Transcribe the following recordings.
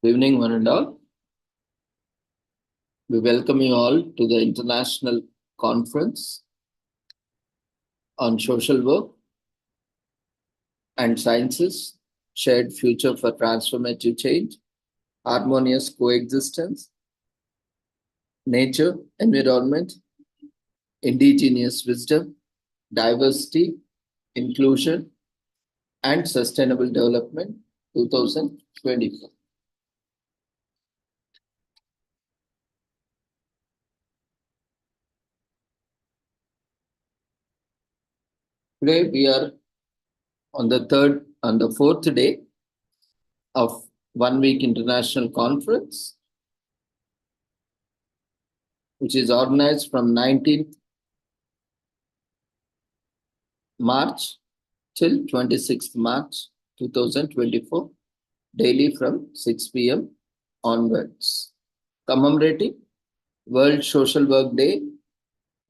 Good evening, one and all. We welcome you all to the International Conference on Social Work and Sciences, Shared Future for Transformative Change, Harmonious Coexistence, Nature, Environment, Indigenous Wisdom, Diversity, Inclusion, and Sustainable Development 2024. Today we are on the fourth day of 1 week international conference, which is organized from 19th March till 26th March 2024, daily from 6 p.m. onwards, commemorating World Social Work Day,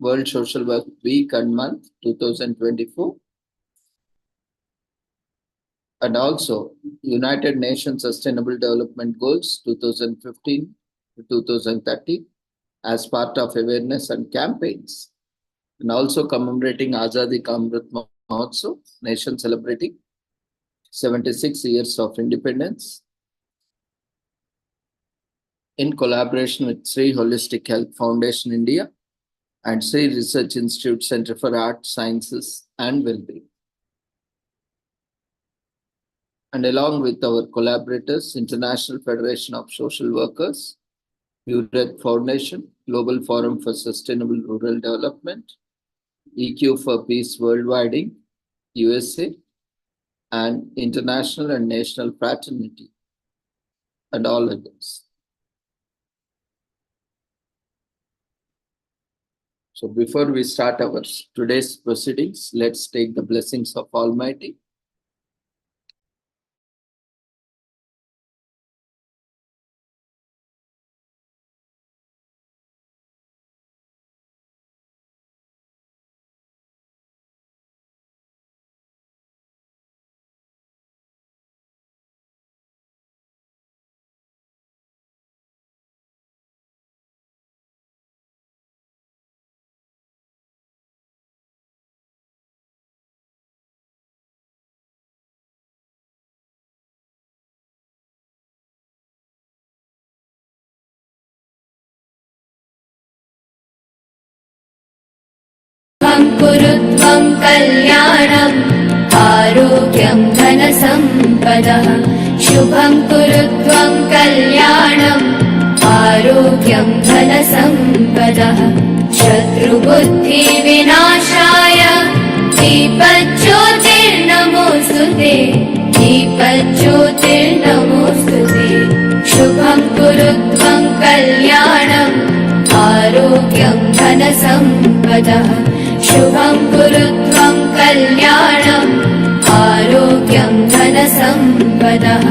World Social Work Week and Month 2024, and also United Nations Sustainable Development Goals 2015 to 2030 as part of awareness and campaigns, and also commemorating Azadi Ka Amrit Mahotsav, nation celebrating 76 years of independence in collaboration with Sri Holistic Health Foundation India and Sri Research Institute Center for Arts, Sciences and Wellbeing. And along with our collaborators, International Federation of Social Workers, URED Foundation, Global Forum for Sustainable Rural Development, EQ for Peace Worldwide, USA, and International and National Fraternity, and all others. So before we start our today's proceedings, let's take the blessings of Almighty. कुरुत्वं कल्याणम् आरोग्यं धनसम्पदः शुभं कुरुत्वं कल्याणम् आरोग्यं धनसम्पदः शत्रुबुद्धिविनाशाय दीपज्योतिर्नमोऽस्तुते दीपज्योतिर्नमोऽस्तुते शुभं कुरुत्वं कल्याणम् आरोग्यं धनसम्पदः शुभं कुरुत्वं कल्याणम् आरोग्यं धनसम्पदः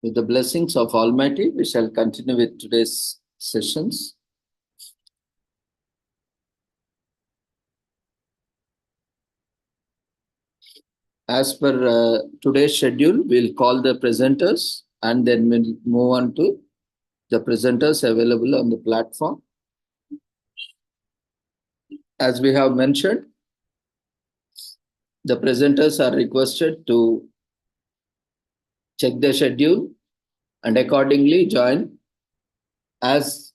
With the blessings of Almighty, we shall continue with today's sessions. As per today's schedule, we'll call the presenters and then we'll move on to the presenters available on the platform. As we have mentioned, the presenters are requested to check the schedule and accordingly join, as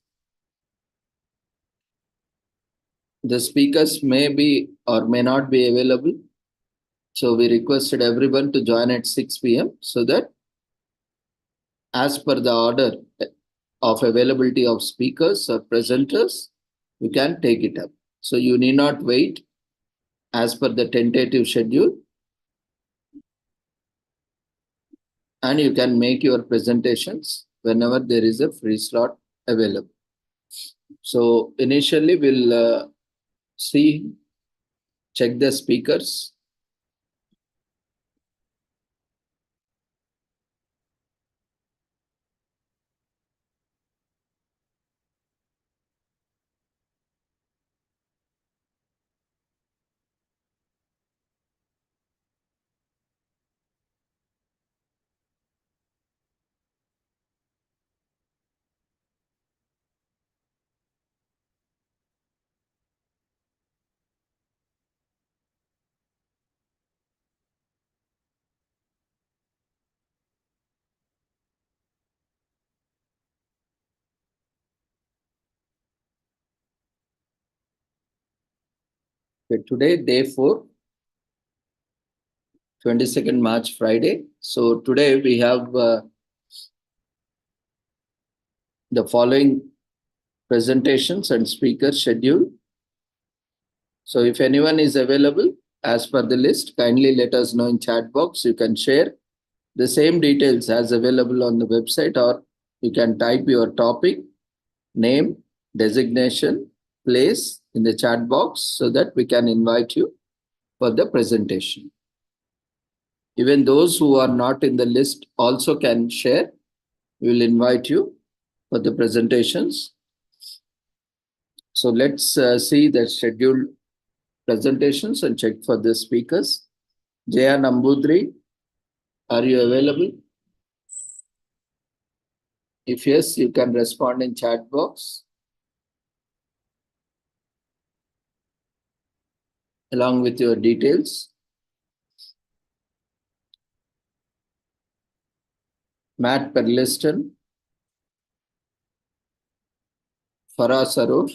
the speakers may be or may not be available. So we requested everyone to join at 6 p.m. so that as per the order of availability of speakers or presenters, we can take it up. So you need not wait as per the tentative schedule, and you can make your presentations whenever there is a free slot available. So initially we'll check the speakers Okay, today, day 4, 22nd March, Friday. So today we have the following presentations and speakers scheduled. So if anyone is available as per the list, kindly let us know in chat box. You can share the same details as available on the website, or you can type your topic, name, designation, place in the chat box so that we can invite you for the presentation. Even those who are not in the list also can share. We will invite you for the presentations. So let's see the scheduled presentations and check for the speakers. Jaya Nambudri, are you available? If yes, you can respond in chat box along with your details. Matt Perliston, Farah Saror.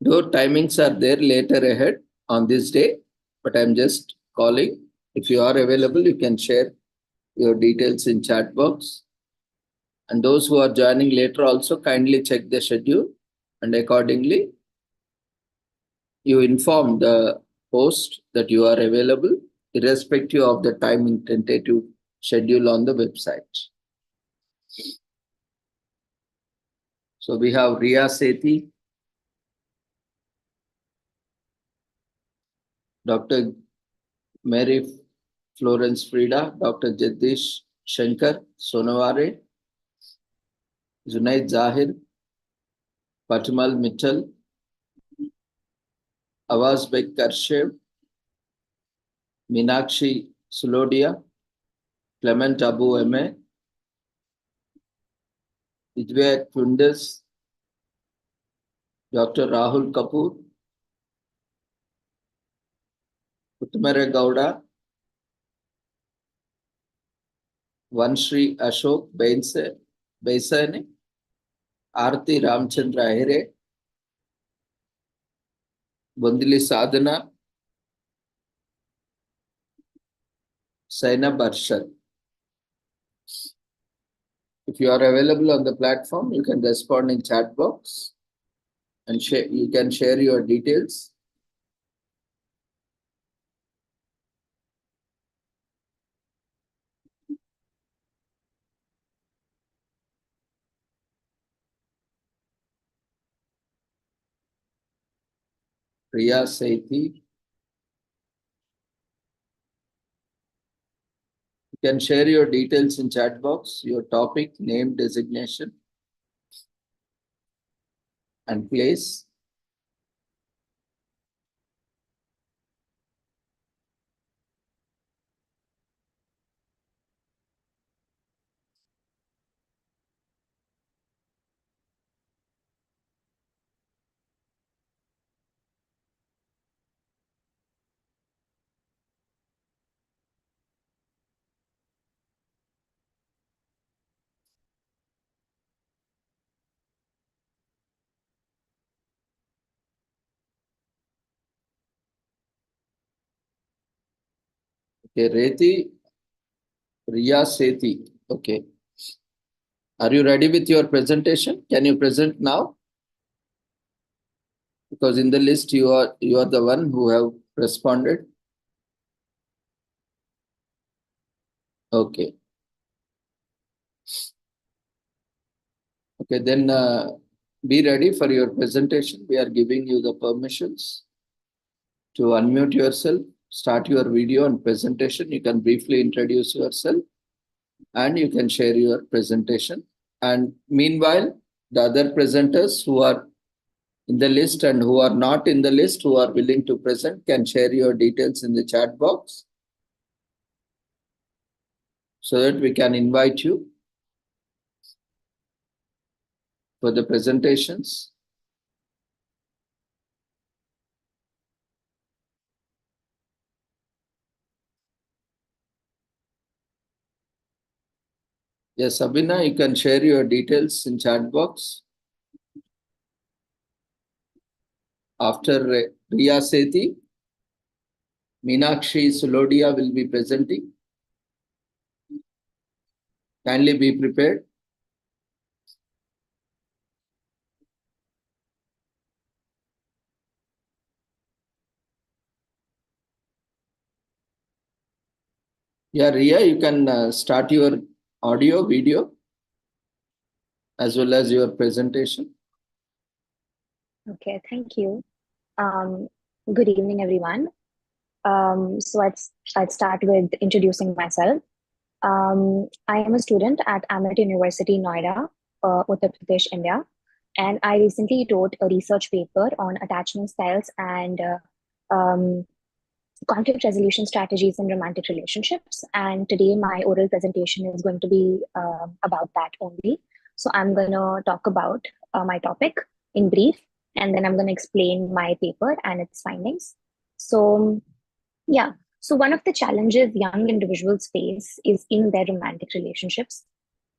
Though timings are there later ahead on this day, but I'm just calling. If you are available, you can share your details in chat box. And those who are joining later also kindly check the schedule, and accordingly you inform the host that you are available irrespective of the time in tentative schedule on the website. So we have Ria Sethi, Dr. Mary Florence Frida, Dr. Jagdish Shankar Sonaware, Junaid Zahir, Patimal Mittal, Awaz Bek Karshev, Meenakshi Sulodia, Clement Abu M.A., Idway Kundas, Dr. Rahul Kapoor, Uttamare Gowda, Vanshri Ashok Baisani, Arti Ramchandra Ahire, Bundili Sadhana, Sainab Arshad. If you are available on the platform, you can respond in chat box and you can share your details. Priya Sethi. You can share your details in chat box, your topic, name, designation, and place. Okay, Riya Sethi. Okay. Are you ready with your presentation? Can you present now? Because in the list you are the one who have responded. Okay. Okay, then be ready for your presentation. We are giving you the permissions to unmute yourself, start your video and presentation. You can briefly introduce yourself and you can share your presentation. And meanwhile, the other presenters who are in the list and who are not in the list, who are willing to present, can share your details in the chat box so that we can invite you for the presentations. Yes, Abhina, you can share your details in chat box. After Riya Sethi, Meenakshi Sulodia will be presenting. Kindly be prepared. Yeah, Riya, you can start your audio, video, as well as your presentation. Okay, thank you. Good evening, everyone. So I'd start with introducing myself. I am a student at Amity University, Noida, Uttar Pradesh, India. And I recently wrote a research paper on attachment styles and conflict resolution strategies in romantic relationships. And today my oral presentation is going to be about that only. So I'm going to talk about my topic in brief, and then I'm going to explain my paper and its findings. So yeah, so one of the challenges young individuals face is in their romantic relationships.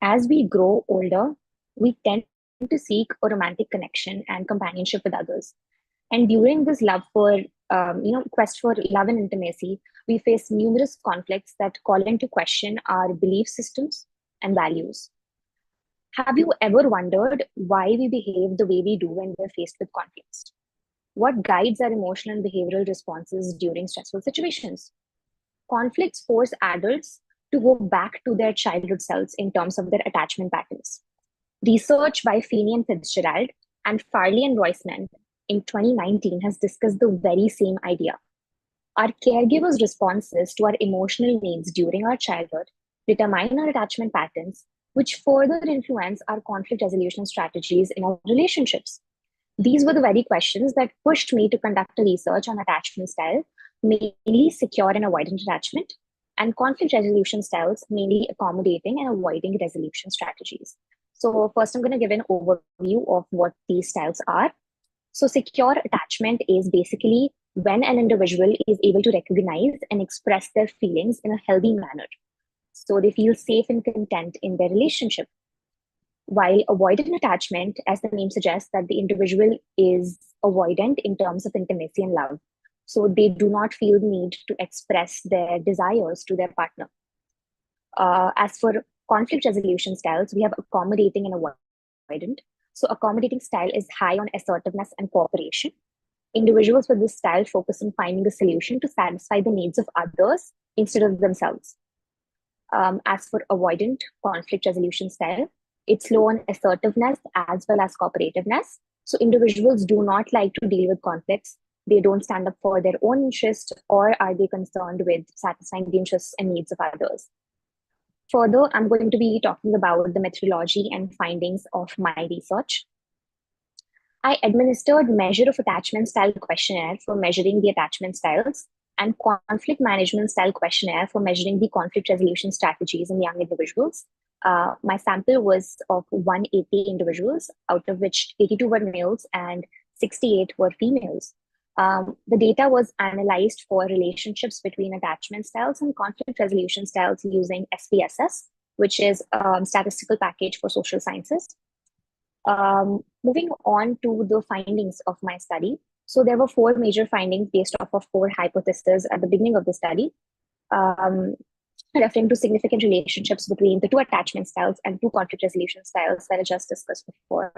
As we grow older, we tend to seek a romantic connection and companionship with others. And during this love for, quest for love and intimacy, we face numerous conflicts that call into question our belief systems and values. Have you ever wondered why we behave the way we do when we're faced with conflicts? What guides our emotional and behavioral responses during stressful situations? Conflicts force adults to go back to their childhood selves in terms of their attachment patterns. Research by Feeney and Fitzgerald and Farley and Roisman in 2019 has discussed the very same idea. Our caregivers' responses to our emotional needs during our childhood determine our attachment patterns, which further influence our conflict resolution strategies in our relationships. These were the very questions that pushed me to conduct a research on attachment style, mainly secure and avoidant attachment, and conflict resolution styles, mainly accommodating and avoiding resolution strategies. So first, I'm going to give an overview of what these styles are. So secure attachment is basically when an individual is able to recognize and express their feelings in a healthy manner. So they feel safe and content in their relationship. While avoidant attachment, as the name suggests, that the individual is avoidant in terms of intimacy and love. So they do not feel the need to express their desires to their partner. As for conflict resolution styles, we have accommodating and avoidant. So accommodating style is high on assertiveness and cooperation. Individuals with this style focus on finding a solution to satisfy the needs of others instead of themselves. As for avoidant conflict resolution style, it's low on assertiveness as well as cooperativeness. So individuals do not like to deal with conflicts. They don't stand up for their own interest, or are they concerned with satisfying the interests and needs of others. Further, I'm going to be talking about the methodology and findings of my research. I administered measure of attachment style questionnaire for measuring the attachment styles and conflict management style questionnaire for measuring the conflict resolution strategies in young individuals. My sample was of 180 individuals, out of which 82 were males and 68 were females. The data was analyzed for relationships between attachment styles and conflict resolution styles using SPSS, which is a statistical package for social sciences. Moving on to the findings of my study. So there were 4 major findings based off of 4 hypotheses at the beginning of the study, referring to significant relationships between the 2 attachment styles and 2 conflict resolution styles that I just discussed before.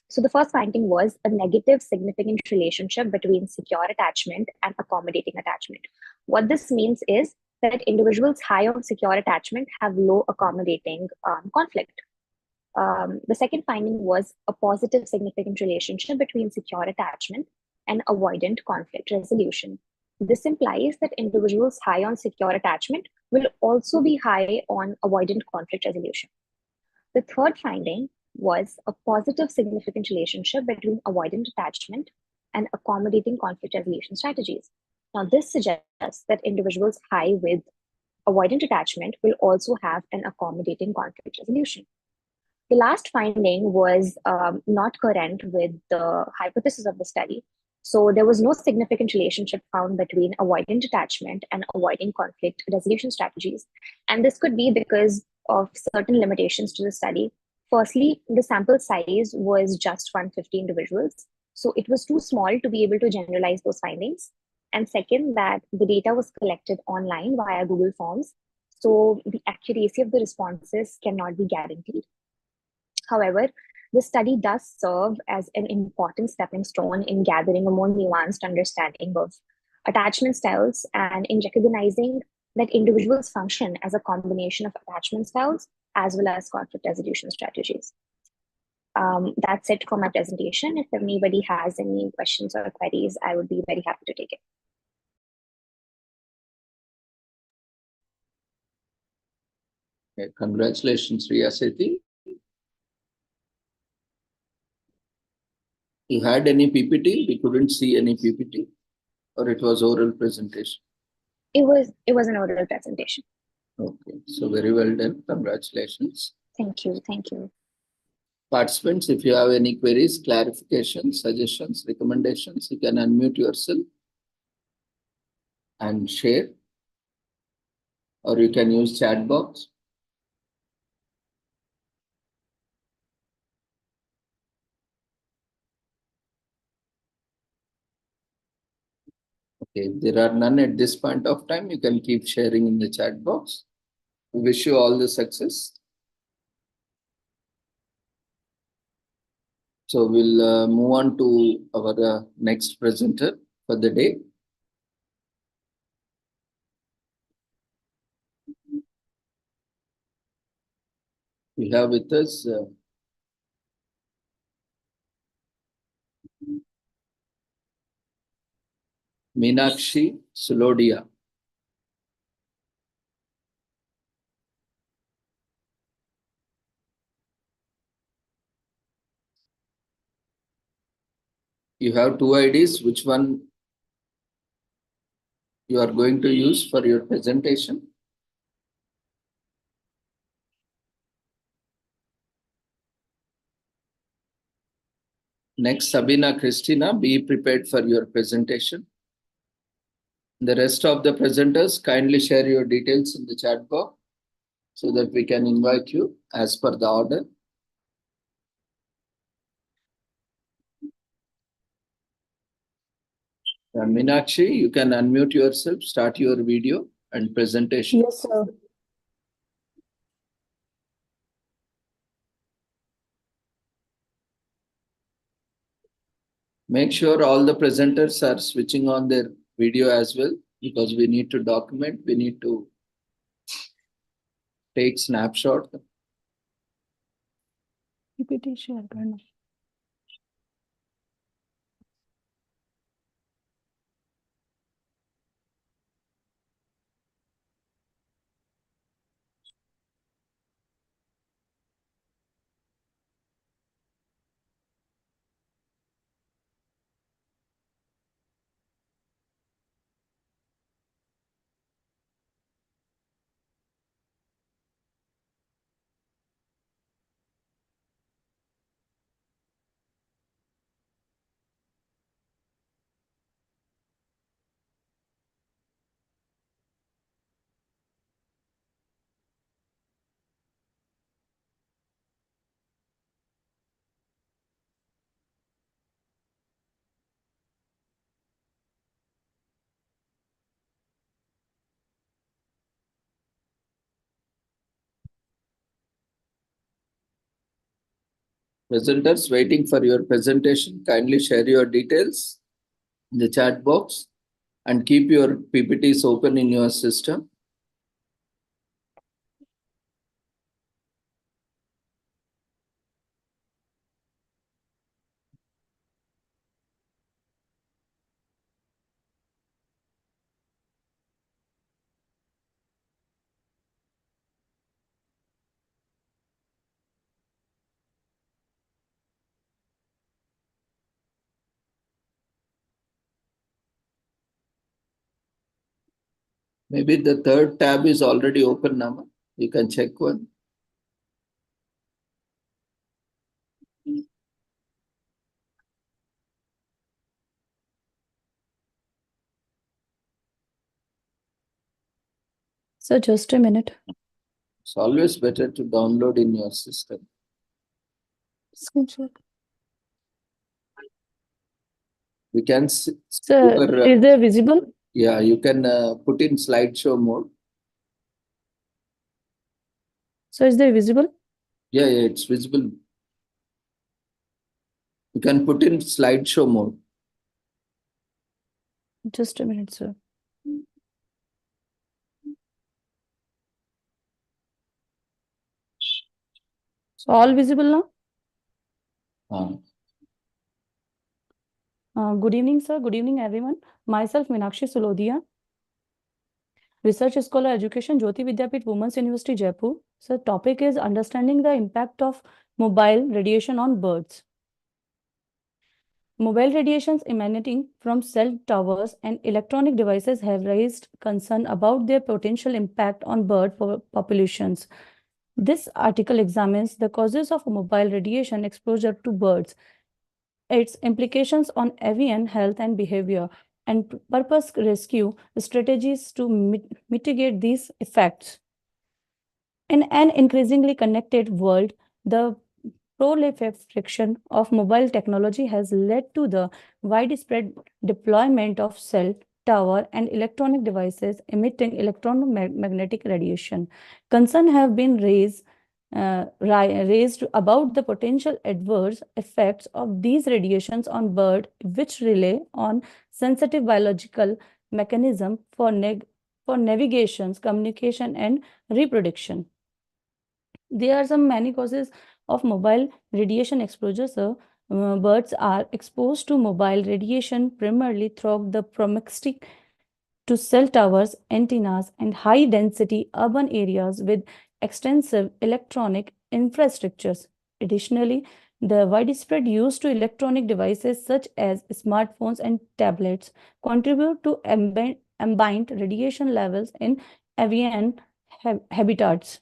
So the first finding was a negative significant relationship between secure attachment and accommodating attachment. What this means is that individuals high on secure attachment have low accommodating conflict. The second finding was a positive significant relationship between secure attachment and avoidant conflict resolution. This implies that individuals high on secure attachment will also be high on avoidant conflict resolution. The third finding was a positive significant relationship between avoidant attachment and accommodating conflict resolution strategies. Now, this suggests that individuals high with avoidant attachment will also have an accommodating conflict resolution. The last finding was not current with the hypothesis of the study. So there was no significant relationship found between avoidant attachment and avoiding conflict resolution strategies. And this could be because of certain limitations to the study. Firstly, the sample size was just 150 individuals. So it was too small to be able to generalize those findings. And second, that the data was collected online via Google Forms. So the accuracy of the responses cannot be guaranteed. However, the study does serve as an important stepping stone in gathering a more nuanced understanding of attachment styles and in recognizing that individuals function as a combination of attachment styles as well as conflict resolution strategies. That's it for my presentation. If anybody has any questions or queries, I would be very happy to take it. Okay, congratulations, Riyaseti. You had any PPT? We couldn't see any PPT, or it was oral presentation? It was an oral presentation. Okay, so very well done. Congratulations. Thank you. Thank you. Participants, if you have any queries, clarifications, suggestions, recommendations, you can unmute yourself and share, or you can use chat box. Okay, if there are none at this point of time, you can keep sharing in the chat box. We wish you all the success. So we'll move on to our next presenter for the day. We have with us Meenakshi Sulodia. You have two IDs. Which one you are going to use for your presentation? Next, Sabina Christina, be prepared for your presentation. The rest of the presenters, kindly share your details in the chat box so that we can invite you as per the order. Meenakshi, you can unmute yourself, start your video and presentation. Yes, sir. Make sure all the presenters are switching on their video as well, because we need to document, we need to take snapshot. PPT share करना. Presenters waiting for your presentation, kindly share your details in the chat box and keep your PPTs open in your system. Maybe the third tab is already open now. You can check one. So just a minute. It's always better to download in your system. Screenshot. We can Sir, is there visible? yeah, you can put in slideshow mode. So is there visible? Yeah, it's visible. You can put in slideshow mode. Just a minute, sir. So all visible now? Good evening, sir. Good evening, everyone. Myself, Meenakshi Sulodia, Research Scholar Education, Jyoti Vidyapeeth, Women's University, Jaipur. So topic is understanding the impact of mobile radiation on birds. Mobile radiations emanating from cell towers and electronic devices have raised concern about their potential impact on bird populations. This article examines the causes of mobile radiation exposure to birds, its implications on avian health and behavior, and purpose rescue strategies to mitigate these effects. In an increasingly connected world, the proliferation of mobile technology has led to the widespread deployment of cell tower and electronic devices emitting electromagnetic radiation. Concerns have been raised about the potential adverse effects of these radiations on birds, which rely on sensitive biological mechanism for navigations, communication, and reproduction. There are some many causes of mobile radiation exposure. So, birds are exposed to mobile radiation primarily through the proximity to cell towers, antennas, and high-density urban areas with extensive electronic infrastructures. Additionally, the widespread use to electronic devices such as smartphones and tablets contribute to ambient radiation levels in avian habitats.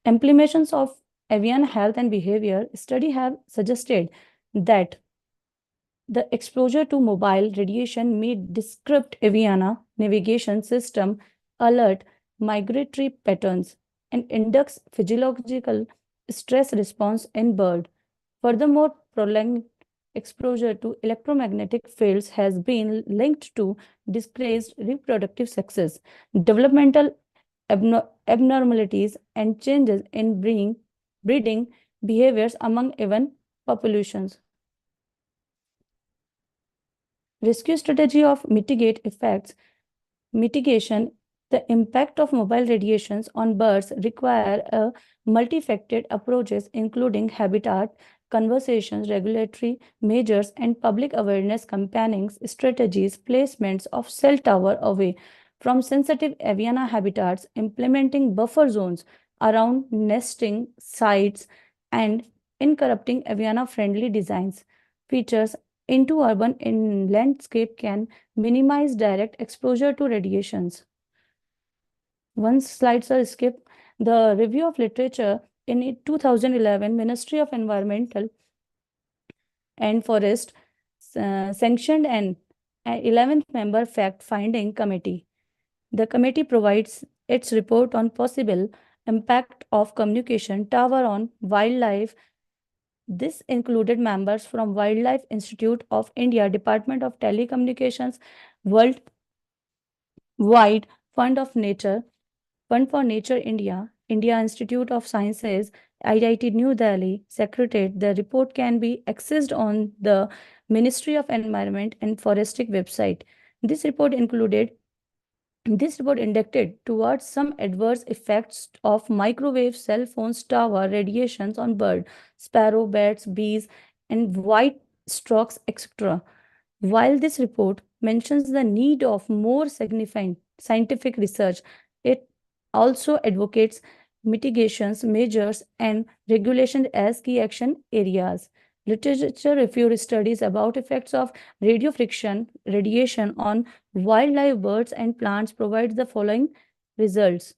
Implications of avian health and behavior study have suggested that the exposure to mobile radiation may disrupt avian navigation system, alert migratory patterns, and induce physiological stress response in bird. Furthermore, prolonged exposure to electromagnetic fields has been linked to decreased reproductive success, developmental abnormalities, and changes in breeding behaviors among avian populations. Rescue strategy of mitigate effects. Mitigation, the impact of mobile radiations on birds require a multifaceted approaches, including habitat, conservation, regulatory measures, and public awareness campaigning strategies, placements of cell tower away from sensitive avian habitats, implementing buffer zones around nesting sites, and incorporating avian-friendly designs. Features into urban landscape can minimize direct exposure to radiations. Once slides are skipped, the review of literature in 2011, Ministry of Environmental and Forest sanctioned an 11-member fact-finding committee. The committee provides its report on possible impact of communication tower on wildlife. This included members from Wildlife Institute of India, Department of Telecommunications, Worldwide Fund for Nature India, India Institute of Sciences, IIT New Delhi, Secretariat. The report can be accessed on the Ministry of Environment and Forestry website. This report indicated towards some adverse effects of microwave cell phones tower radiations on bird, sparrow, bats, bees, and white storks, etc. While this report mentions the need of more significant scientific research, it also advocates mitigations, measures, and regulation as key action areas. Literature review studies about effects of radio friction radiation on wildlife, birds, and plants provides the following results.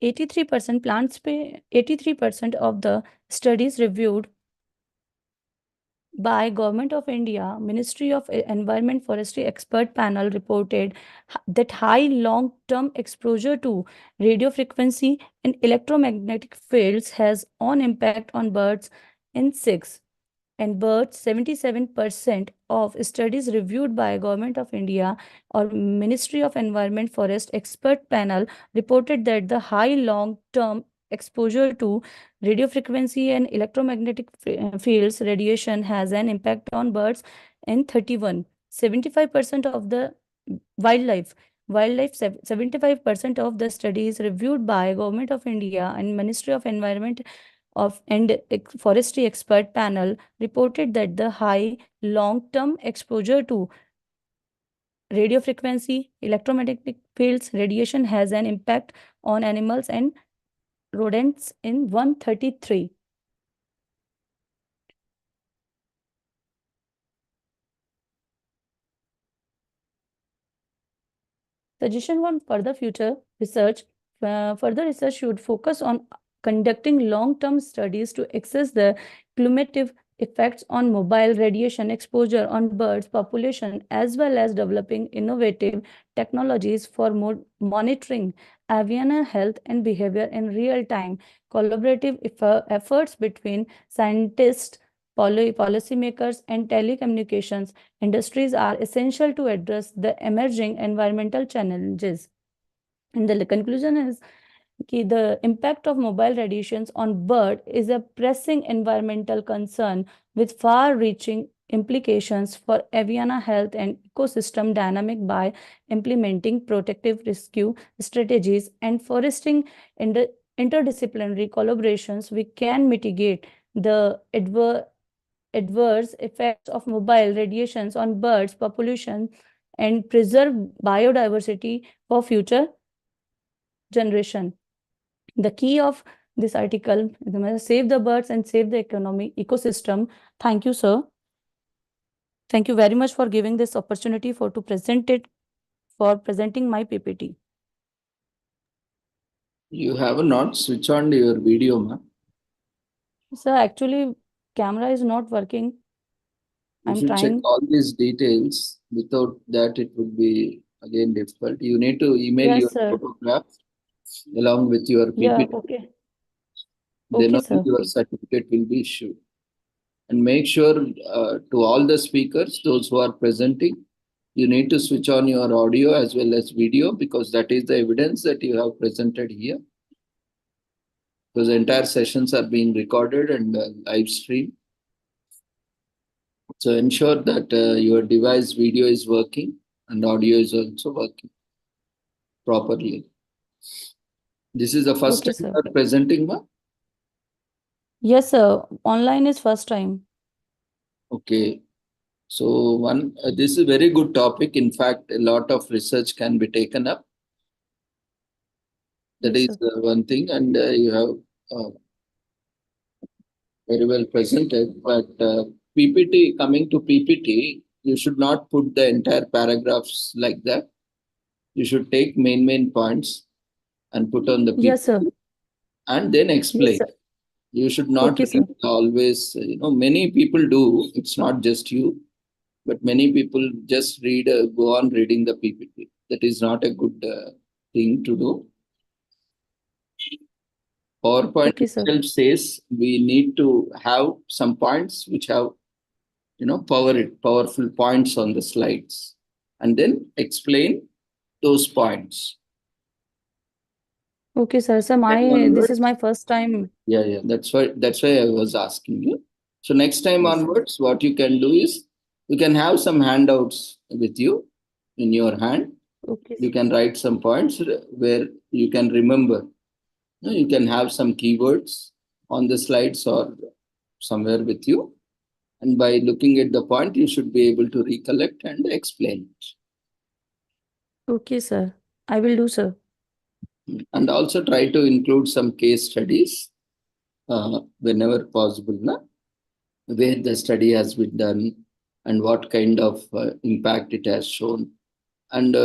83% of the studies reviewed by Government of India, Ministry of Environment Forestry expert panel reported that high long-term exposure to radio frequency and electromagnetic fields has an impact on birds' insects and birds. 77% of studies reviewed by Government of India or Ministry of Environment Forest expert panel reported that the high long-term exposure to radio frequency and electromagnetic fields radiation has an impact on birds in 31. 75% of the wildlife 75% of the studies reviewed by Government of India and Ministry of Environment and Forestry expert panel reported that the high long-term exposure to radio frequency, electromagnetic fields, radiation has an impact on animals and rodents in 133. Suggestion on further future research. Further research should focus on conducting long-term studies to assess the cumulative effects on mobile radiation exposure on birds population, as well as developing innovative technologies for monitoring avian health and behavior in real time. Collaborative efforts between scientists, policymakers, and telecommunications industries are essential to address the emerging environmental challenges. And the conclusion is that the impact of mobile radiations on bird is a pressing environmental concern with far-reaching implications for avian health and ecosystem dynamic. By implementing protective rescue strategies and fostering interdisciplinary collaborations, we can mitigate the adverse effects of mobile radiations on birds population and preserve biodiversity for future generation. The key of this article is save the birds and save the ecosystem. Thank you, sir. Thank you very much for giving this opportunity for presenting my PPT. You have not switched on your video, ma'am. Sir, actually, camera is not working. If you check all these details, without that it would be again difficult. You need to email Yes, your sir. photograph along with your PPT. Yeah, okay. Then Okay, sir. your certificate will be issued. And make sure to all the speakers, those who are presenting, you need to switch on your audio as well as video, because that is the evidence that you have presented here. Because entire sessions are being recorded and live streamed. So ensure that your device video is working and audio is also working properly. This is the first time you are presenting, ma'am? Yes, sir. Online is first time. Okay. So this is a very good topic. In fact, a lot of research can be taken up. That Yes, is one thing, and you have very well presented. But PPT, coming to PPT, you should not put the entire paragraphs like that. You should take main points and put on the PPT. Yes, sir. And then explain. Yes, sir. You should not read always, many people do. It's not just you, but many people just go on reading the PPT. That is not a good thing to do. PowerPoint itself says we need to have some points which have, powerful points on the slides, and then explain those points. Okay, sir. So this is my first time. Yeah. That's why I was asking you. So next time onwards, what you can do is you can have some handouts with you in your hand. Okay. You can write some points where you can remember. You can have some keywords on the slides or somewhere with you. And by looking at the point, you should be able to recollect and explain it. Okay, sir. I will do, sir. And also try to include some case studies whenever possible, where the study has been done and what kind of impact it has shown, and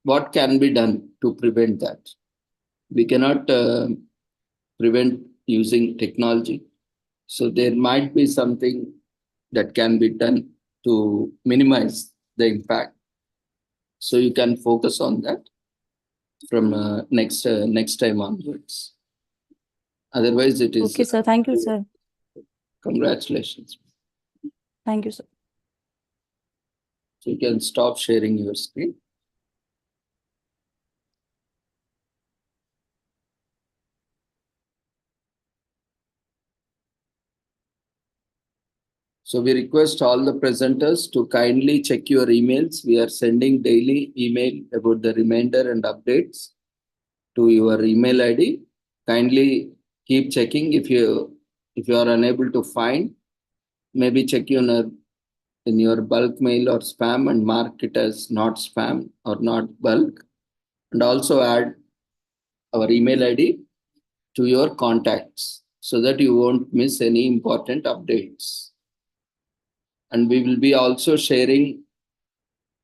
what can be done to prevent that. We cannot prevent using technology. So there might be something that can be done to minimize the impact. So you can focus on that from next time onwards. Otherwise, it is. Okay, sir. Thank you, sir. Congratulations. Thank you, sir. So you can stop sharing your screen. So we request all the presenters to kindly check your emails. We are sending daily email about the reminder and updates to your email ID. Kindly keep checking. If you are unable to find, maybe check in your bulk mail or spam and mark it as not spam or not bulk. And also add our email ID to your contacts so that you won't miss any important updates. And we will be also sharing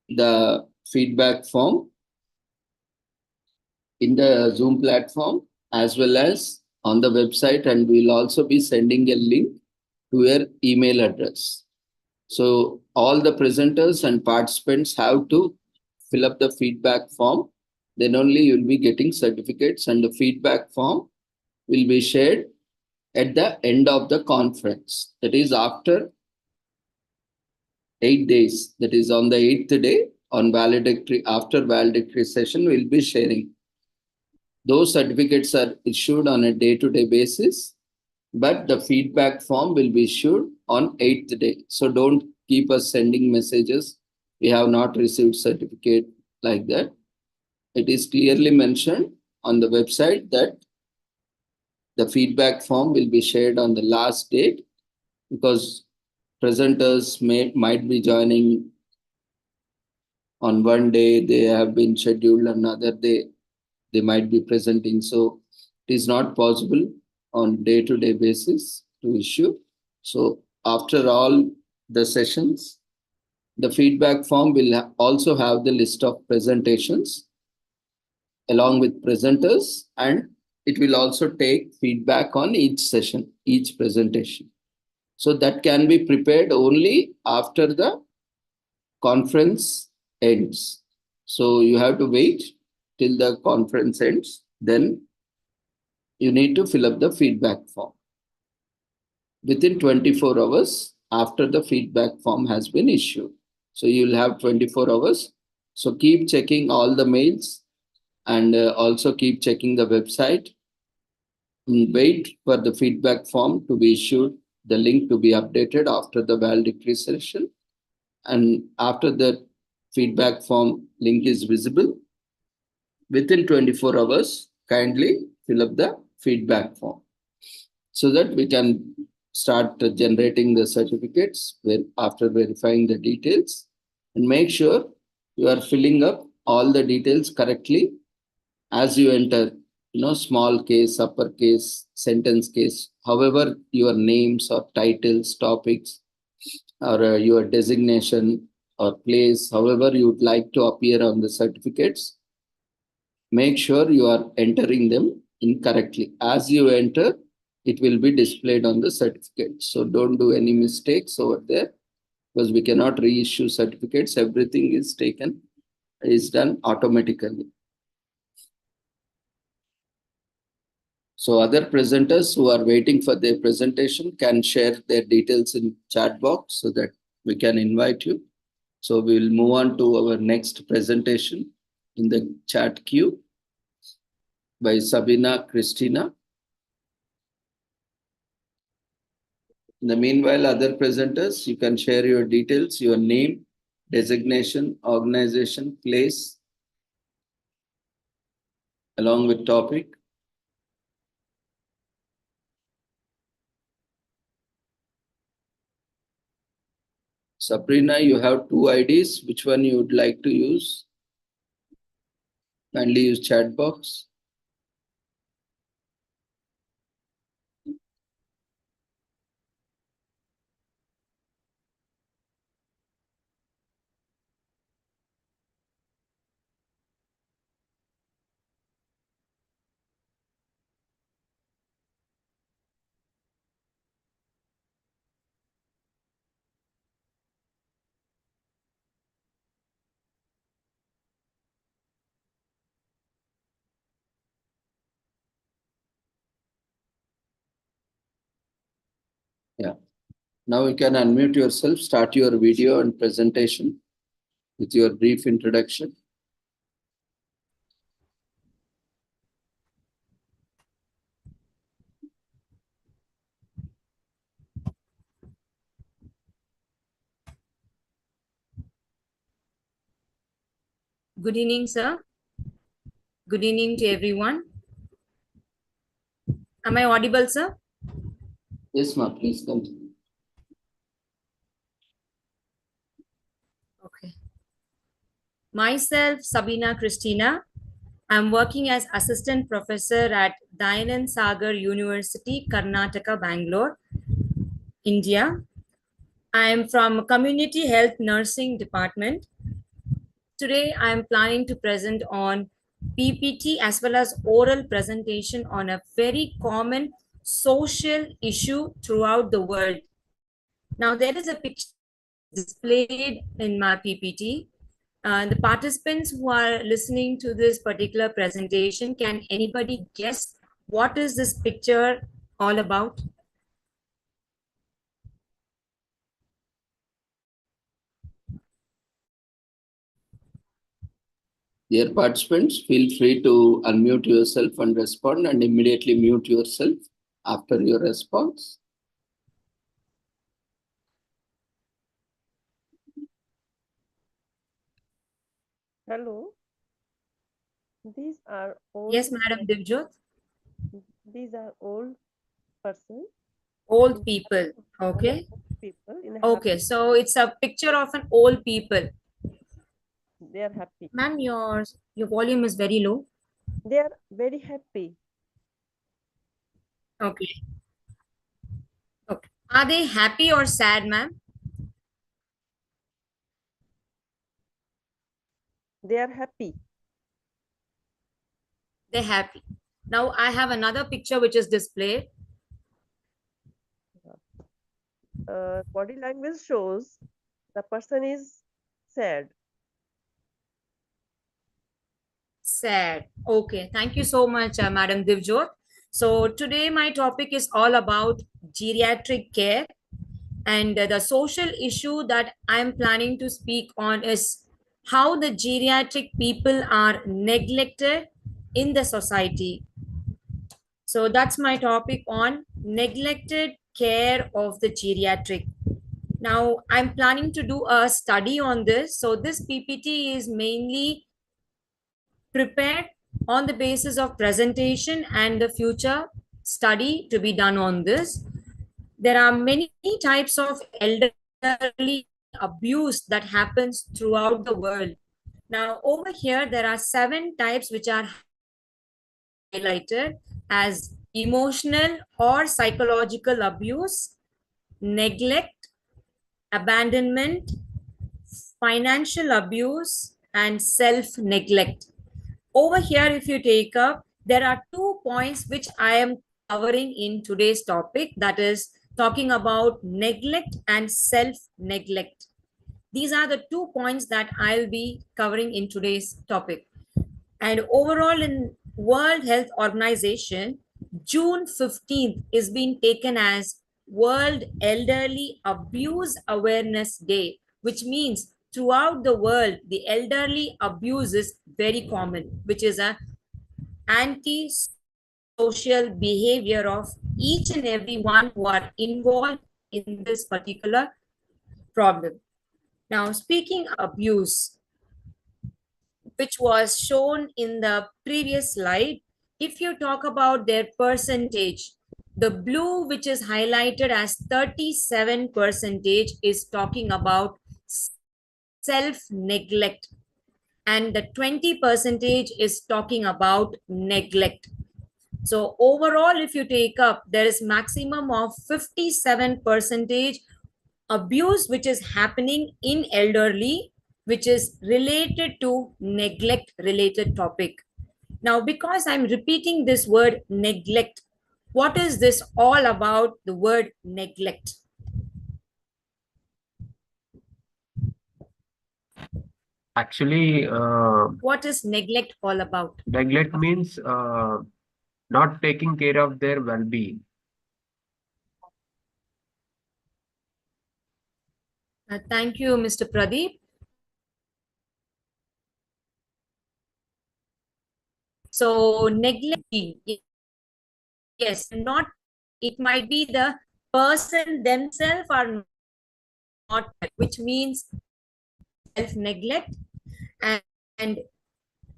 the feedback form in the Zoom platform as well as on the website, and we'll also be sending a link to your email address. So all the presenters and participants have to fill up the feedback form. Then only you'll be getting certificates, and the feedback form will be shared at the end of the conference. That is after 8 days. That is on the 8th day on valedictory, after valedictory session, we'll be sharing. Those certificates are issued on a day-to-day basis, but the feedback form will be issued on 8th day. So don't keep us sending messages. We have not received certificate like that. It is clearly mentioned on the website that the feedback form will be shared on the last date, because presenters might be joining on one day, they have been scheduled another day, they might be presenting. So it is not possible on day-to-day basis to issue. So after all the sessions, the feedback form will also have the list of presentations along with presenters, and it will also take feedback on each session, each presentation. So that can be prepared only after the conference ends. So you have to wait till the conference ends. Then you need to fill up the feedback form within 24 hours after the feedback form has been issued. So you'll have 24 hours. So keep checking all the mails, and also keep checking the website. Wait for the feedback form to be issued, the link to be updated after the valedictory session. And after the feedback form link is visible, within 24 hours, kindly fill up the feedback form so that we can start generating the certificates after verifying the details. And make sure you are filling up all the details correctly as you enter, small case, uppercase, sentence case, however your names or titles, topics, or your designation or place, however you would like to appear on the certificates, make sure you are entering them incorrectly. As you enter, it will be displayed on the certificate. So don't do any mistakes over there, because we cannot reissue certificates. Everything is done automatically. So other presenters who are waiting for their presentation can share their details in chat box so that we can invite you. So we will move on to our next presentation in the chat queue by Sabina Christina. In the meanwhile, other presenters, you can share your details, your name, designation, organization, place, along with topic. Sabrina, you have two IDs. Which one you would like to use? Kindly use chat box. Yeah. Now you can unmute yourself, start your video and presentation with your brief introduction. Good evening, sir. Good evening to everyone. Am I audible, sir? Yes, ma'am, please continue. Okay. Myself, Sabina Christina. I'm working as assistant professor at Dayanand Sagar University, Karnataka, Bangalore, India. I am from Community Health Nursing Department. Today, I am planning to present on PPT as well as oral presentation on a very common social issue throughout the world. Now, there is a picture displayed in my PPT. The participants who are listening to this particular presentation, can anybody guess what is this picture all about? Dear participants, feel free to unmute yourself and respond, and immediately mute yourself after your response. Hello. These are old. Yes, Madam Divjot. These are old person. Old people. Okay. People in Okay, so it's a picture of an old people. They are happy. Ma'am, your volume is very low. They are very happy. Okay. Okay. Are they happy or sad, ma'am? They are happy. They're happy. Now I have another picture which is displayed. Body language shows the person is sad. Sad. Okay. Thank you so much, Madam Divjot. So today my topic is all about geriatric care, and the social issue that I'm planning to speak on is how the geriatric people are neglected in the society. So that's my topic on neglected care of the geriatric. Now, I'm planning to do a study on this. So this PPT is mainly prepared on the basis of presentation and the future study to be done on this. There are many types of elderly abuse that happens throughout the world. Now, over here, there are 7 types which are highlighted as emotional or psychological abuse, neglect, abandonment, financial abuse, and self-neglect. Over here, if you take up, there are 2 points which I am covering in today's topic, that is talking about neglect and self-neglect. These are the 2 points that I'll be covering in today's topic. And overall, in World Health Organization, June 15th is being taken as World Elderly Abuse Awareness Day, which means throughout the world, the elderly abuse is very common, which is a anti-social behavior of each and every one who are involved in this particular problem. Now, speaking of abuse, which was shown in the previous slide, if you talk about their percentage, the blue, which is highlighted as 37%, is talking about self-neglect, and the 20% is talking about neglect. So overall, if you take up, there is maximum of 57% abuse which is happening in elderly, which is related to neglect related topic. Now, because I'm repeating this word neglect, what is this all about, the word neglect? Actually, What is neglect all about? neglect means not taking care of their well-being. Thank you, Mr. Pradeep. So neglect, yes, not, it might be the person themselves are not, which means self-neglect, and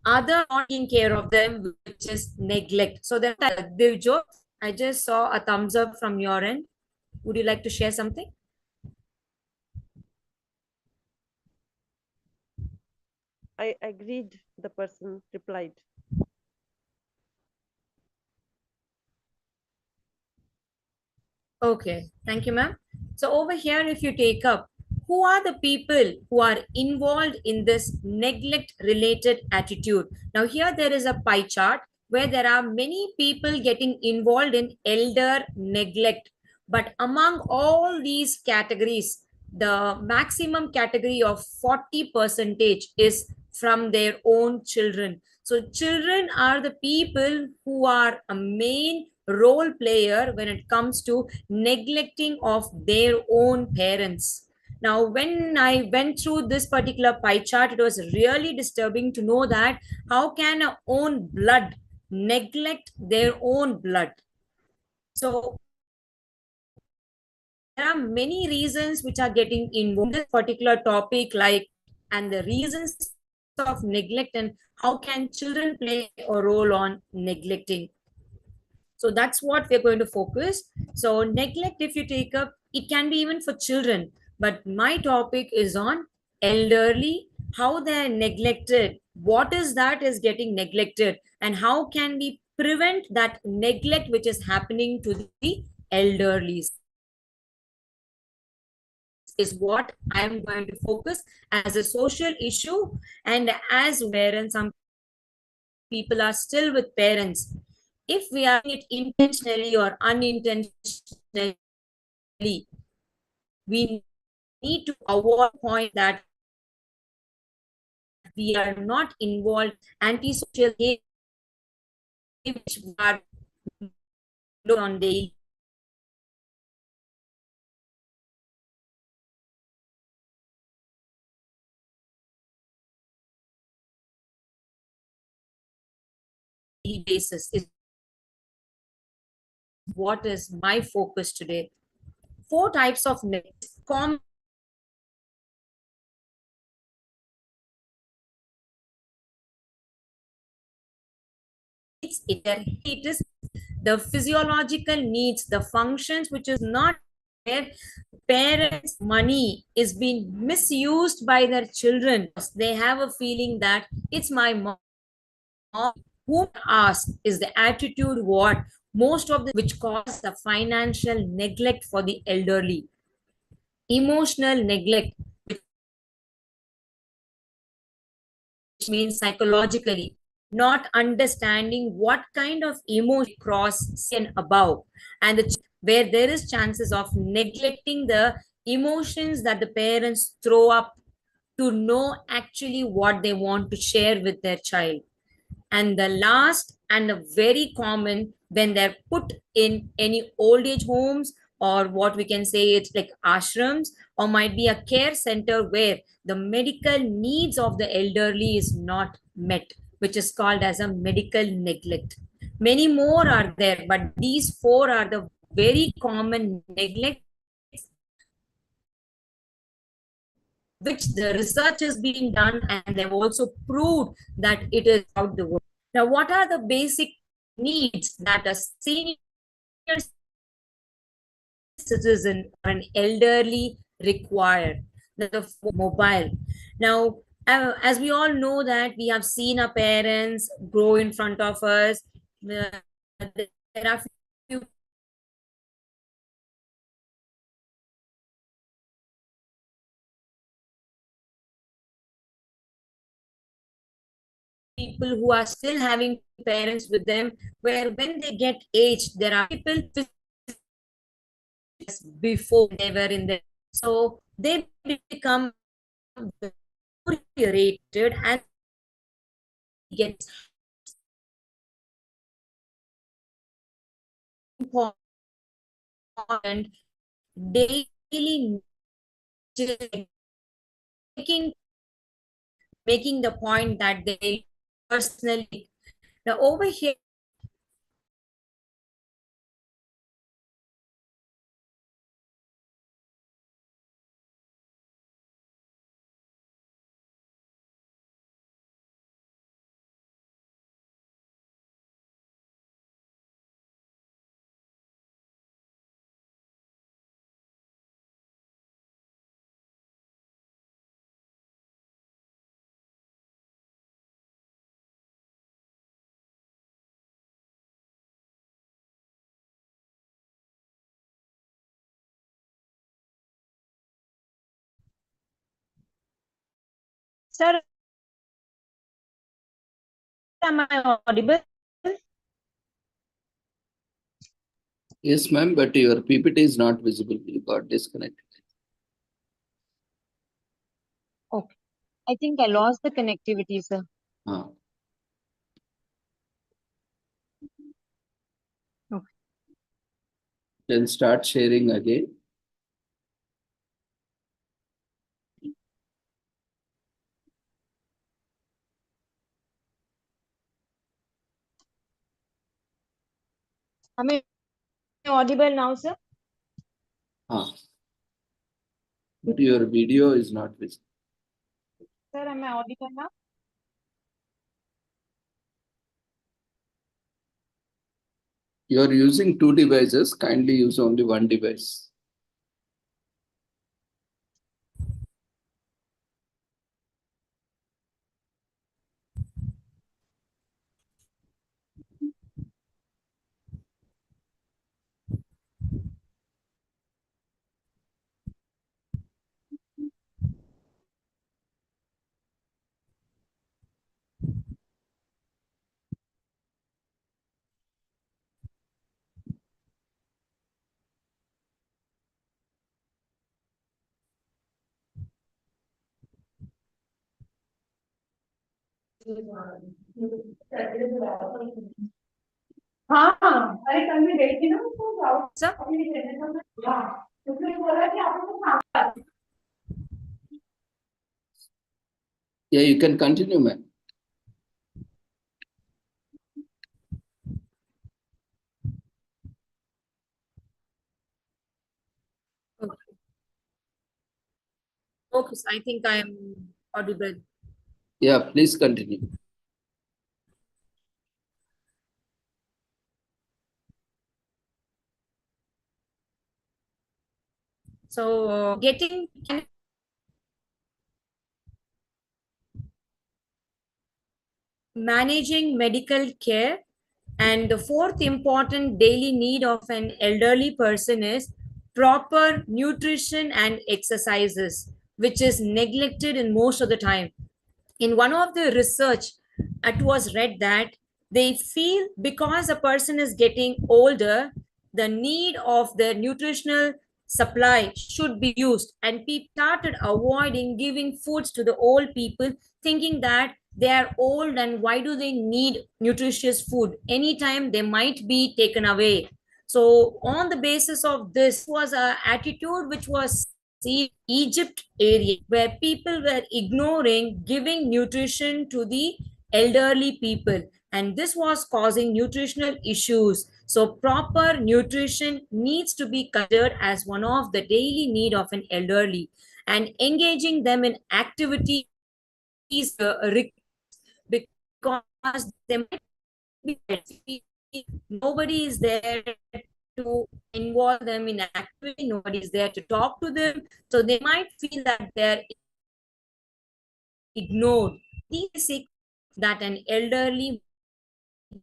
other not taking care of them, which is neglect. So then, Divjot, I just saw a thumbs up from your end. Would you like to share something? I agreed, the person replied. Okay, thank you, ma'am. So over here, if you take up, who are the people who are involved in this neglect related attitude? Now here there is a pie chart where there are many people getting involved in elder neglect. But among all these categories, the maximum category of 40 percentage is from their own children. So children are the people who are a main role player when it comes to neglecting of their own parents. Now, when I went through this particular pie chart, it was really disturbing to know that how can a own blood neglect their own blood? So there are many reasons which are getting involved in this particular topic, like, and the reasons of neglect and how can children play a role on neglecting. So that's what we're going to focus. So neglect, if you take up, it can be even for children, but my topic is on elderly, how they're neglected, what is that is getting neglected, and how can we prevent that neglect which is happening to the elderly, is what I am going to focus as a social issue. And as parents, some people are still with parents. If we are doing it intentionally or unintentionally, we need to avoid point that we are not involved antisocial behavior which are on daily basis, is what is my focus today. Four types of common. It is the physiological needs, the functions which is not where parents money is being misused by their children. They have a feeling that it's my mom who ask, is the attitude what most of the which cause the financial neglect for the elderly, emotional neglect, which means psychologically not understanding what kind of emotion cross and above, and where there is chances of neglecting the emotions that the parents throw up to know actually what they want to share with their child. And the last and a very common, when they're put in any old age homes, or what we can say it's like ashrams, or might be a care center where the medical needs of the elderly is not met, which is called as a medical neglect. Many more are there, but these four are the very common neglect which the research is being done, and they've also proved that it is out the world. Now, what are the basic needs that a senior citizen or an elderly require? The mobile. Now, as we all know that we have seen our parents grow in front of us, there are few people who are still having parents with them, where when they get aged, there are people before they were in the, so they become deteriorated and get important daily making the point that they personally. Now over here, Sir, am I audible? Yes, ma'am, but your PPT is not visible. You got disconnected. Okay. I think I lost the connectivity, sir. Ah. Okay. Then start sharing again. Am I audible now, sir? Ah. But your video is not visible. Sir, am I audible now? You are using two devices. Kindly use only one device. हाँ अरे कल मैं गई थी ना तो sir, उसने बोला कि आपको Yeah, you can continue, ma'am. okay. Okay, so I think I am audible. Yeah, please continue. So getting managing medical care, and the fourth important daily need of an elderly person is proper nutrition and exercises, which is neglected in most of the time. In one of the research, it was read that they feel because a person is getting older, the need of their nutritional supply should be used, and people started avoiding giving foods to the old people, thinking that they are old and why do they need nutritious food anytime they might be taken away. So on the basis of this was a attitude which was seen in Egypt area, where people were ignoring giving nutrition to the elderly people, and this was causing nutritional issues. So proper nutrition needs to be considered as one of the daily need of an elderly, and engaging them in activities because they might be nobody is there to involve them in activity, nobody is there to talk to them, so they might feel that they're ignored. These that an elderly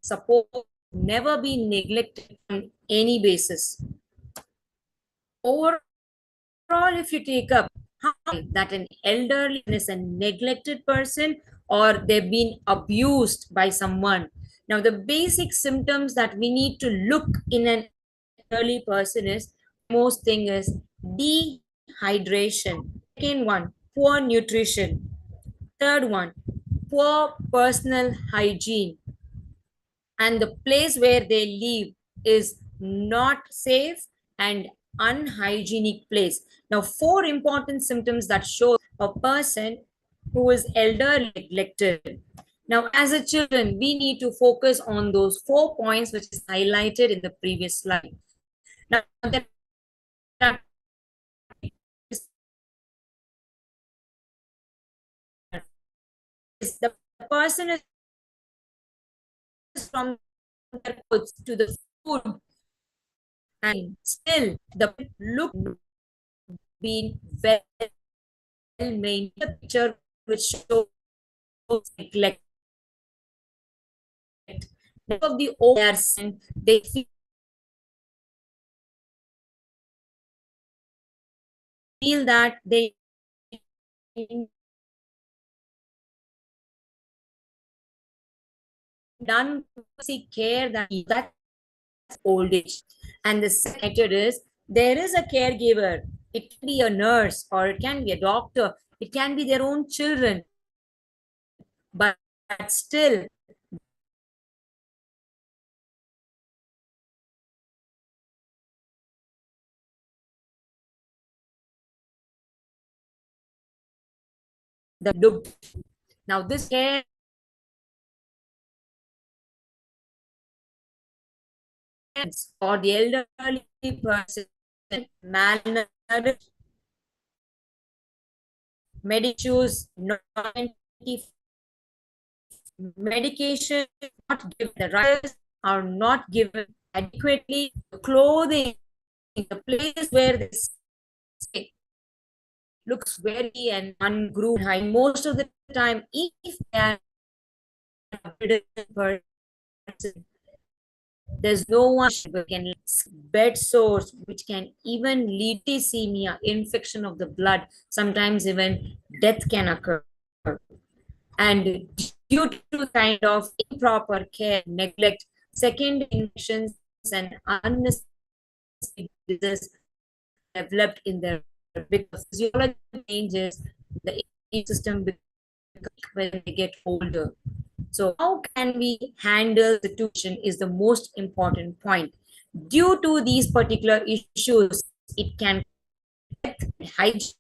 support never be neglected on any basis. Overall, if you take up how that an elderly is a neglected person or they've been abused by someone. Now, the basic symptoms that we need to look in an elderly person is most thing is dehydration. Second one, poor nutrition. Third one, poor personal hygiene. And the place where they live is not safe and unhygienic place. Now, 4 important symptoms that show a person who is elderly neglected. Now, as a children, we need to focus on those 4 points which is highlighted in the previous slide. Now, the person is from their clothes to the food, and still the look being well maintained. The picture which shows neglect of the owners, and they feel that they done care that old age. And the second is there is a caregiver. It can be a nurse or it can be a doctor. It can be their own children. But still, the look. Now this care or the elderly person malnourished, medications, medication not given, the rights are not given adequately, the clothing, the place where they stay looks very and ungroomed. And most of the time, if they are a person, there's no one who can bed sores, which can even lead to leukemia, infection of the blood. Sometimes even death can occur. And due to kind of improper care, neglect, second infections and unnecessary diseases developed in their because physiology changes, the immune system when they get older. So how can we handle the situation is the most important point. Due to these particular issues, it can hygiene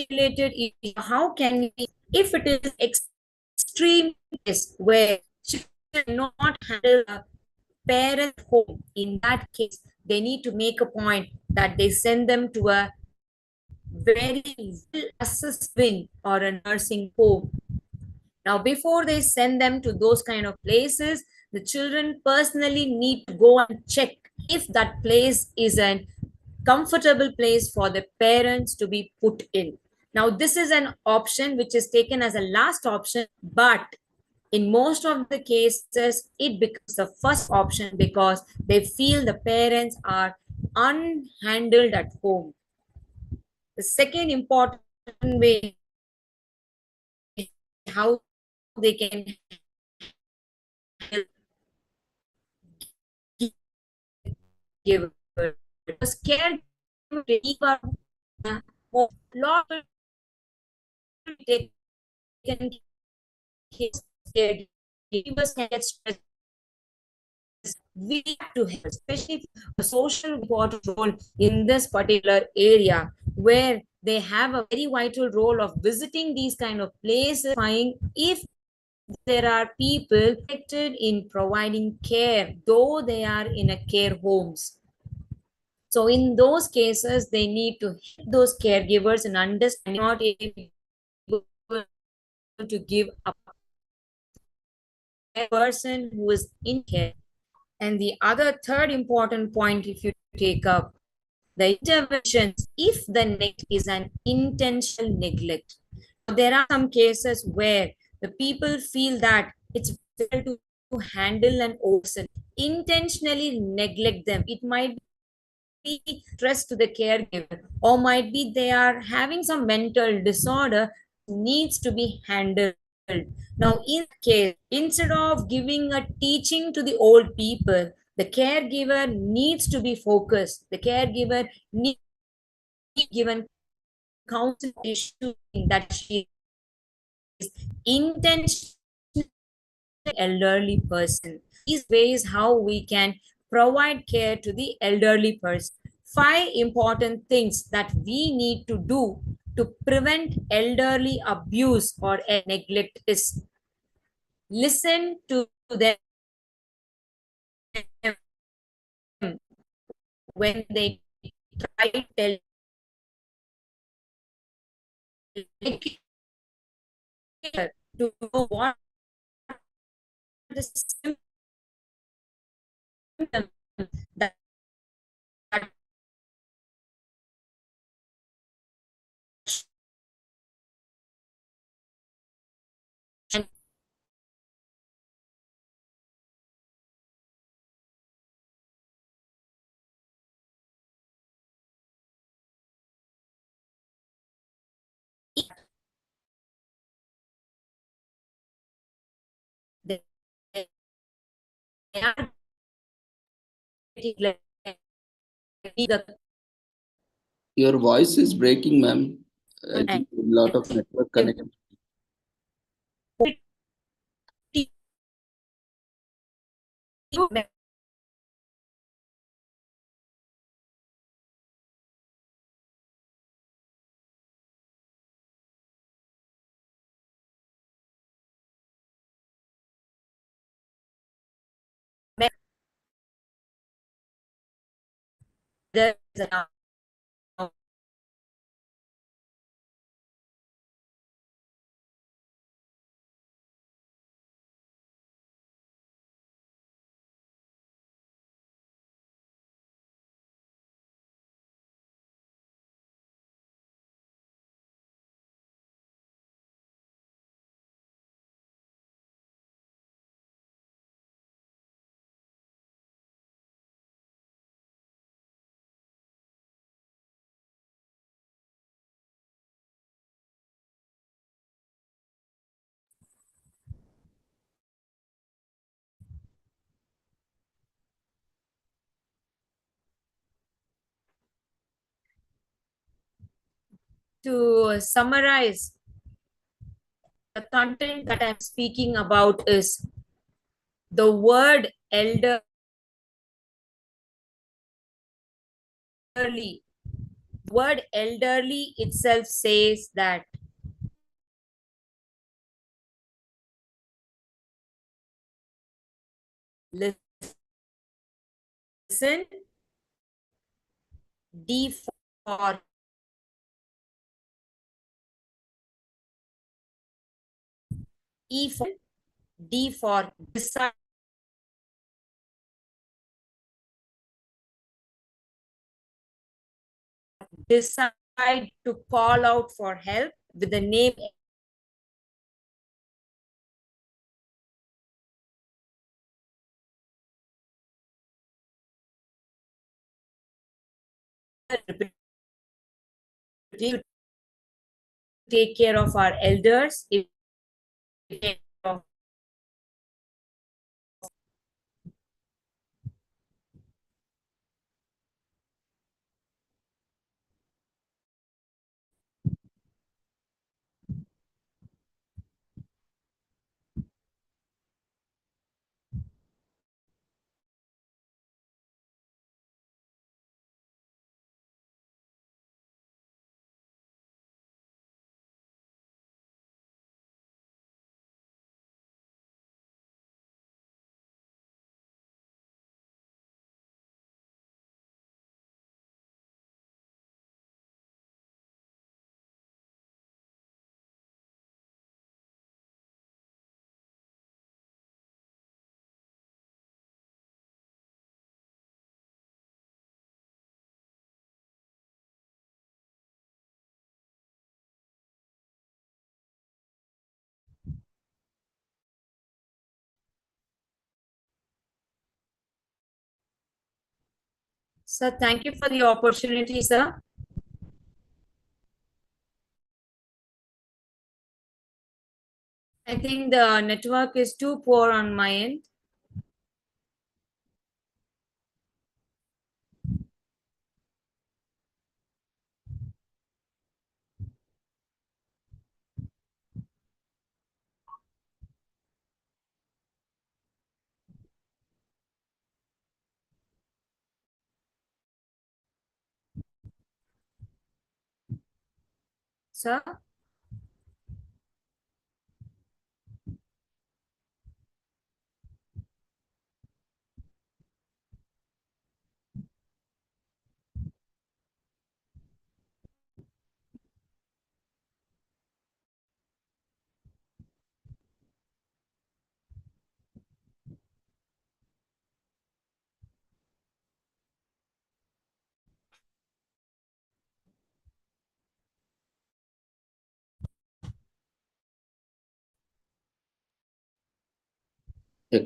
related issue. How can we, if it is extreme case where children not handle a parent home, in that case, they need to make a point that they send them to a very well assessed wing or a nursing home. Now, before they send them to those kind of places, the children personally need to go and check if that place is a comfortable place for the parents to be put in. Now, this is an option which is taken as a last option, but in most of the cases, it becomes the first option because they feel the parents are unhandled at home. The second important way how they can give because care lot taken caregivers can get stressed. We have to help, especially a social important role in this particular area where they have a very vital role of visiting these kind of places, finding if there are people affected in providing care, though they are in a care homes. So in those cases, they need to help those caregivers and understand not able to give up a person who is in care. And the other third important point, if you take up the interventions, if the neglect is an intentional neglect. There are some cases where the people feel that it's difficult to handle an person, intentionally neglect them. It might be stress to the caregiver, or might be they are having some mental disorder needs to be handled. Now, in case, instead of giving a teaching to the old people, the caregiver needs to be focused. The caregiver needs to be given counsel issue that she is intentionally elderly person. These ways how we can provide care to the elderly person. 5 important things that we need to do to prevent elderly abuse or neglect is listen to them when they try to tell to know what the symptom that and they are the Your voice is breaking, ma'am. I think a lot of network connection. there is a to summarize the content that I'm speaking about is the word elderly. Word elderly itself says that listen, D for E for D for decide, decide to call out for help with the name to take care of our elders. Sir, thank you for the opportunity, sir. I think the network is too poor on my end. sir?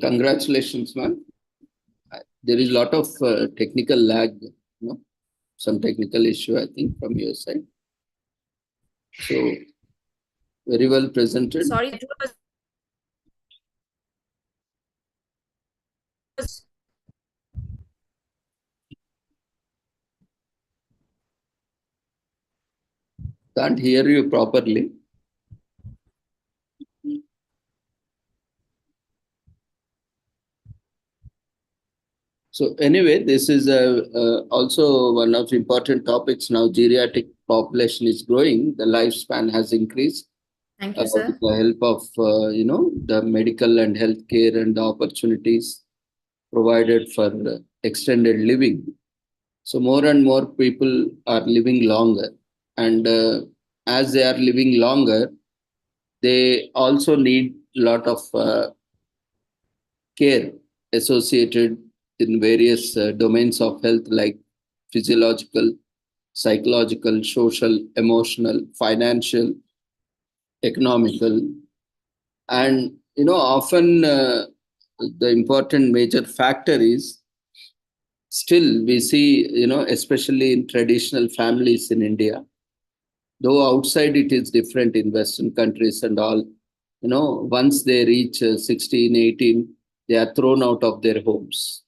Congratulations, ma'am. There is a lot of technical lag, some technical issue, I think, from your side. So, very well presented. Sorry, it was Can't hear you properly. So anyway, this is also one of the important topics now. Geriatric population is growing. The lifespan has increased. Thank you, sir. With the help of, the medical and healthcare and the opportunities provided for extended living. So more and more people are living longer. And as they are living longer, they also need a lot of care associated in various domains of health like physiological, psychological, social, emotional, financial, economical. And, often the important major factor is still we see, especially in traditional families in India, though outside it is different in Western countries and all, once they reach 16, 18, they are thrown out of their homes.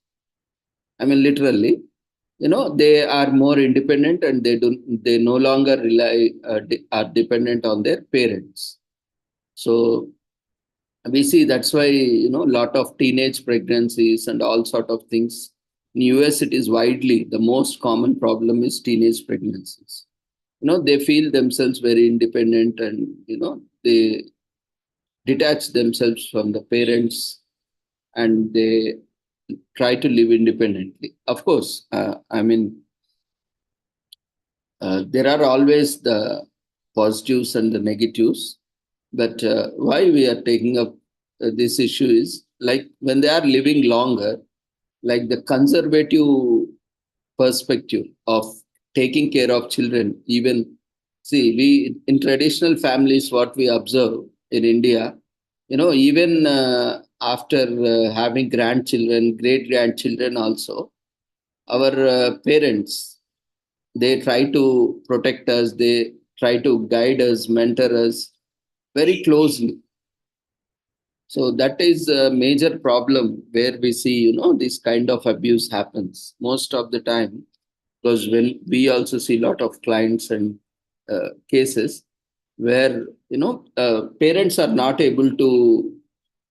I mean, literally, they are more independent and they no longer are dependent on their parents. So we see that's why, a lot of teenage pregnancies and all sort of things. In US, it is widely the most common problem is teenage pregnancies. They feel themselves very independent and, they detach themselves from the parents and they try to live independently. Of course, there are always the positives and the negatives. But why we are taking up this issue is like when they are living longer, like the conservative perspective of taking care of children. Even see, we in traditional families, what we observe in India, even after having grandchildren, great grandchildren, also our parents, they try to protect us, they try to guide us, mentor us very closely. So that is a major problem where we see, this kind of abuse happens most of the time, because when we also see a lot of clients and cases where, parents are not able to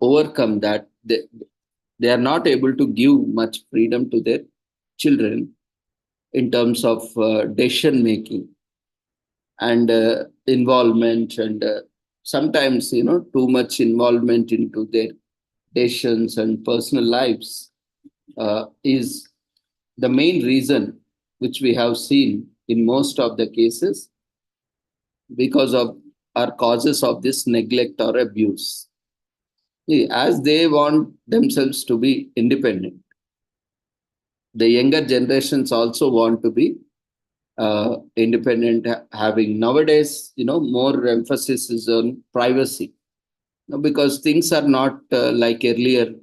overcome that. They are not able to give much freedom to their children in terms of decision making and involvement and sometimes, too much involvement into their decisions and personal lives is the main reason which we have seen in most of the cases because of our causes of this neglect or abuse. See, as they want themselves to be independent, the younger generations also want to be independent, having nowadays, more emphasis is on privacy. Because things are not like earlier,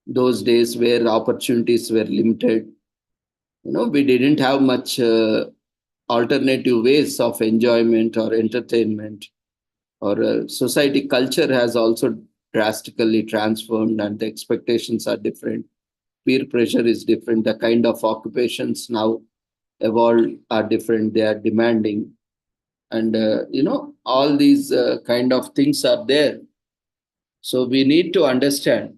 those days where opportunities were limited. We didn't have much alternative ways of enjoyment or entertainment, or society culture has also drastically transformed and the expectations are different. Peer pressure is different. The kind of occupations now evolved are different. They are demanding. And, all these kind of things are there. So we need to understand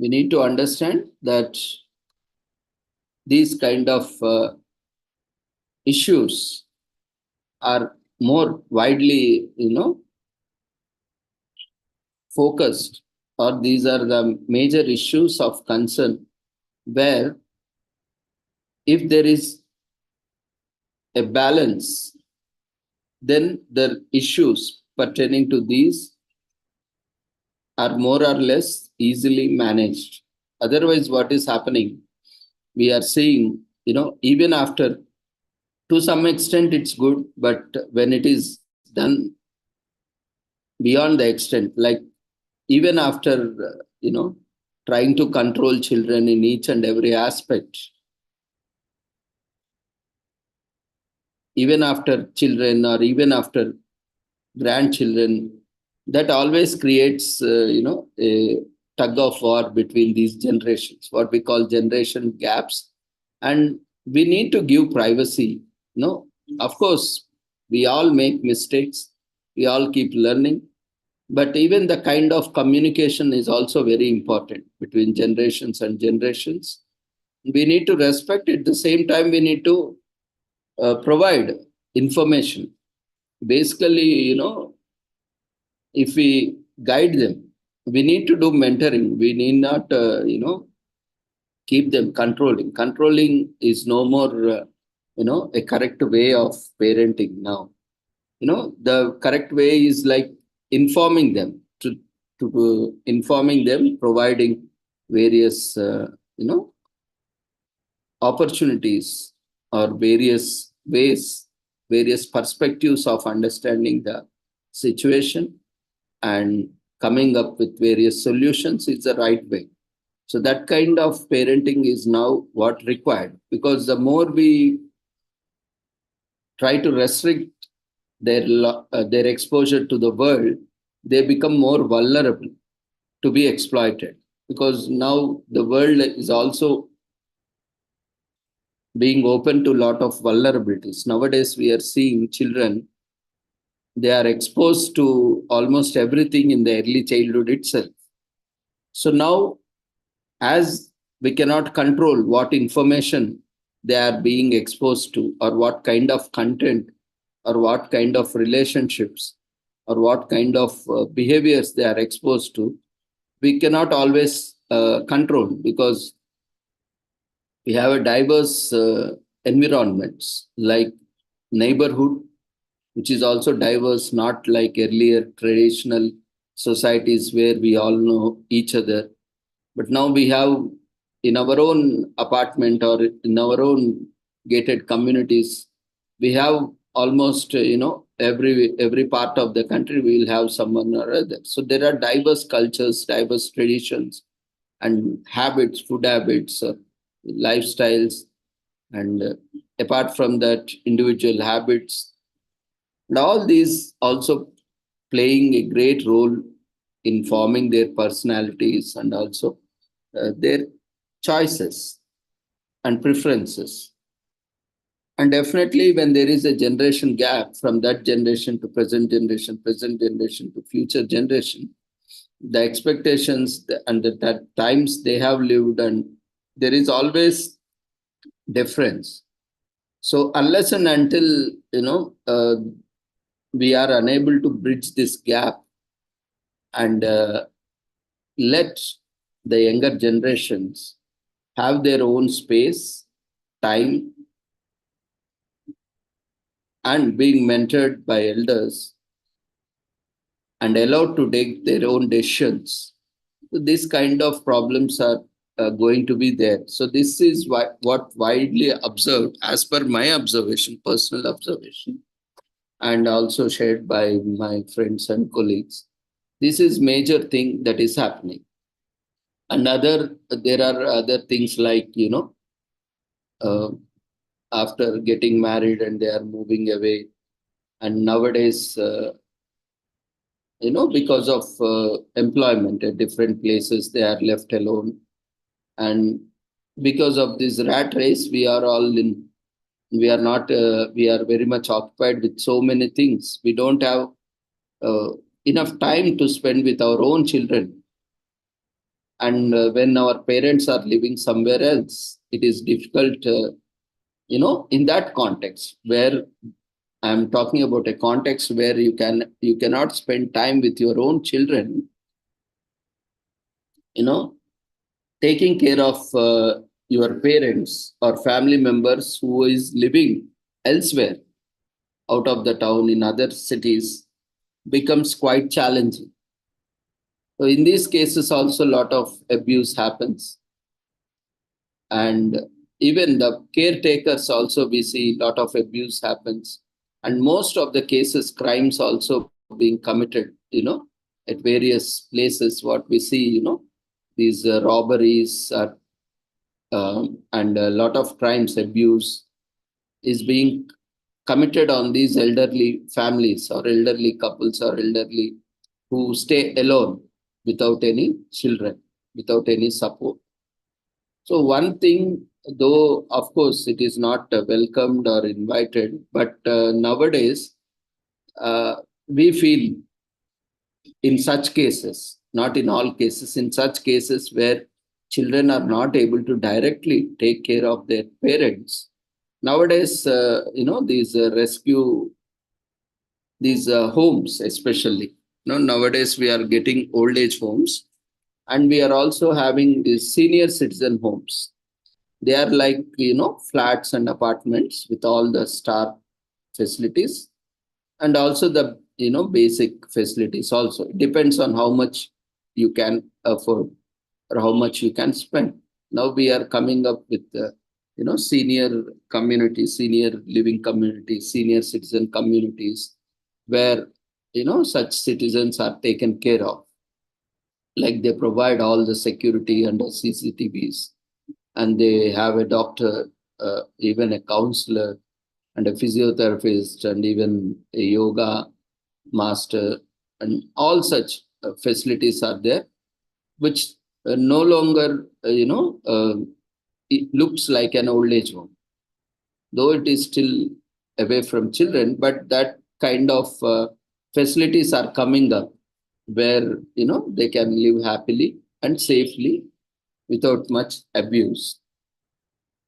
we need to understand that these kind of issues are more widely, focused, or these are the major issues of concern, where if there is a balance, then the issues pertaining to these are more or less easily managed. Otherwise, what is happening? We are seeing, even after, to some extent, it's good, but when it is done beyond the extent, like even after, trying to control children in each and every aspect, even after children or even after grandchildren, that always creates, a tug of war between these generations, what we call generation gaps. And we need to give privacy. Of course, we all make mistakes. We all keep learning. But even the kind of communication is also very important between generations and generations. We need to respect. At the same time, we need to provide information. Basically, if we guide them, we need to do mentoring. We need not, keep them controlling. Controlling is no more, a correct way of parenting now. The correct way is like informing them, to informing them, providing various, opportunities or various ways, various perspectives of understanding the situation and coming up with various solutions is the right way. So that kind of parenting is now what required, because the more we try to restrict their exposure to the world, they become more vulnerable to be exploited, because now the world is also being open to a lot of vulnerabilities. Nowadays, we are seeing children, they are exposed to almost everything in the early childhood itself. So now, as we cannot control what information they are being exposed to, or what kind of content, or what kind of relationships, or what kind of behaviors they are exposed to, we cannot always control, because we have a diverse environments like neighborhood, which is also diverse, not like earlier traditional societies where we all know each other. But now we have, in our own apartment or in our own gated communities, we have almost, every part of the country we will have someone or other. So there are diverse cultures, diverse traditions and habits, food habits, lifestyles, and apart from that, individual habits. And all these also playing a great role in forming their personalities and also their choices and preferences. And definitely, when there is a generation gap from that generation to present generation to future generation, the expectations and the times they have lived, and there is always difference. So unless and until, we are unable to bridge this gap and let the younger generations have their own space, time, and being mentored by elders and allowed to take their own decisions, so these kind of problems are going to be there. So this is what widely observed, as per my observation, personal observation, and also shared by my friends and colleagues. This is major thing that is happening. There are other things like, after getting married and they are moving away. And nowadays, because of employment at different places, they are left alone. And because of this rat race, we are very much occupied with so many things. We don't have enough time to spend with our own children. And when our parents are living somewhere else, it is difficult, in that context where I'm talking about a context where you cannot spend time with your own children, taking care of your parents or family members who is living elsewhere out of the town in other cities becomes quite challenging. So in these cases also a lot of abuse happens, and even the caretakers also we see a lot of abuse happens, and most of the cases crimes also being committed, at various places. What we see, these robberies are, and a lot of crimes, abuse is being committed on these elderly families or elderly couples or elderly who stay alone without any children, without any support. So one thing, though, of course, it is not welcomed or invited, but nowadays we feel in such cases, not in all cases, in such cases where children are not able to directly take care of their parents. Nowadays, these rescue, these homes especially, nowadays we are getting old age homes, and we are also having these senior citizen homes. They are like, flats and apartments with all the star facilities, and also the, basic facilities also. It depends on how much you can afford or how much you can spend. Now we are coming up with, senior communities, senior living communities, senior citizen communities, where, such citizens are taken care of. Like they provide all the security under CCTVs, and they have a doctor, even a counselor, and a physiotherapist, and even a yoga master, and all such facilities are there, which no longer, it looks like an old age home, though it is still away from children, but that kind of facilities are coming up where, they can live happily and safely without much abuse.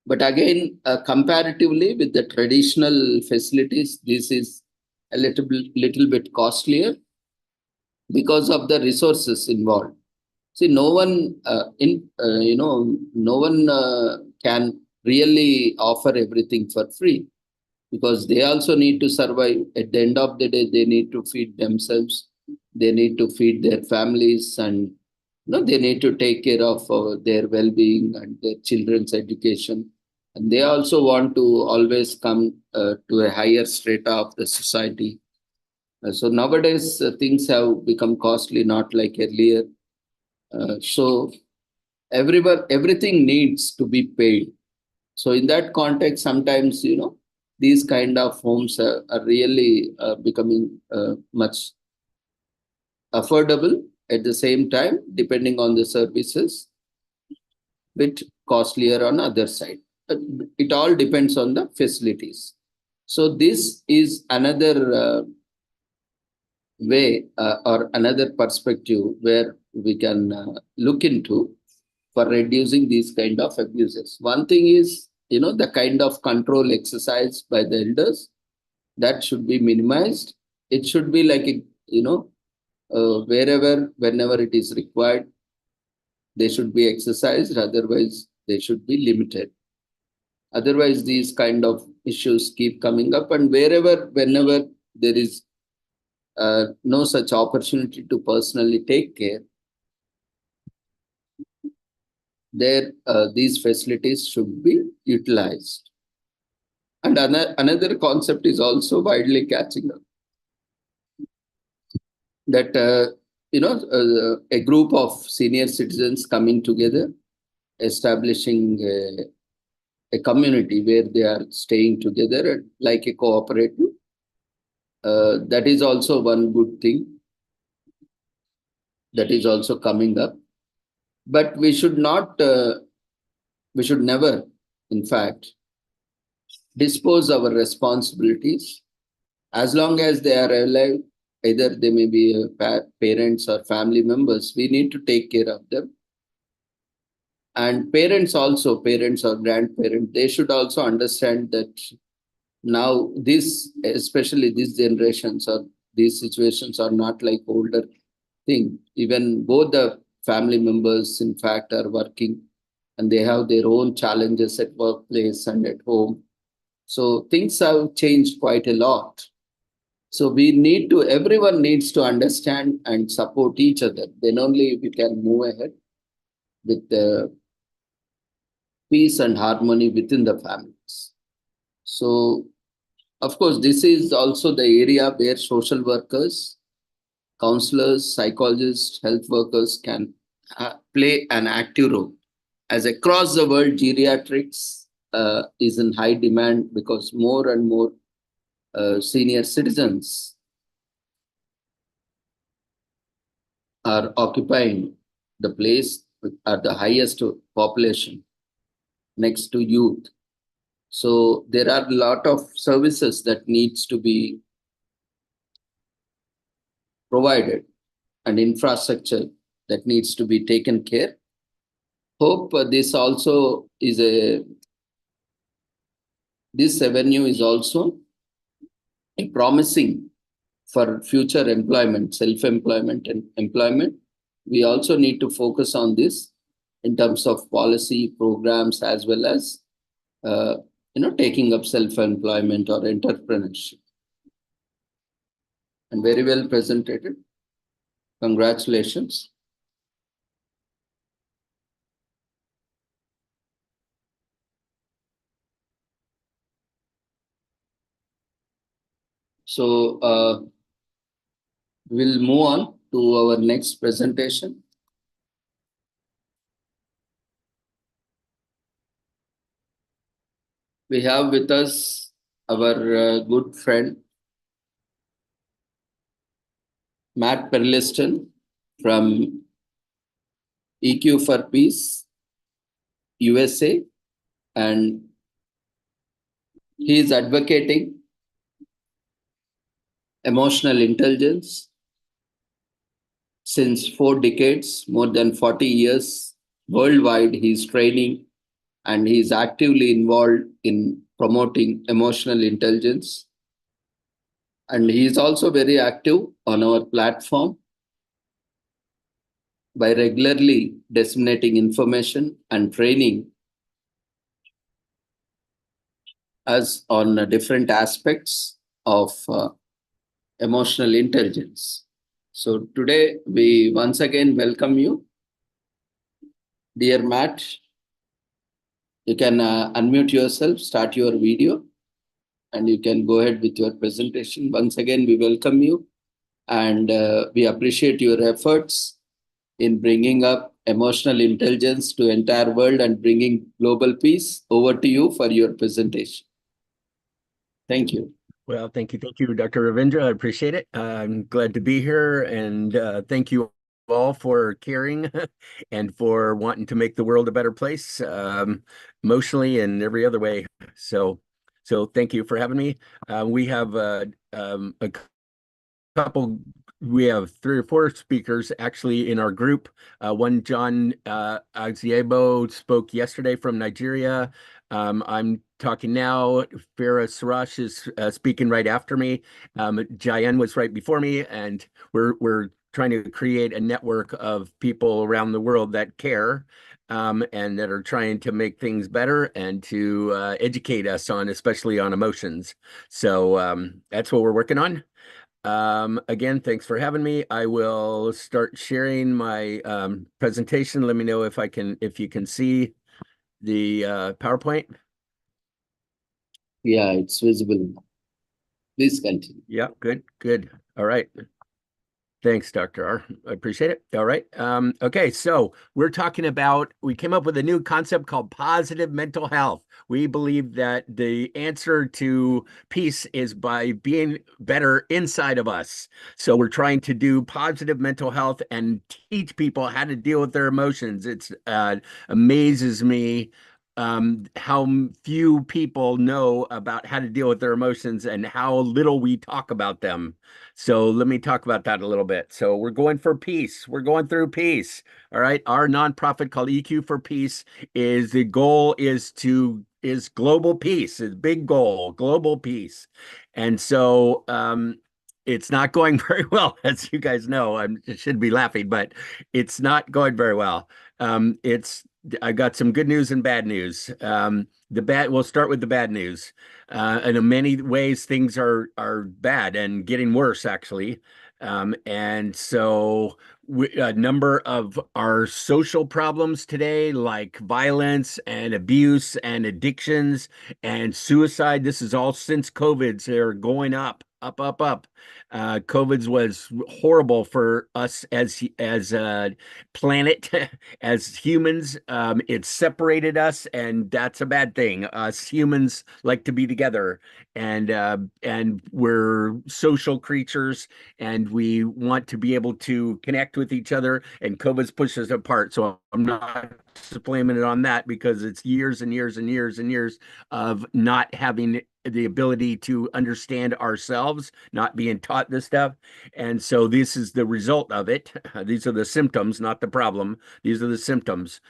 But again, comparatively with the traditional facilities, this is a little bit costlier because of the resources involved. See, no one can really offer everything for free, because they also need to survive. At the end of the day, they need to feed themselves, they need to feed their families, and they need to take care of their well-being and their children's education. And they also want to always come to a higher strata of the society. So nowadays, things have become costly, not like earlier. So everything needs to be paid. So in that context, sometimes, these kind of homes are really becoming much affordable. At the same time, depending on the services, bit costlier on other side. It all depends on the facilities. So this is another way or another perspective where we can look into for reducing these kind of abuses. One thing is, the kind of control exercised by the elders, that should be minimized. It should be like, wherever, whenever it is required, they should be exercised. Otherwise, they should be limited. Otherwise, these kind of issues keep coming up, and wherever, whenever there is no such opportunity to personally take care, there these facilities should be utilized. And another concept is also widely catching up, that a group of senior citizens coming together, establishing a community where they are staying together like a cooperative. That is also one good thing that is also coming up. But we should not, we should never, in fact, dispose our responsibilities. As long as they are alive, either they may be parents or family members, we need to take care of them. And parents also, parents or grandparents, they should also understand that now this, especially these generations or these situations are not like older thing. Even both the family members, in fact, are working and they have their own challenges at workplace and at home. So things have changed quite a lot. So we need to, everyone needs to understand and support each other. Then only we can move ahead with the peace and harmony within the families. So, of course, this is also the area where social workers, counselors, psychologists, health workers can play an active role. As across the world, geriatrics is in high demand because more and more senior citizens are occupying the place at the highest population next to youth. So there are a lot of services that needs to be provided and infrastructure that needs to be taken care. Hope this also is this avenue is also a promising for future employment, self-employment and employment. We also need to focus on this in terms of policy programs as well as taking up self-employment or entrepreneurship. And very well presented. Congratulations. So we'll move on to our next presentation. We have with us our good friend, Matt Panelist from EQ for Peace, USA, and he is advocating emotional intelligence since 4 decades, more than 40 years worldwide. He is training and he is actively involved in promoting emotional intelligence. And he is also very active on our platform by regularly disseminating information and training us on different aspects of emotional intelligence. So today we once again welcome you. Dear Matt, you can unmute yourself, start your video, and you can go ahead with your presentation. Once again, we welcome you and we appreciate your efforts in bringing up emotional intelligence to the entire world and bringing global peace. Over to you for your presentation. Thank you. Well, thank you, Dr. Ravindra. I appreciate it. I'm glad to be here, and thank you all for caring and for wanting to make the world a better place, emotionally and every other way. So thank you for having me. We have a couple. We have 3 or 4 speakers actually in our group. One, John Aziebo, spoke yesterday from Nigeria. I'm talking now. Farah Sarash is speaking right after me. Jayan was right before me, and we're trying to create a network of people around the world that care and that are trying to make things better and to educate us on, especially on emotions. So that's what we're working on. Again, thanks for having me. I will start sharing my presentation. Let me know if you can see the PowerPoint. Yeah, it's visible. Please continue. Yeah, good. All right. Thanks, Dr. R. I appreciate it. All right. Okay, so we came up with a new concept called positive mental health. We believe that the answer to peace is by being better inside of us. So we're trying to do positive mental health and teach people how to deal with their emotions. It amazes me how few people know about how to deal with their emotions and how little we talk about them. So let me talk about that a little bit. So we're going for peace. We're going through peace. All right. Our nonprofit called EQ for Peace the goal is global peace. It's big goal, global peace. And so it's not going very well, as you guys know. I should be laughing, but it's not going very well. I got some good news and bad news. We'll start with the bad news. And in many ways, things are bad and getting worse, actually. And so a number of our social problems today, like violence and abuse and addictions and suicide, this is all since COVID's, they're going up. COVID's was horrible for us as a planet, as humans. It separated us, and that's a bad thing. Us humans like to be together, and we're social creatures, and we want to be able to connect with each other. And COVID's pushed us apart. So I'm not blaming it on that, because it's years and years and years and years of not having the ability to understand ourselves, not being taught this stuff. And so this is the result of it. These are the symptoms, not the problem. These are the symptoms.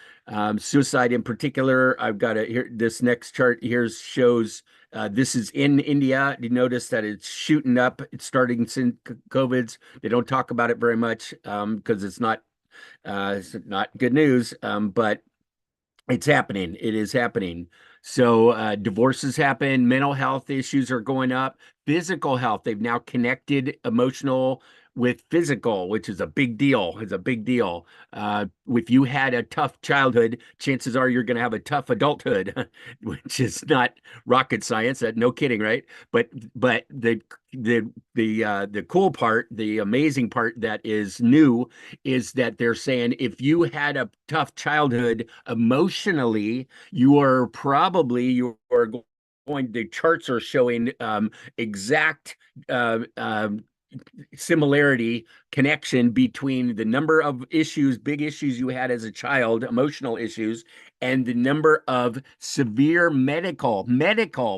Suicide in particular, I've got here. This next chart here shows this is in India. You notice that it's shooting up. It's starting since COVID's. They don't talk about it very much because it's not good news, but it's happening. It is happening. So divorces happen, mental health issues are going up, physical health. They've now connected emotional with physical, which is a big deal. It's a big deal. If you had a tough childhood, chances are you're going to have a tough adulthood, which is not rocket science. No kidding, right? But the cool part, the amazing part that is new, is that they're saying if you had a tough childhood emotionally, you are going. The charts are showing exact similarity, connection between the number of big issues you had as a child, emotional issues, and the number of severe medical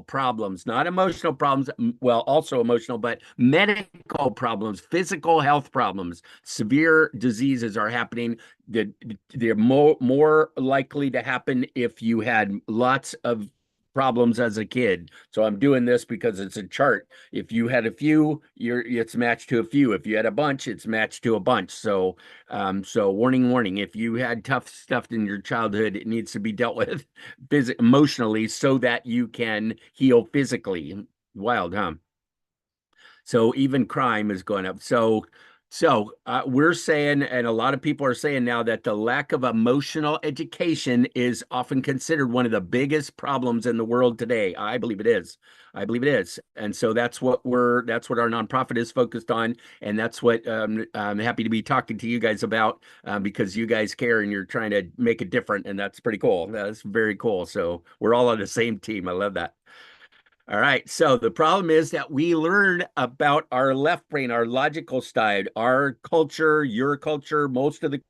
problems, not emotional problems, well, also emotional, but medical problems, physical health problems, severe diseases are happening. They're more likely to happen if you had lots of problems as a kid. So I'm doing this because it's a chart. If you had a few, it's matched to a few. If you had a bunch, it's matched to a bunch. So warning. If you had tough stuff in your childhood, it needs to be dealt with emotionally so that you can heal physically. Wild, huh? So even crime is going up. So we're saying, and a lot of people are saying now, that the lack of emotional education is often considered one of the biggest problems in the world today. I believe it is. And so that's what our nonprofit is focused on. And that's what I'm happy to be talking to you guys about, because you guys care and you're trying to make it different. And that's pretty cool. That's very cool. So we're all on the same team. I love that. All right. So the problem is that we learn about our left brain, our logical side, our culture, your culture, most of the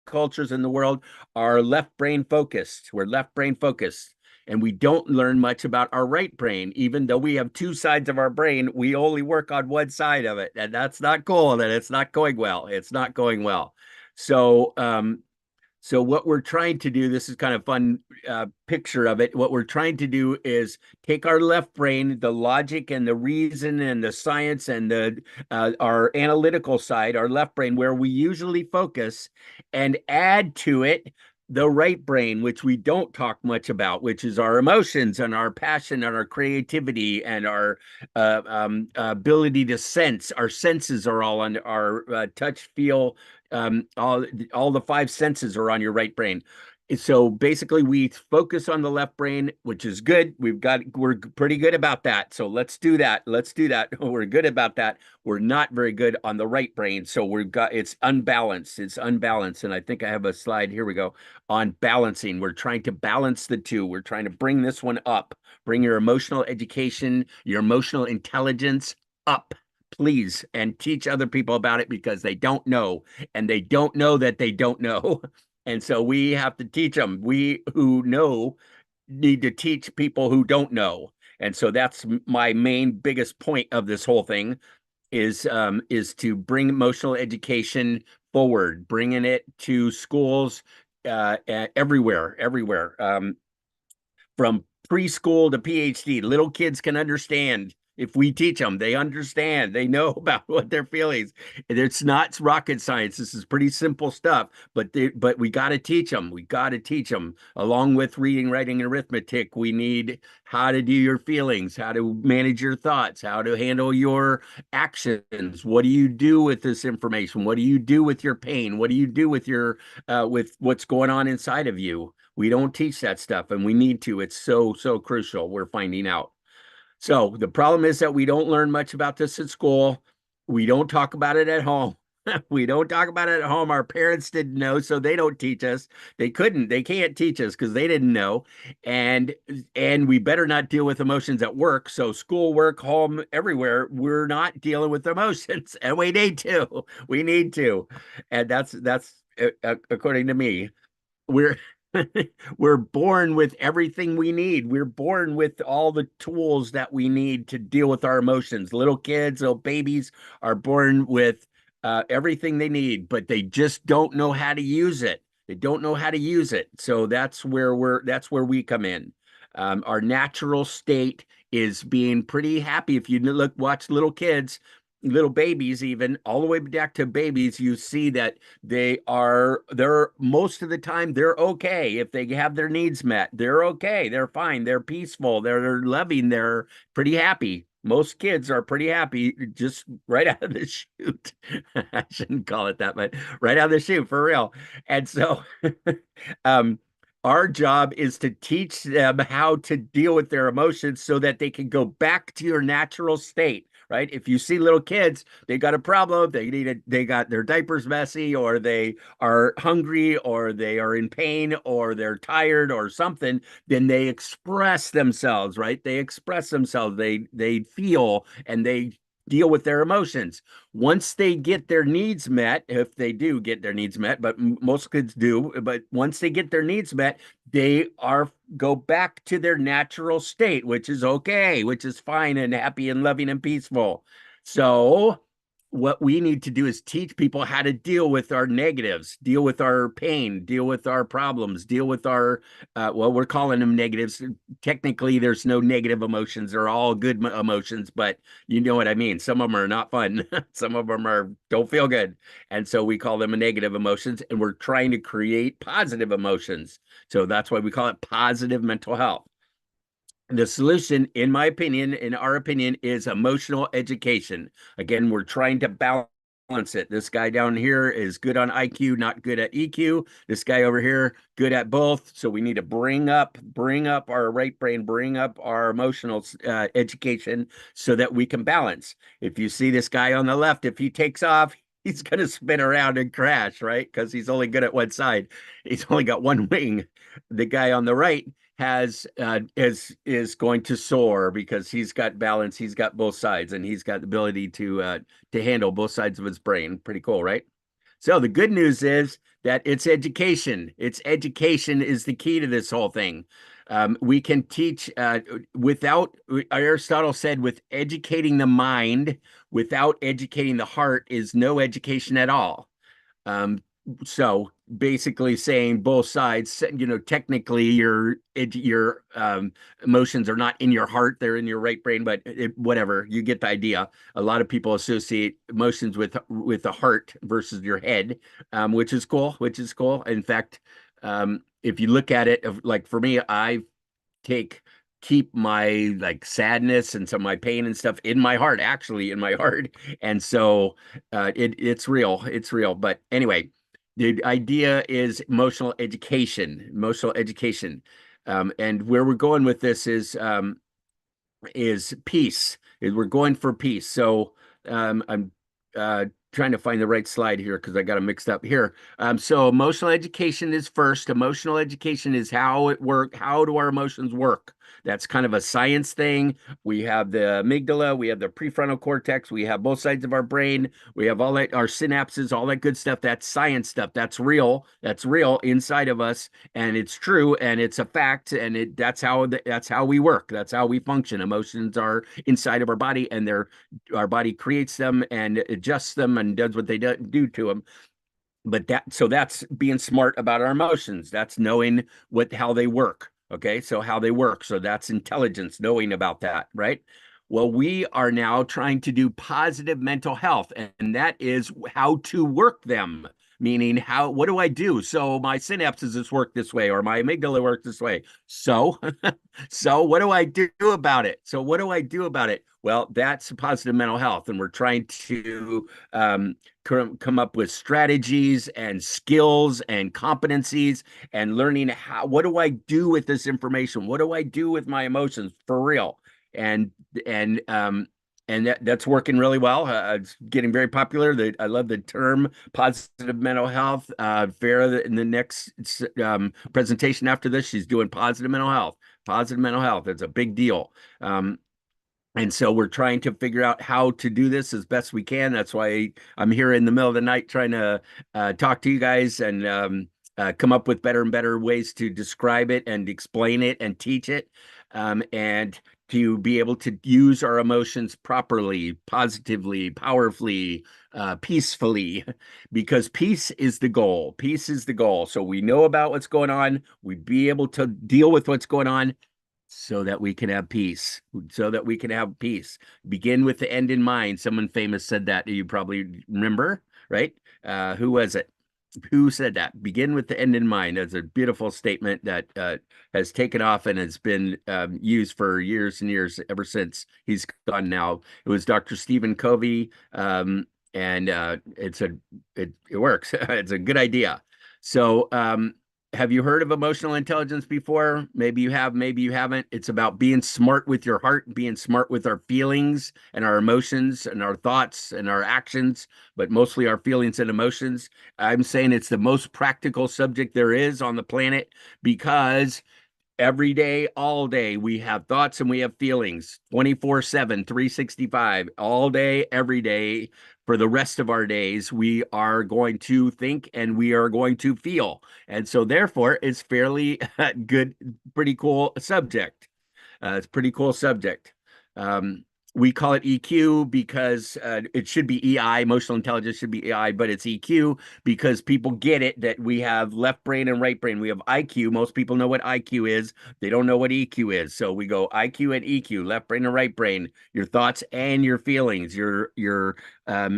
cultures in the world are left brain focused. We're left brain focused. And we don't learn much about our right brain. Even though we have two sides of our brain, we only work on one side of it. And that's not cool. And it's not going well. It's not going well. So what we're trying to do, this is kind of fun picture of it. What we're trying to do is take our left brain, the logic and the reason and the science and our analytical side, our left brain, where we usually focus, and add to it the right brain, which we don't talk much about, which is our emotions and our passion and our creativity and our ability to sense. Our senses are all on our touch, feel, all the five senses are on your right brain. So basically we focus on the left brain, which is good. We're pretty good about that. So let's do that. We're good about that. We're not very good on the right brain. So it's unbalanced. And I think I have a slide. Here we go on balancing. We're trying to balance the two. We're trying to bring this one up, bring your emotional education, your emotional intelligence up, please, and teach other people about it, because they don't know, and they don't know that they don't know. And so we have to teach them. We who know need to teach people who don't know. And so that's my main biggest point of this whole thing is to bring emotional education forward, bringing it to schools everywhere, from preschool to PhD. Little kids can understand. If we teach them, they understand. They know about what they're feeling. It's not rocket science. This is pretty simple stuff, but we got to teach them. We got to teach them. Along with reading, writing, and arithmetic, we need how to do your feelings, how to manage your thoughts, how to handle your actions. What do you do with this information? What do you do with your pain? What do you do with your with what's going on inside of you? We don't teach that stuff, and we need to. It's so crucial. We're finding out. So the problem is that we don't learn much about this at school. We don't talk about it at home. We don't talk about it at home. Our parents didn't know, so they don't teach us. They can't teach us because they didn't know. And we better not deal with emotions at work. So school, work, home, everywhere, we're not dealing with emotions. And we need to. We need to. And that's according to me. We're born with everything we need. We're born with all the tools that we need to deal with our emotions. Little kids, little babies are born with everything they need, but they just don't know how to use it. They don't know how to use it. So that's where we come in. Our natural state is being pretty happy. If you watch little kids, little babies, even all the way back to babies, you see that they're most of the time they're okay. If they have their needs met, they're okay, they're fine, they're peaceful, they're loving, they're pretty happy. Most kids are pretty happy just right out of the chute. I shouldn't call it that, but right out of the chute, for real. And so our job is to teach them how to deal with their emotions so that they can go back to your natural state. Right? If you see little kids, they got a problem, they got their diapers messy, or they are hungry, or they are in pain, or they're tired or something, then they express themselves, right? They express themselves, they feel, and they deal with their emotions. Once they get their needs met, if they do get their needs met, but most kids do, but once they get their needs met, they go back to their natural state, which is okay, which is fine and happy and loving and peaceful. So what we need to do is teach people how to deal with our negatives, deal with our pain, deal with our problems, deal with our, we're calling them negatives. Technically, there's no negative emotions. They're all good emotions, but you know what I mean. Some of them are not fun. Some of them don't feel good. And so we call them negative emotions, and we're trying to create positive emotions. So that's why we call it positive mental health. The solution, in my opinion, in our opinion, is emotional education. Again, we're trying to balance it. This guy down here is good on IQ, not good at EQ. This guy over here, good at both. So we need to bring up our right brain, bring up our emotional education so that we can balance. If you see this guy on the left, if he takes off, he's going to spin around and crash, right? Because he's only good at one side. He's only got one wing. The guy on the right is going to soar because he's got balance, he's got both sides, and he's got the ability to handle both sides of his brain. Pretty cool, right? So the good news is that it's education. Education is the key to this whole thing. We can teach without, Aristotle said, with educating the mind without educating the heart is no education at all. So basically saying both sides, technically your emotions are not in your heart, they're in your right brain, but whatever, you get the idea. A lot of people associate emotions with the heart versus your head, which is cool. In fact, if you look at it, like for me, I keep my sadness and some of my pain and stuff in my heart, and so it's real. But anyway, the idea is emotional education, and where we're going with this is peace. We're going for peace. So I'm trying to find the right slide here because I got them mixed up here. So emotional education is first. Emotional education is how it works. How do our emotions work? That's kind of a science thing. We have the amygdala, we have the prefrontal cortex, we have both sides of our brain, we have all that, our synapses, all that good stuff. That's science stuff. That's real. That's real inside of us, and it's true, and it's a fact, and that's how we work. That's how we function. Emotions are inside of our body, and our body creates them and adjusts them and does what they do to them. But that's being smart about our emotions. That's knowing how they work. Okay, so how they work. So that's intelligence, knowing about that, right? Well, we are now trying to do positive mental health, and that is how to work them. Meaning, what do I do? So my synapses work this way, or my amygdala works this way. So, so what do I do about it? So what do I do about it? Well, that's positive mental health, and we're trying to come up with strategies and skills and competencies and learning what do I do with this information? What do I do with my emotions for real? And that's working really well. It's getting very popular. I love the term positive mental health. Farah, in the next presentation after this, she's doing positive mental health. Positive mental health. It's a big deal. And so we're trying to figure out how to do this as best we can. That's why I'm here in the middle of the night trying to talk to you guys and come up with better and better ways to describe it and explain it and teach it, and to be able to use our emotions properly, positively, powerfully, peacefully, because peace is the goal. Peace is the goal. So we know about what's going on. We be able to deal with what's going on, so that we can have peace. So that we can have peace. Begin with the end in mind. Someone famous said that. You probably remember, right? Who was it? Who said that? Begin with the end in mind. That's a beautiful statement that has taken off and has been used for years and years, ever since he's gone now. It was Dr. Stephen Covey, and it works. It's a good idea. So have you heard of emotional intelligence before? Maybe you have, maybe you haven't. It's about being smart with your heart, being smart with our feelings and our emotions and our thoughts and our actions, but mostly our feelings and emotions. I'm saying it's the most practical subject there is on the planet, because every day, all day, we have thoughts and we have feelings 24/7, 365, all day, every day. For the rest of our days, we are going to think and we are going to feel. And so therefore, it's fairly good, pretty cool subject. It's a pretty cool subject. We call it EQ because it should be EI. Emotional intelligence should be EI, but it's EQ because people get it that we have left brain and right brain. We have IQ. Most people know what IQ is. They don't know what EQ is. So we go IQ and EQ, left brain and right brain, your thoughts and your feelings, your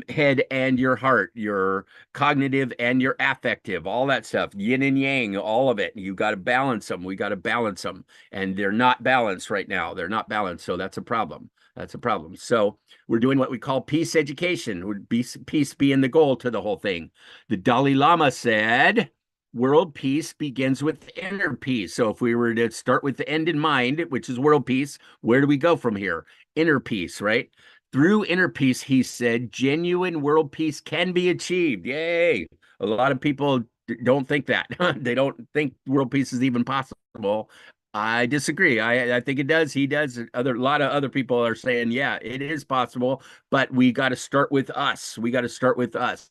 head and your heart, your cognitive and your affective, all that stuff, yin and yang, all of it. You got to balance them. We got to balance them. And they're not balanced right now. They're not balanced. So that's a problem. That's a problem. So we're doing what we call peace education, would be peace being the goal to the whole thing. The Dalai Lama said, world peace begins with inner peace. So if we were to start with the end in mind, which is world peace, where do we go from here? Inner peace, right? Through inner peace, he said, genuine world peace can be achieved. Yay. A lot of people don't think that. They don't think world peace is even possible. I disagree. I think it does. He does. A lot of other people are saying, yeah, it is possible, but we got to start with us. We got to start with us.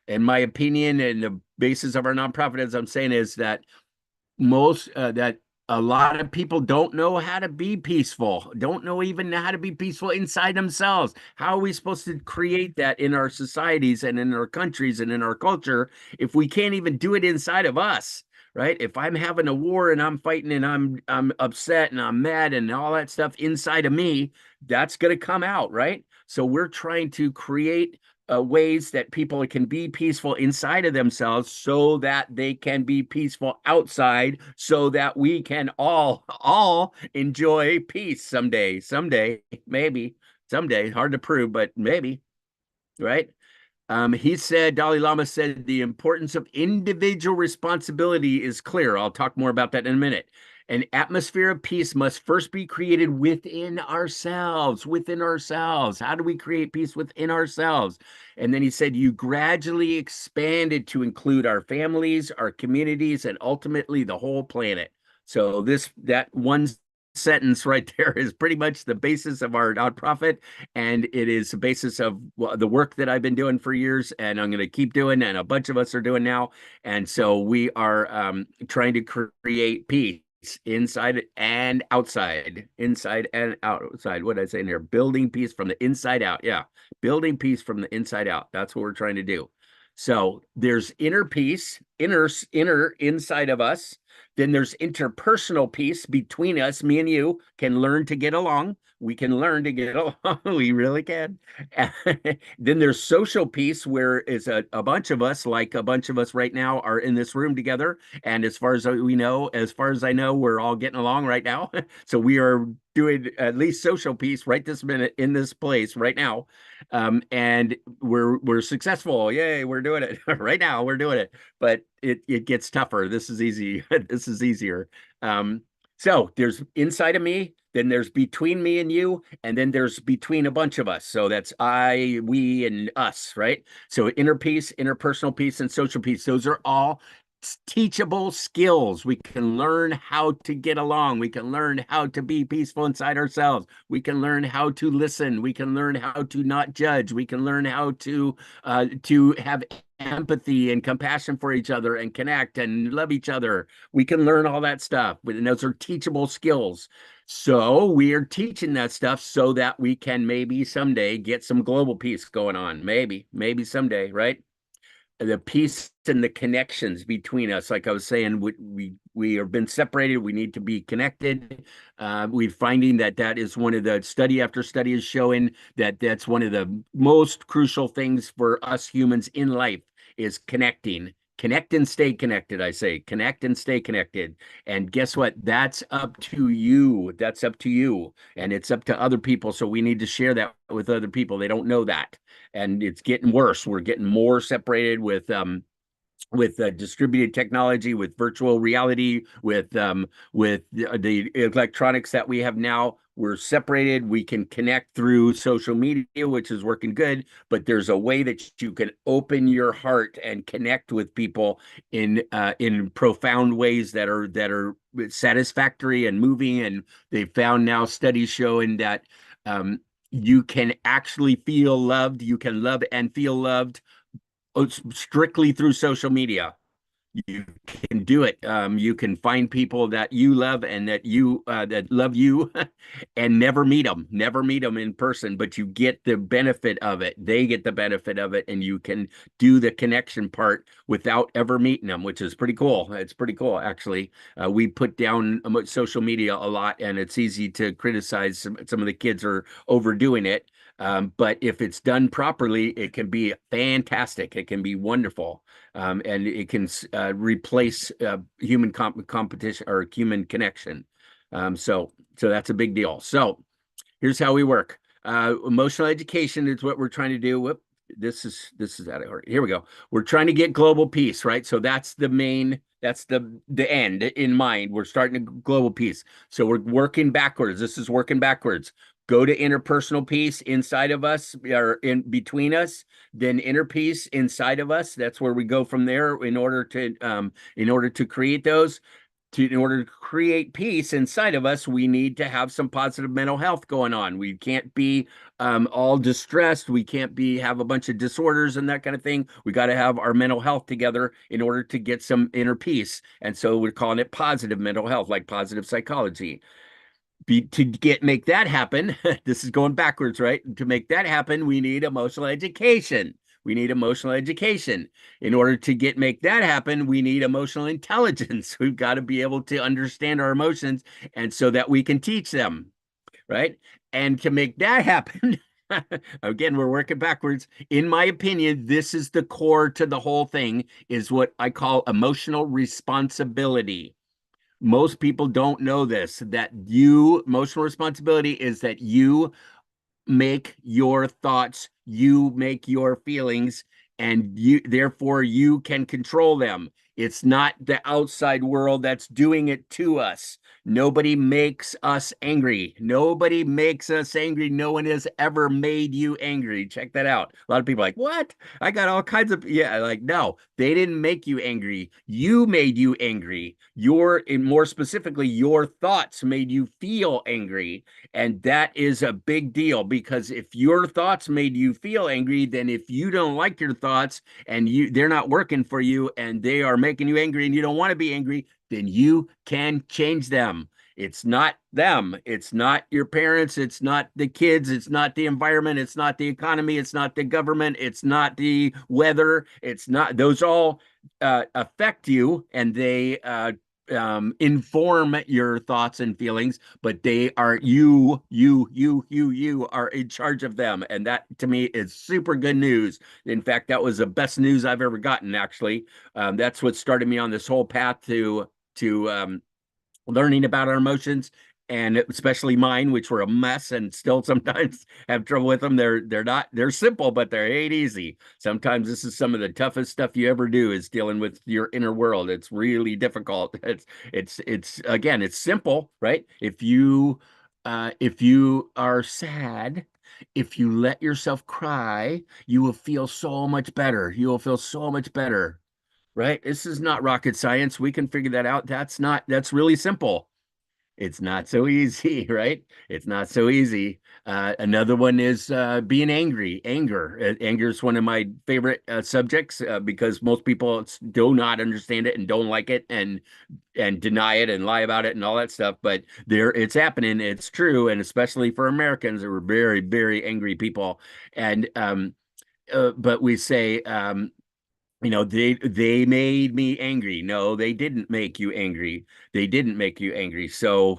In my opinion, and the basis of our nonprofit, as I'm saying, is that that a lot of people don't know how to be peaceful, don't know even how to be peaceful inside themselves. How are we supposed to create that in our societies and in our countries and in our culture if we can't even do it inside of us? Right? If I'm having a war and I'm fighting and I'm upset and I'm mad and all that stuff inside of me, that's going to come out, right? So we're trying to create ways that people can be peaceful inside of themselves so that they can be peaceful outside, so that we can all enjoy peace someday, maybe someday. Hard to prove, but maybe, right? Dalai Lama said, the importance of individual responsibility is clear. I'll talk more about that in a minute. An atmosphere of peace must first be created within ourselves, How do we create peace within ourselves? And then he said, you gradually expand it to include our families, our communities, and ultimately the whole planet. So that one sentence right there is pretty much the basis of our nonprofit, and it is the basis of the work that I've been doing for years, and I'm going to keep doing, and a bunch of us are doing now. And so we are trying to create peace inside and outside. Inside and outside. What did I say in here? Building peace from the inside out. Yeah, building peace from the inside out. That's what we're trying to do. So there's inner peace, inner inside of us. Then there's interpersonal peace between us. Me and you can learn to get along. We can learn to get along. We really can. Then there's social peace, where is a bunch of us, like a bunch of us right now, are in this room together. And as far as we know, as far as I know, we're all getting along right now. So we are doing at least social peace right this minute in this place right now. And we're successful. Yay, we're doing it right now. We're doing it. But it gets tougher. This is easy. This is easier. So there's inside of me, then there's between me and you, and then there's between a bunch of us. So that's I, we, and us, right? So inner peace, interpersonal peace, and social peace. Those are all teachable skills. We can learn how to get along. We can learn how to be peaceful inside ourselves. We can learn how to listen. We can learn how to not judge. We can learn how to have empathy and compassion for each other and connect and love each other. We can learn all that stuff, and those are teachable skills. So we are teaching that stuff so that we can maybe someday get some global peace going on. Maybe someday, right? The peace and the connections between us. Like I was saying, we have been separated. We need to be connected. We're finding that is one of the study after study is showing that's one of the most crucial things for us humans in life is connecting. Connect and stay connected, I say. Connect and stay connected. And guess what? That's up to you. That's up to you. And it's up to other people. So we need to share that with other people. They don't know that. And it's getting worse. We're getting more separated with distributed technology, with virtual reality, with the electronics that we have now. We're separated. We can connect through social media, which is working good, but there's a way that you can open your heart and connect with people in profound ways that are satisfactory and moving. And they found now studies showing that you can actually feel loved. You can love and feel loved strictly through social media. You can do it. You can find people that you love and that love you and never meet them in person, but you get the benefit of it. They get the benefit of it, and you can do the connection part without ever meeting them, which is pretty cool. It's pretty cool, actually. We put down social media a lot, and it's easy to criticize some of the kids are overdoing it. But if it's done properly, it can be fantastic. It can be wonderful. And it can replace human competition or human connection. So that's a big deal. So here's how we work. Emotional education is what we're trying to do. Whoop, this is out of order. Here we go. We're trying to get global peace, right? So that's the main. That's the end in mind. We're starting to global peace. So we're working backwards. This is working backwards. Go to interpersonal peace inside of us, or in between us, then inner peace inside of us. That's where we go from there in order to create those. In order to create peace inside of us, we need to have some positive mental health going on. We can't be all distressed. We can't have a bunch of disorders and that kind of thing. We got to have our mental health together in order to get some inner peace. And so we're calling it positive mental health, like positive psychology. Make that happen, this is going backwards, right? To make that happen, we need emotional education. We need emotional education. In order to make that happen, we need emotional intelligence. We've got to be able to understand our emotions, and so that we can teach them, right? And to make that happen, again, we're working backwards. In my opinion, this is the core to the whole thing, is what I call emotional responsibility. Most people don't know this, that emotional responsibility is that you make your thoughts, you make your feelings, and therefore you can control them. It's not the outside world that's doing it to us. Nobody makes us angry. Nobody makes us angry. No one has ever made you angry. Check that out. A lot of people are like, what? I got all kinds of, yeah, like, no, they didn't make you angry. You made you angry. And more specifically, your thoughts made you feel angry. And that is a big deal, because if your thoughts made you feel angry, then if you don't like your thoughts and they're not working for you and they are making you angry and you don't want to be angry, then you can change them. It's not them. It's not your parents. It's not the kids. It's not the environment. It's not the economy. It's not the government. It's not the weather. It's not, those all affect you, and they inform your thoughts and feelings, but they are you are in charge of them. And that to me is super good news. In fact, that was the best news I've ever gotten, actually. That's what started me on this whole path to learning about our emotions, and especially mine, which were a mess and still sometimes have trouble with them. They're simple, but they ain't easy. Sometimes this is some of the toughest stuff you ever do, is dealing with your inner world. It's really difficult. It's again, it's simple, right? If you are sad, if you let yourself cry, you will feel so much better. You will feel so much better. Right? This is not rocket science. We can figure that out. That's really simple. It's not so easy, right? It's not so easy. Another one is being angry. Anger. Anger is one of my favorite subjects because most people do not understand it and don't like it and deny it and lie about it and all that stuff. But it's happening. It's true. And especially for Americans, we're very, very angry people. And but we say, they made me angry. No, they didn't make you angry. They didn't make you angry. So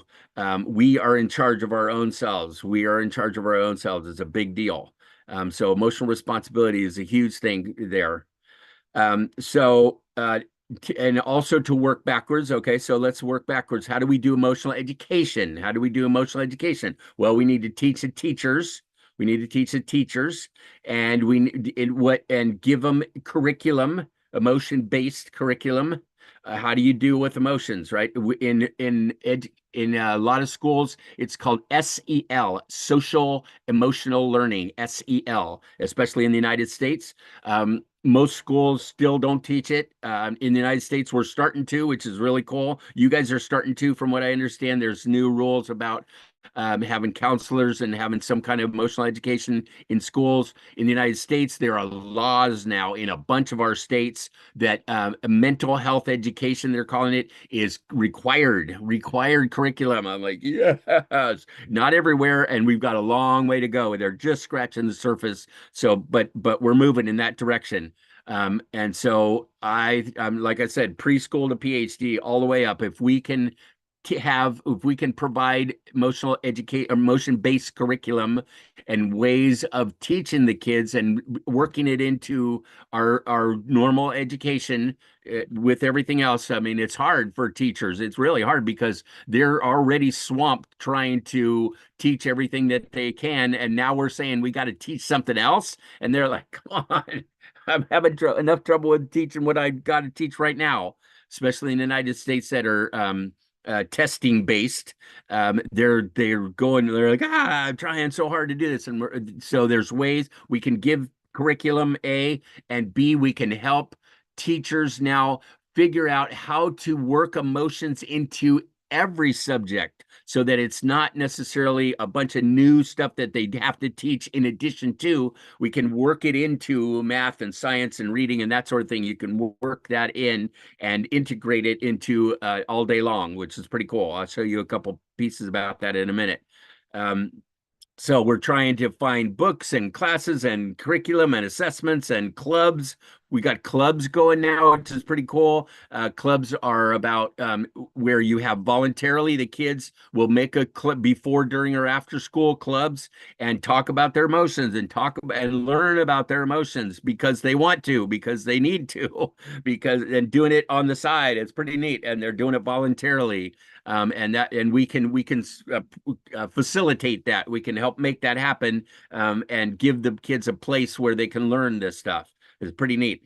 we are in charge of our own selves. We are in charge of our own selves. It's a big deal. So emotional responsibility is a huge thing there. And also to work backwards. Okay, so let's work backwards. How do we do emotional education? How do we do emotional education? Well, we need to teach the teachers. We need to teach the teachers, and give them curriculum, emotion-based curriculum. How do you deal with emotions, right? In a lot of schools, it's called SEL, social emotional learning, SEL, especially in the United States. Most schools still don't teach it. In the United States, we're starting to, which is really cool. You guys are starting to, from what I understand. There's new rules about having counselors and having some kind of emotional education in schools. In the United States, there are laws now in a bunch of our states that mental health education, they're calling it, is required curriculum. I'm like, yes, not everywhere, and we've got a long way to go. They're just scratching the surface. So, but we're moving in that direction. And so like I said, preschool to PhD, all the way up. If we can provide emotion-based curriculum and ways of teaching the kids and working it into our normal education with everything else. I mean, it's hard for teachers. It's really hard because they're already swamped trying to teach everything that they can. And now we're saying we got to teach something else. And they're like, come on, I'm having enough trouble with teaching what I got to teach right now, especially in the United States that are testing based. They're like, I'm trying so hard to do this. And so there's ways we can give curriculum A, and B, we can help teachers now figure out how to work emotions into every subject, so that it's not necessarily a bunch of new stuff that they have to teach in addition to. We can work it into math and science and reading and that sort of thing. You can work that in and integrate it into all day long, which is pretty cool. I'll show you a couple pieces about that in a minute. So we're trying to find books and classes and curriculum and assessments and clubs. We got clubs going now, which is pretty cool. Clubs are about where you have voluntarily, the kids will make a club before, during, or after school clubs and talk about their emotions and learn about their emotions because they want to, because they need to, and doing it on the side. It's pretty neat. And they're doing it voluntarily. And we can facilitate that. We can help make that happen and give the kids a place where they can learn this stuff. It's pretty neat.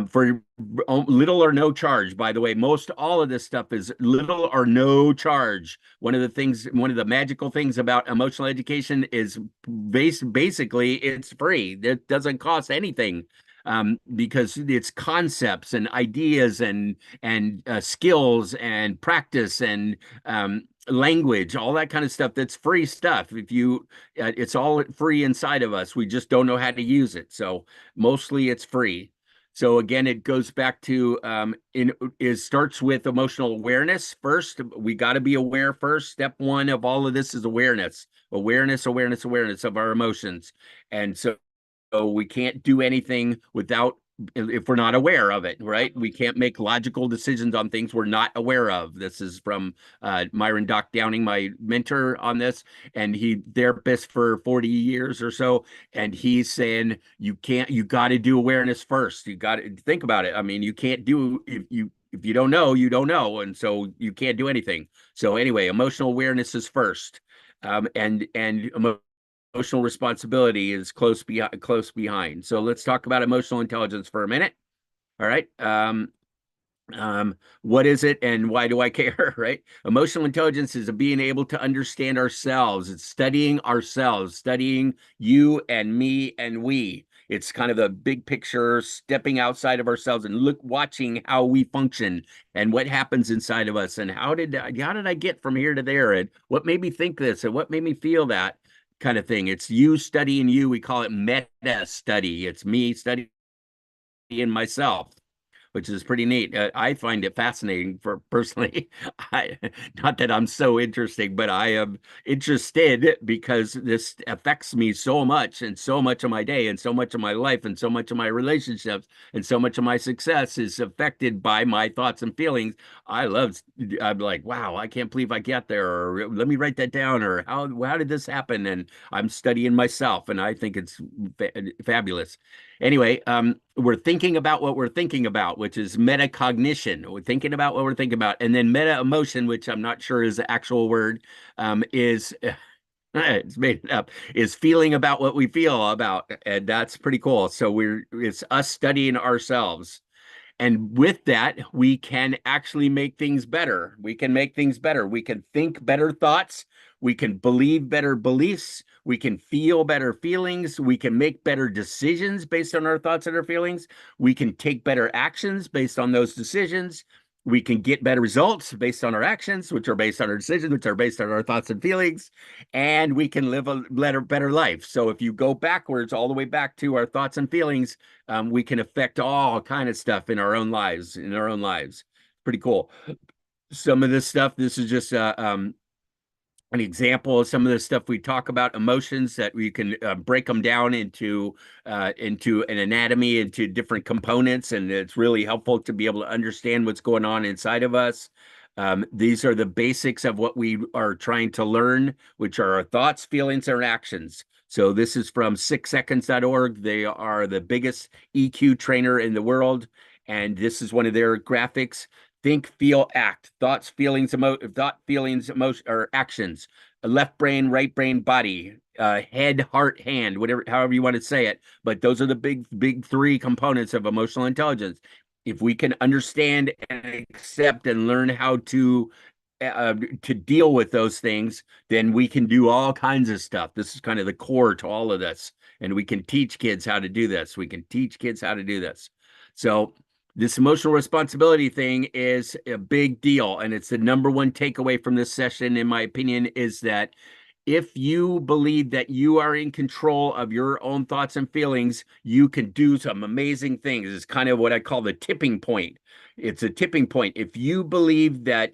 for little or no charge. By the way, most all of this stuff is little or no charge. One of the magical things about emotional education is basically it's free. It doesn't cost anything. Because it's concepts and ideas and skills and practice and language, all that kind of stuff. That's free stuff. If you, it's all free inside of us. We just don't know how to use it. So mostly it's free. So again, it goes back to it starts with emotional awareness first. We got to be aware first. Step one of all of this is awareness, awareness of our emotions. And so we can't do anything without, if we're not aware of it, right? We can't make logical decisions on things we're not aware of. This is from Myron Doc Downing, my mentor on this, and he therapist for 40 years or so. And he's saying, you got to do awareness first. You got to think about it. I mean, you can't do, if you don't know, you don't know. And so you can't do anything. So anyway, emotional awareness is first. And emotional responsibility is close behind. So let's talk about emotional intelligence for a minute. All right. What is it and why do I care, right? Emotional intelligence is being able to understand ourselves. It's studying ourselves, studying you and me and we. It's kind of the big picture, stepping outside of ourselves and watching how we function and what happens inside of us and how did I get from here to there and what made me think this and what made me feel that kind of thing. It's you studying you. We call it meta study. It's me studying myself, which is pretty neat. I find it fascinating for personally. Not that I'm so interesting, but I am interested because this affects me so much and so much of my day and so much of my life and so much of my relationships and so much of my success is affected by my thoughts and feelings. I'm like, wow, I can't believe I get there, or let me write that down, or how did this happen? And I'm studying myself, and I think it's fabulous. Anyway, we're thinking about what we're thinking about, which is metacognition. We're thinking about what we're thinking about. And then meta emotion, which I'm not sure is the actual word, is it's made it up, is feeling about what we feel about. And that's pretty cool. So it's us studying ourselves. And with that, we can actually make things better. We can make things better. We can think better thoughts. We can believe better beliefs. We can feel better feelings. We can make better decisions based on our thoughts and our feelings. We can take better actions based on those decisions. We can get better results based on our actions, which are based on our decisions, which are based on our thoughts and feelings. And we can live a better life. So if you go backwards, all the way back to our thoughts and feelings, we can affect all kind of stuff in our own lives, Pretty cool. Some of this stuff, this is just an example of some of the stuff we talk about, emotions that we can break them down into an anatomy, into different components. And it's really helpful to be able to understand what's going on inside of us. These are the basics of what we are trying to learn, which are our thoughts, feelings, and actions. So this is from 6seconds.org. They are the biggest EQ trainer in the world. And this is one of their graphics. Think, feel, act. Thoughts, feelings, emotion, or actions. Left brain, right brain, body, head, heart, hand, whatever, however you want to say it. But those are the big three components of emotional intelligence. If we can understand and accept and learn how to deal with those things, then we can do all kinds of stuff. This is kind of the core to all of this. And we can teach kids how to do this. So this emotional responsibility thing is a big deal. And it's the number one takeaway from this session, in my opinion, is that if you believe that you are in control of your own thoughts and feelings, you can do some amazing things. It's kind of what I call the tipping point. It's a tipping point. If you believe that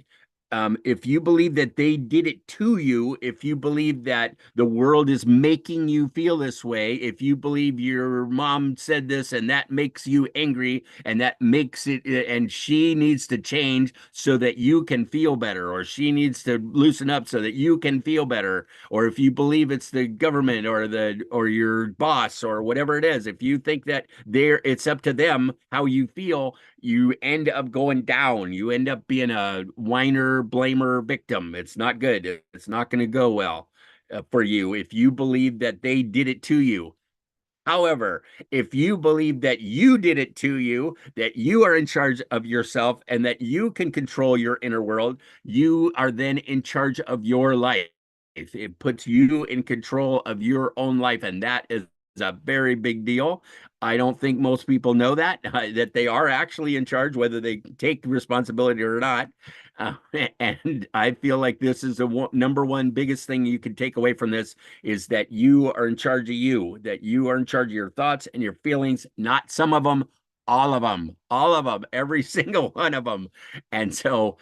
they did it to you, if you believe that the world is making you feel this way, if you believe your mom said this and that makes you angry and that makes it, and she needs to change so that you can feel better, or she needs to loosen up so that you can feel better, or if you believe it's the government or your boss or whatever it is, if you think that it's up to them how you feel, you end up going down. You end up being a whiner, blamer, victim. It's not good. It's not going to go well for you if you believe that they did it to you. However, if you believe that you did it to you, that you are in charge of yourself, and that you can control your inner world, you are then in charge of your life. It puts you in control of your own life, and that is a very big deal. I don't think most people know that that they are actually in charge, whether they take responsibility or not. Uh, and I feel like this is the number one biggest thing you can take away from this, is that you are in charge of you, that you are in charge of your thoughts and your feelings, not some of them, all of them, every single one of them. And so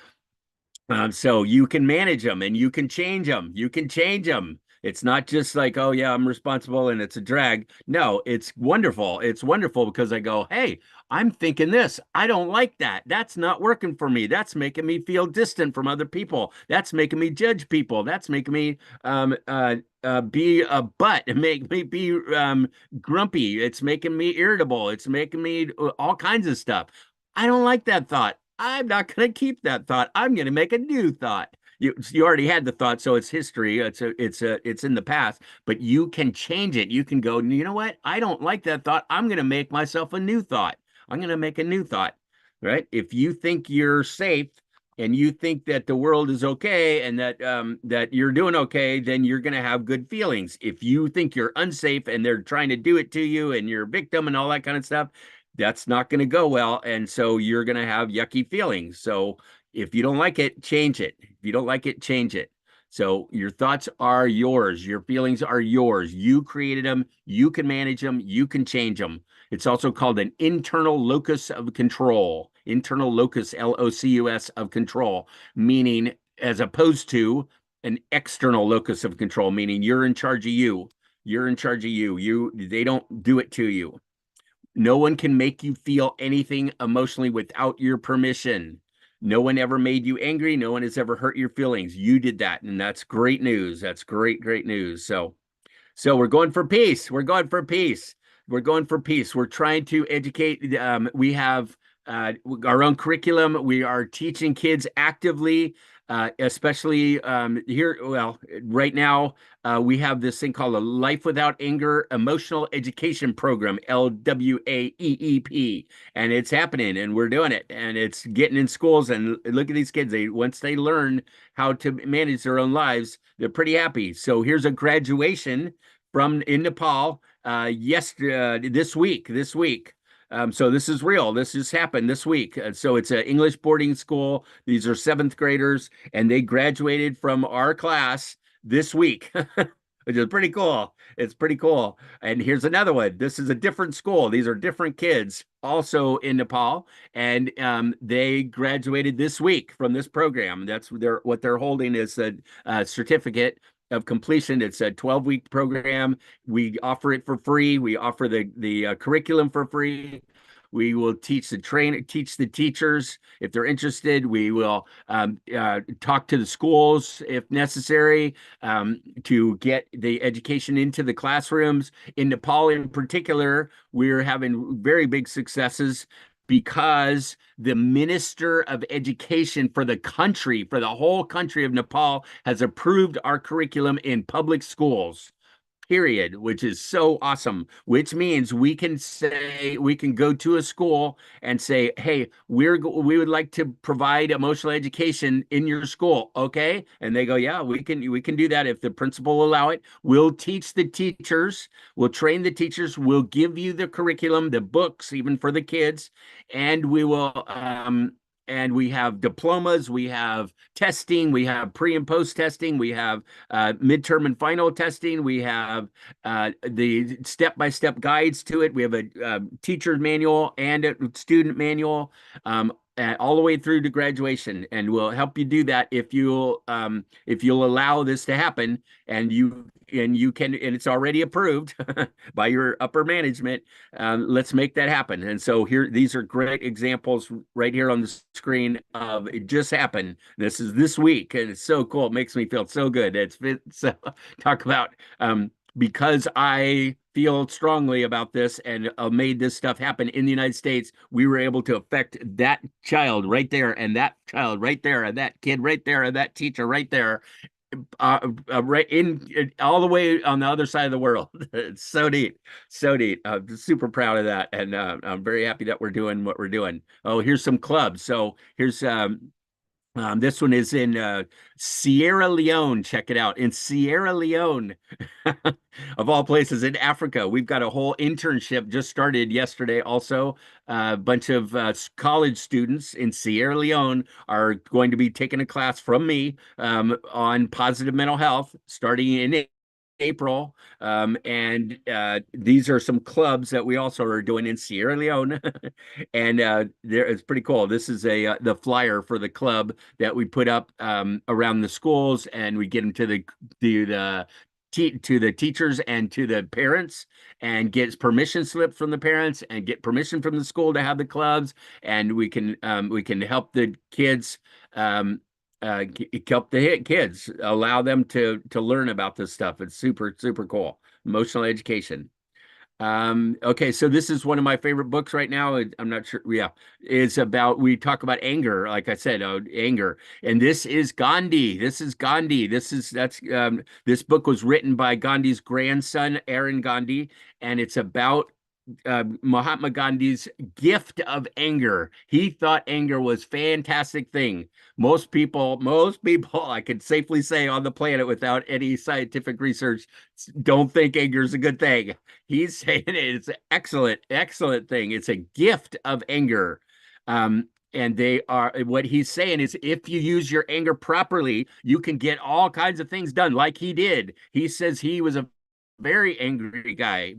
you can manage them and you can change them. You can change them. It's not just like, oh yeah, I'm responsible and it's a drag. No, it's wonderful. It's wonderful because I go, hey, I'm thinking this. I don't like that. That's not working for me. That's making me feel distant from other people. That's making me judge people. That's making me be a butt and make me be grumpy. It's making me irritable. It's making me all kinds of stuff. I don't like that thought. I'm not going to keep that thought. I'm going to make a new thought. You already had the thought, so it's history. It's in the past, but you can change it. You can go, you know what? I don't like that thought. I'm going to make myself a new thought. I'm going to make a new thought, right? If you think you're safe and you think that the world is okay and that you're doing okay, then you're going to have good feelings. If you think you're unsafe and they're trying to do it to you and you're a victim and all that kind of stuff, that's not going to go well. And so you're going to have yucky feelings. So if you don't like it, change it. If you don't like it, change it. So your thoughts are yours. Your feelings are yours. You created them. You can manage them. You can change them. It's also called an internal locus of control. Internal locus, LOCUS, of control, meaning as opposed to an external locus of control, meaning you're in charge of you. You're in charge of you. They don't do it to you. No one can make you feel anything emotionally without your permission. No one ever made you angry. No one has ever hurt your feelings. You did that, and that's great news. That's great news. So we're going for peace. We're going for peace. We're going for peace. We're trying to educate. We have our own curriculum. We are teaching kids actively, especially here. Well, right now, we have this thing called a Life Without Anger Emotional Education Program, LWAEEP, and it's happening, and we're doing it, and it's getting in schools. And look at these kids. Once they learn how to manage their own lives, they're pretty happy. So here's a graduation in Nepal this week. So this is real. This just happened this week. So it's an English boarding school. These are 7th graders, and they graduated from our class this week, which is pretty cool. It's pretty cool. And here's another one. This is a different school. These are different kids, also in Nepal, and they graduated this week from this program. That's what they're holding is a certificate of completion. It's a 12-week program. We offer it for free. We offer the curriculum for free. We will teach the teachers if they're interested. We will talk to the schools if necessary to get the education into the classrooms. In Nepal, in particular, we're having very big successes because the Minister of Education for the whole country of Nepal, has approved our curriculum in public schools. Period, which is so awesome, which means we can go to a school and say, hey, we would like to provide emotional education in your school. Okay. And they go, yeah, we can do that if the principal will allow it. We'll teach the teachers, we'll train the teachers, we'll give you the curriculum, the books, even for the kids. And we will, and we have diplomas, we have testing, we have pre and post testing, we have midterm and final testing, we have the step-by-step guides to it. We have a teacher's manual and a student manual all the way through to graduation, and we'll help you do that if you'll allow this to happen, and you can, and it's already approved by your upper management. Let's make that happen. And so these are great examples right here on the screen of it just happened. This is this week, and it's so cool. It makes me feel so good. So talk about because I feel strongly about this and made this stuff happen in the United States, we were able to affect that child right there, and that child right there, and that kid right there, and that teacher right there. right in all the way on the other side of the world. It's so neat, so neat. I'm super proud of that, and I'm very happy that we're doing what we're doing. Oh, here's some clubs. So here's this one is in Sierra Leone. Check it out. In Sierra Leone, of all places, in Africa, we've got a whole internship just started yesterday. Also, a bunch of college students in Sierra Leone are going to be taking a class from me on positive mental health starting in April. And these are some clubs that we also are doing in Sierra Leone. And it's pretty cool. This is the flyer for the club that we put up around the schools, and we get them to the teachers and to the parents, and get permission slips from the parents and get permission from the school to have the clubs, and we can help the kids help the kids, allow them to learn about this stuff. It's super, super cool. Emotional education. Okay, so this is one of my favorite books right now. I'm not sure. Yeah, it's about, we talk about anger, like I said, anger. And this is Gandhi. This book was written by Gandhi's grandson, Aaron Gandhi, and it's about Mahatma Gandhi's gift of anger. He thought anger was a fantastic thing. Most people, I could safely say on the planet without any scientific research, don't think anger is a good thing. He's saying it's an excellent thing. It's a gift of anger. And what he's saying is, if you use your anger properly, you can get all kinds of things done like he did. He says he was a very angry guy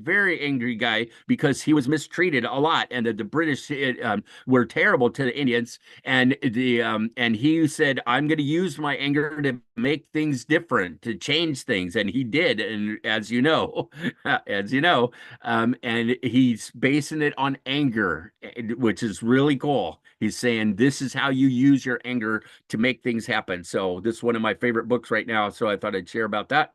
because he was mistreated a lot, and the British were terrible to the Indians, and he said, I'm going to use my anger to make things different, to change things, and he did. And as you know, and he's basing it on anger, which is really cool. He's saying this is how you use your anger to make things happen. So this is one of my favorite books right now, so I thought I'd share about that.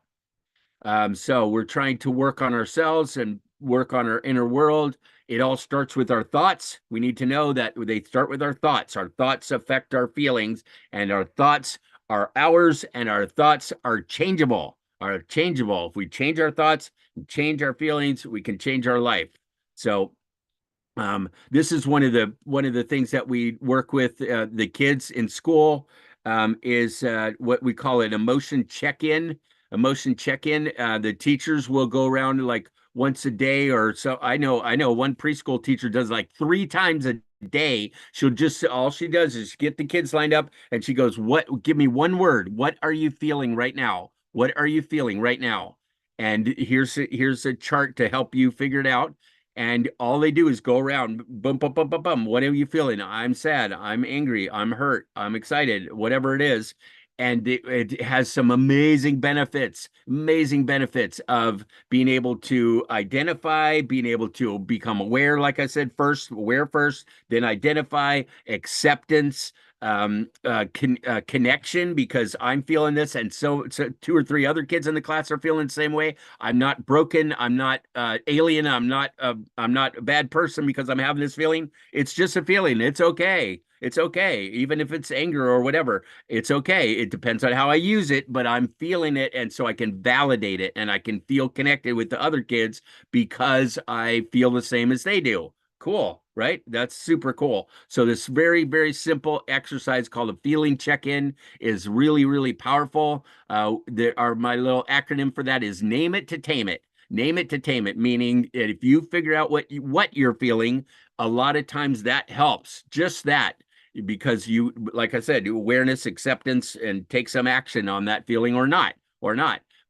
So we're trying to work on ourselves and work on our inner world. It all starts with our thoughts. We need to know that they start with our thoughts. Our thoughts affect our feelings, and our thoughts are ours, and our thoughts are changeable. If we change our thoughts, change our feelings, we can change our life. So this is one of the things that we work with the kids in school, is what we call an emotion check-in. The teachers will go around like once a day or so. I know one preschool teacher does like 3 times a day. All she does is get the kids lined up, and she goes, give me one word. What are you feeling right now? What are you feeling right now? And here's a chart to help you figure it out. And all they do is go around, bum, bum, bum, bum, bum. What are you feeling? I'm sad. I'm angry. I'm hurt. I'm excited. Whatever it is. And it has some amazing benefits of being able to identify, being able to become aware, like I said, aware first, then identify, acceptance, connection, because I'm feeling this, and so 2 or 3 other kids in the class are feeling the same way. I'm not broken. I'm not alien. I'm not a bad person because I'm having this feeling. It's just a feeling. It's okay. It's okay, even if it's anger or whatever. It's okay. It depends on how I use it, but I'm feeling it, and so I can validate it, and I can feel connected with the other kids because I feel the same as they do. Cool, right? That's super cool. So this very, very simple exercise called a feeling check-in is really, really powerful. My little acronym for that is name it to tame it. Name it to tame it, meaning that if you figure out what you're feeling, a lot of times that helps. Just that. Because you, like I said, awareness, acceptance, and take some action on that feeling or not.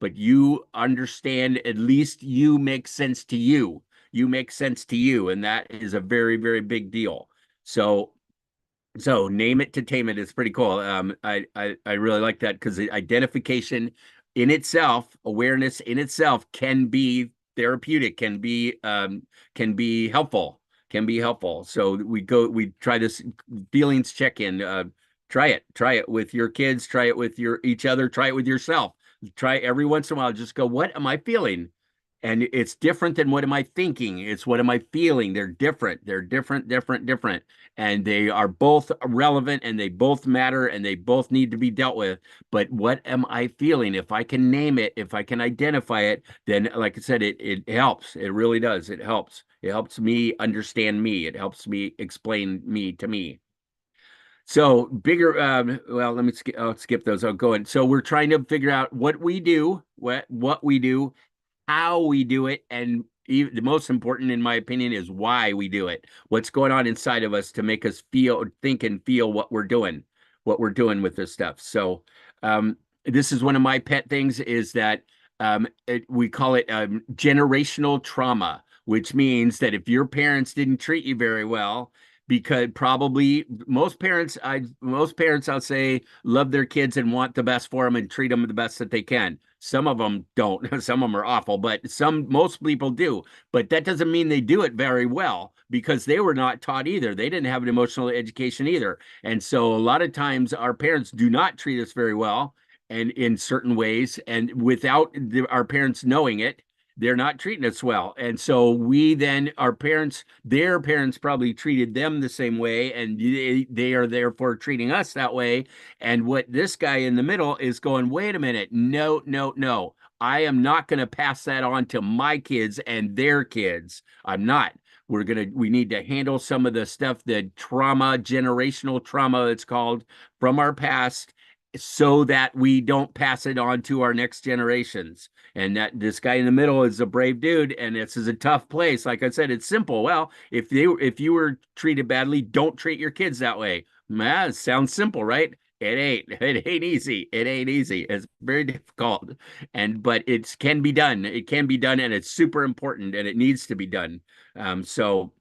But you understand, at least you make sense to you. And that is a very, very big deal. So name it to tame it is pretty cool. I really like that, because the identification in itself, awareness in itself, can be therapeutic, can be helpful. So we try this feelings check-in. Try it with your kids, try it with each other, try it with yourself. Try every once in a while, just go, what am I feeling? And it's different than what am I thinking? It's what am I feeling? They're different. They're different. And they are both relevant and they both matter and they both need to be dealt with. But what am I feeling? If I can name it, if I can identify it, then like I said, it helps. It really does. It helps. It helps me understand me. It helps me explain me to me. So bigger, well, let me skip those. I'll go in. So we're trying to figure out what we do, what we do, how we do it, and the most important, in my opinion, is why we do it. What's going on inside of us to make us think and feel what we're doing with this stuff. So this is one of my pet things is that we call it generational trauma, which means that if your parents didn't treat you very well, because probably most parents I'll say love their kids and want the best for them and treat them the best that they can. Some of them don't. Some of them are awful, but most people do. But that doesn't mean they do it very well because they were not taught either. They didn't have an emotional education either. And so a lot of times our parents do not treat us very well and in certain ways, and without our parents knowing it, they're not treating us well. And so their parents probably treated them the same way, and they are therefore treating us that way. And what this guy in the middle is going, wait a minute, no. I am not going to pass that on to my kids and their kids. I'm not. We need to handle some of the stuff, the trauma, generational trauma, it's called, from our past, so that we don't pass it on to our next generations. And that this guy in the middle is a brave dude, and this is a tough place. Like I said, it's simple. Well, if you were treated badly, don't treat your kids that way. Man, it sounds simple, right? It ain't easy. It ain't easy. It's very difficult. But it can be done. It can be done, and it's super important, and it needs to be done. So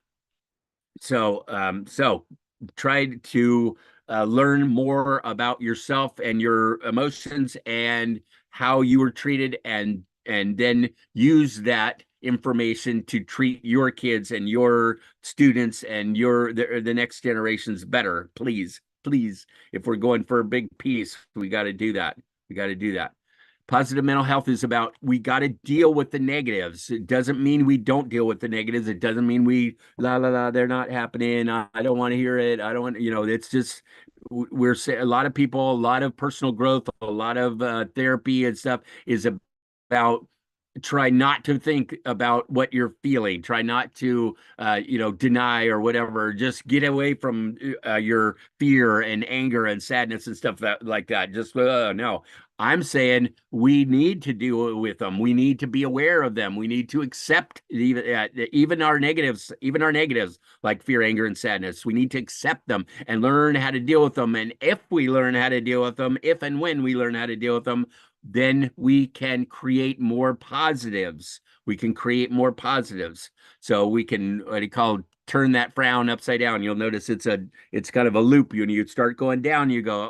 try to learn more about yourself and your emotions and how you were treated, and then use that information to treat your kids and your students and the next generations better. Please, if we're going for a big piece, we got to do that. Positive mental health is about, we got to deal with the negatives. It doesn't mean we don't deal with the negatives. It doesn't mean they're not happening. I don't want to hear it. I don't want, it's just, a lot of people, a lot of personal growth, a lot of therapy and stuff is about, try not to think about what you're feeling. Try not to, deny or whatever. Just get away from your fear and anger and sadness and stuff like that. Just no. I'm saying we need to deal with them. We need to be aware of them. We need to accept even our negatives, like fear, anger, and sadness. We need to accept them and learn how to deal with them. And if we learn how to deal with them, if and when we learn how to deal with them, then we can create more positives. So we can, what do you call, turn that frown upside down. You'll notice it's kind of a loop. When you start going down, you go,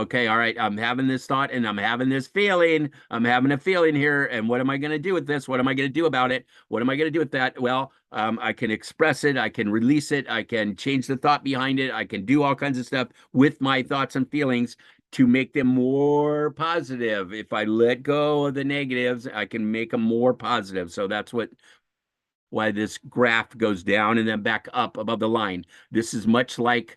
okay, all right, I'm having this thought and I'm having this feeling. I'm having a feeling here. And what am I going to do with this? What am I going to do about it? What am I going to do with that? Well, I can express it. I can release it. I can change the thought behind it. I can do all kinds of stuff with my thoughts and feelings to make them more positive. If I let go of the negatives, I can make them more positive. So that's why this graph goes down and then back up above the line. This is much like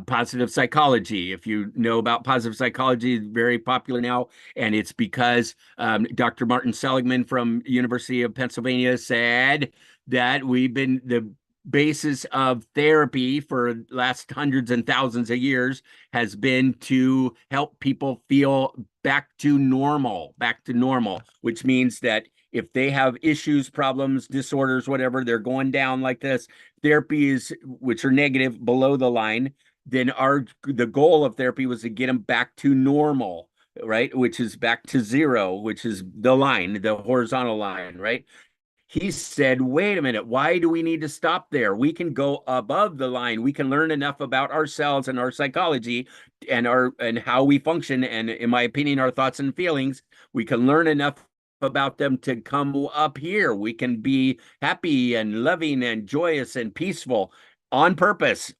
positive psychology. If you know about positive psychology, it's very popular now, and it's because Dr. Martin Seligman from University of Pennsylvania said that the basis of therapy for last hundreds and thousands of years has been to help people feel back to normal, which means that if they have issues, problems, disorders, whatever, they're going down like this, therapies which are negative below the line, then the goal of therapy was to get them back to normal, right? Which is back to zero, which is the line, the horizontal line, right? He said, wait a minute, why do we need to stop there? We can go above the line. We can learn enough about ourselves and our psychology and how we function. And in my opinion, our thoughts and feelings, we can learn enough about them to come up here. We can be happy and loving and joyous and peaceful. on purpose,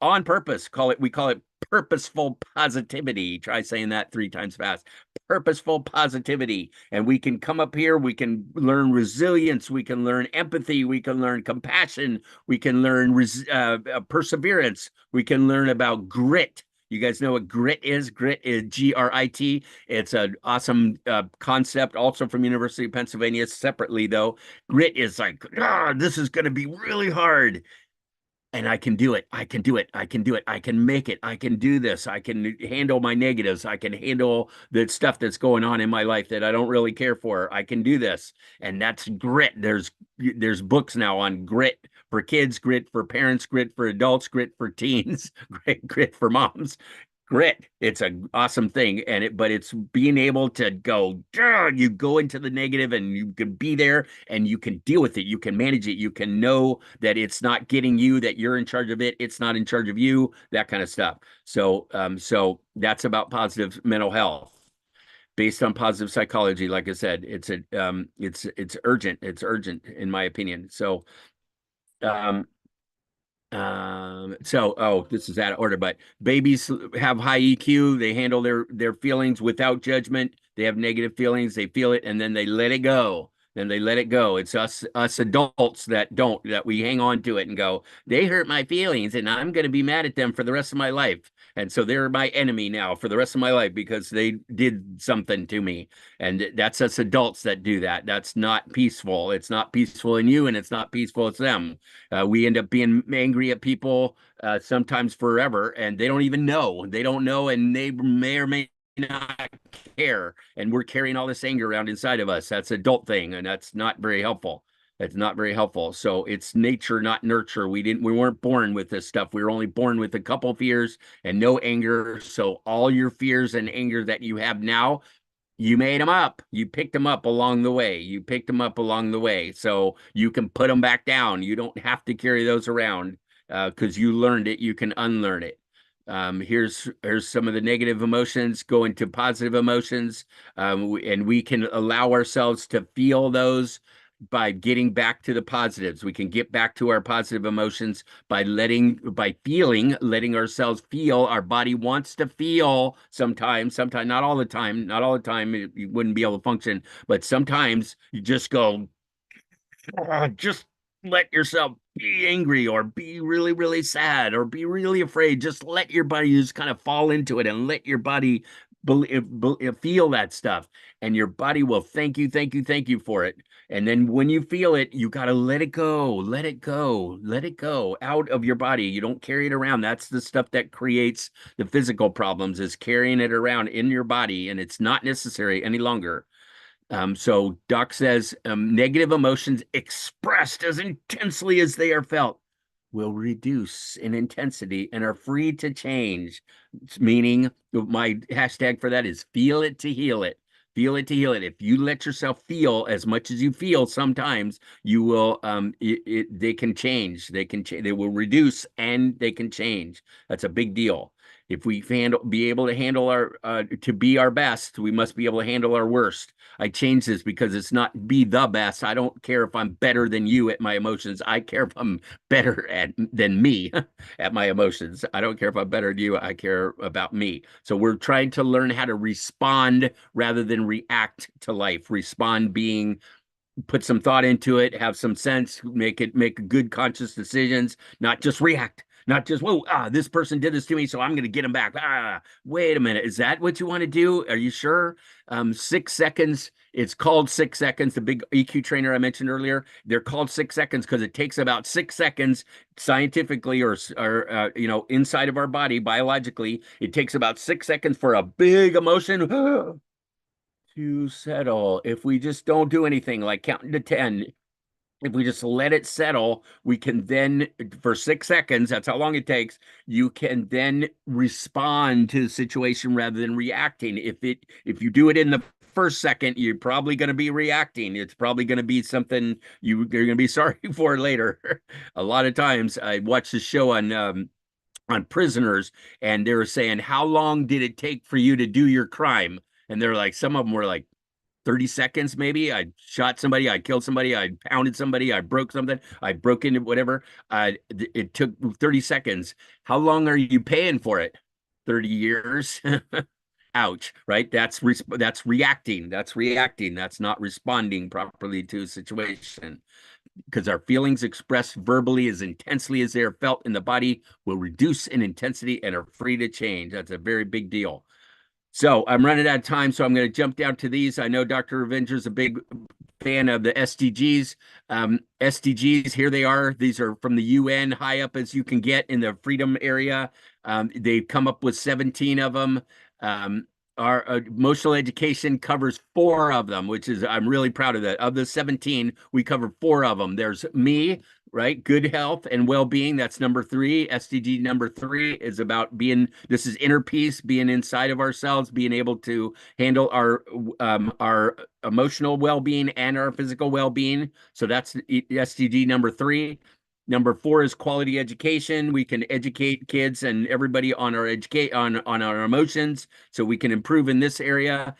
we call it purposeful positivity. Try saying that 3 times fast. Purposeful positivity. And we can come up here, we can learn resilience, we can learn empathy, we can learn compassion, we can learn perseverance, we can learn about grit. You guys know what grit is? Grit is GRIT. It's an awesome concept, also from University of Pennsylvania, separately though. Grit is like, this is going to be really hard. And I can do it. I can do it. I can do it. I can make it. I can do this. I can handle my negatives. I can handle the stuff that's going on in my life that I don't really care for. I can do this. And that's grit. There's books now on grit for kids, grit for parents, grit for adults, grit for teens, grit for moms. Grit, it's an awesome thing, but it's being able to go, you go into the negative and you can be there and you can deal with it, you can manage it, you can know that it's not getting you, that you're in charge of it, it's not in charge of you, that kind of stuff. So that's about positive mental health based on positive psychology. Like I said, it's urgent. It's urgent in my opinion. So this is out of order, but babies have high EQ. They handle their feelings without judgment. They have negative feelings. They feel it and then they let it go. It's us adults that we hang on to it and go, they hurt my feelings and I'm going to be mad at them for the rest of my life. And so they're my enemy now for the rest of my life because they did something to me. And that's us adults that do that. That's not peaceful. It's not peaceful in you and it's not peaceful it's them. We end up being angry at people sometimes forever, and they don't even know. They don't know, and they may or may not care. And we're carrying all this anger around inside of us. That's an adult thing, and that's not very helpful. It's not very helpful. So it's nature, not nurture. We weren't born with this stuff. We were only born with a couple fears and no anger. So all your fears and anger that you have now, you made them up. You picked them up along the way. So you can put them back down. You don't have to carry those around because you learned it. You can unlearn it. Here's some of the negative emotions. Go into positive emotions, and we can allow ourselves to feel those by getting back to the positives. We can get back to our positive emotions by letting ourselves feel. Our body wants to feel sometimes, not all the time. You wouldn't be able to function, but sometimes you just go, just let yourself be angry or be really, really sad or be really afraid. Just let your body just kind of fall into it and let your body feel that stuff, and your body will thank you for it. And then when you feel it, you got to let it go out of your body. You don't carry it around. That's the stuff that creates the physical problems, is carrying it around in your body, and it's not necessary any longer. So Doc says negative emotions expressed as intensely as they are felt will reduce in intensity and are free to change. Meaning, my hashtag for that is feel it to heal it. Feel it to heal it. If you let yourself feel as much as you feel, sometimes you will. They can change. They will reduce and they can change. That's a big deal. If we be able to handle to be our best, we must be able to handle our worst. I change this because it's not be the best. I don't care if I'm better than you at my emotions. I care if I'm better than me at my emotions. I don't care if I'm better than you. I care about me. So we're trying to learn how to respond rather than react to life. Respond being put some thought into it, have some sense, make good conscious decisions, not just react. Not just, this person did this to me, so I'm going to get him back. Wait a minute. Is that what you want to do? Are you sure? 6 seconds. It's called 6 seconds. The big EQ trainer I mentioned earlier, they're called 6 seconds because it takes about 6 seconds scientifically or inside of our body, biologically. It takes about 6 seconds for a big emotion to settle. If we just don't do anything, like counting to 10, if we just let it settle, we can then, for 6 seconds, that's how long it takes, you can then respond to the situation rather than reacting. If you do it in the first second, you're probably going to be reacting. It's probably going to be something you're going to be sorry for later. A lot of times, I watched the show on prisoners, and they were saying, how long did it take for you to do your crime? And they're like, some of them were like, 30 seconds, maybe. I shot somebody, I killed somebody, I pounded somebody, I broke something, I broke into whatever. It took 30 seconds. How long are you paying for it? 30 years. Ouch, right? That's reacting. That's reacting. That's not responding properly to a situation. Because our feelings expressed verbally as intensely as they are felt in the body will reduce in intensity and are free to change. That's a very big deal. So I'm running out of time, so I'm going to jump down to these. I know Dr. Revenger is a big fan of the SDGs. SDGs, here they are. These are from the UN, high up as you can get in the freedom area. They've come up with 17 of them. Our emotional education covers 4 of them, which is, I'm really proud of that. Of the 17, we cover 4 of them. There's me, right? Good health and well-being. That's number 3. SDG number 3 is about this is inner peace, being inside of ourselves, being able to handle our emotional well-being and our physical well-being. So that's SDG number 3. Number 4 is quality education. We can educate kids and everybody on our on our emotions, so we can improve in this area.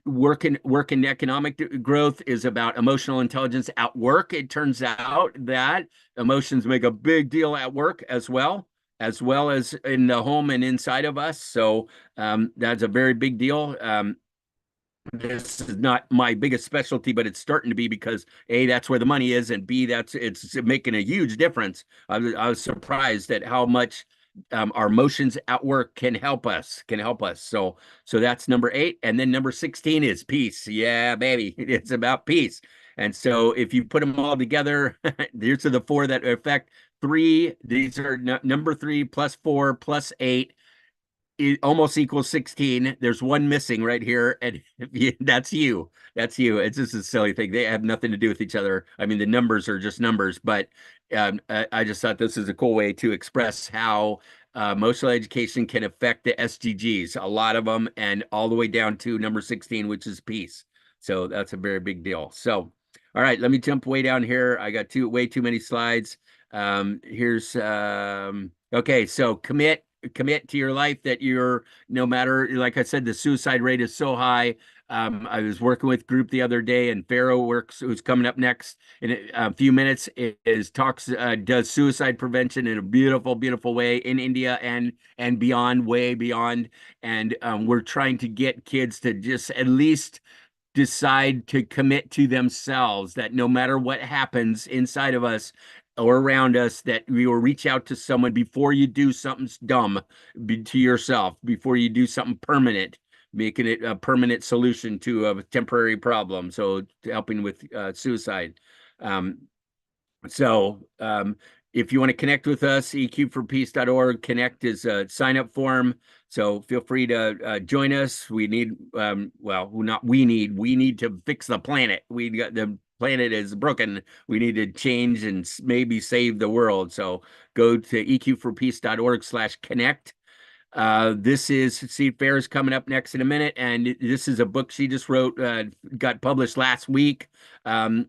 Work and economic growth is about emotional intelligence at work. It turns out that emotions make a big deal at work as well as in the home and inside of us. So that's a very big deal. This is not my biggest specialty, but it's starting to be, because A, that's where the money is, and B, it's making a huge difference. I was surprised at how much our emotions at work can help us. So that's number 8. And then number 16 is peace. Yeah, baby, it's about peace. And so if you put them all together, these are the 4 that affect 3. These are number 3 plus 4 plus 8. It almost equals 16. There's 1 missing right here, and that's you. It's just a silly thing. They have nothing to do with each other. I mean, the numbers are just numbers, but I just thought this is a cool way to express how emotional education can affect the SDGs, a lot of them, and all the way down to number 16, which is peace. So that's a very big deal. So, all right, let me jump way down here. I got way too many slides. Here's okay. So commit to your life, that you're, no matter, like I said, the suicide rate is so high. I was working with a group the other day, and Pharaoh who's coming up next in a few minutes, does suicide prevention in a beautiful way in India and beyond, way beyond. And we're trying to get kids to just at least decide to commit to themselves, that no matter what happens inside of us or around us, that we will reach out to someone before you do something dumb to yourself, before you do something permanent, making it a permanent solution to a temporary problem. So helping with suicide. If you want to connect with us, eqforpeace.org. Connect is a sign-up form. So feel free to join us. We need, we need to fix the planet. The planet is broken. We need to change and maybe save the world. So go to eqforpeace.org/connect. Farah's coming up next in a minute, and this is a book she just wrote, got published last week. And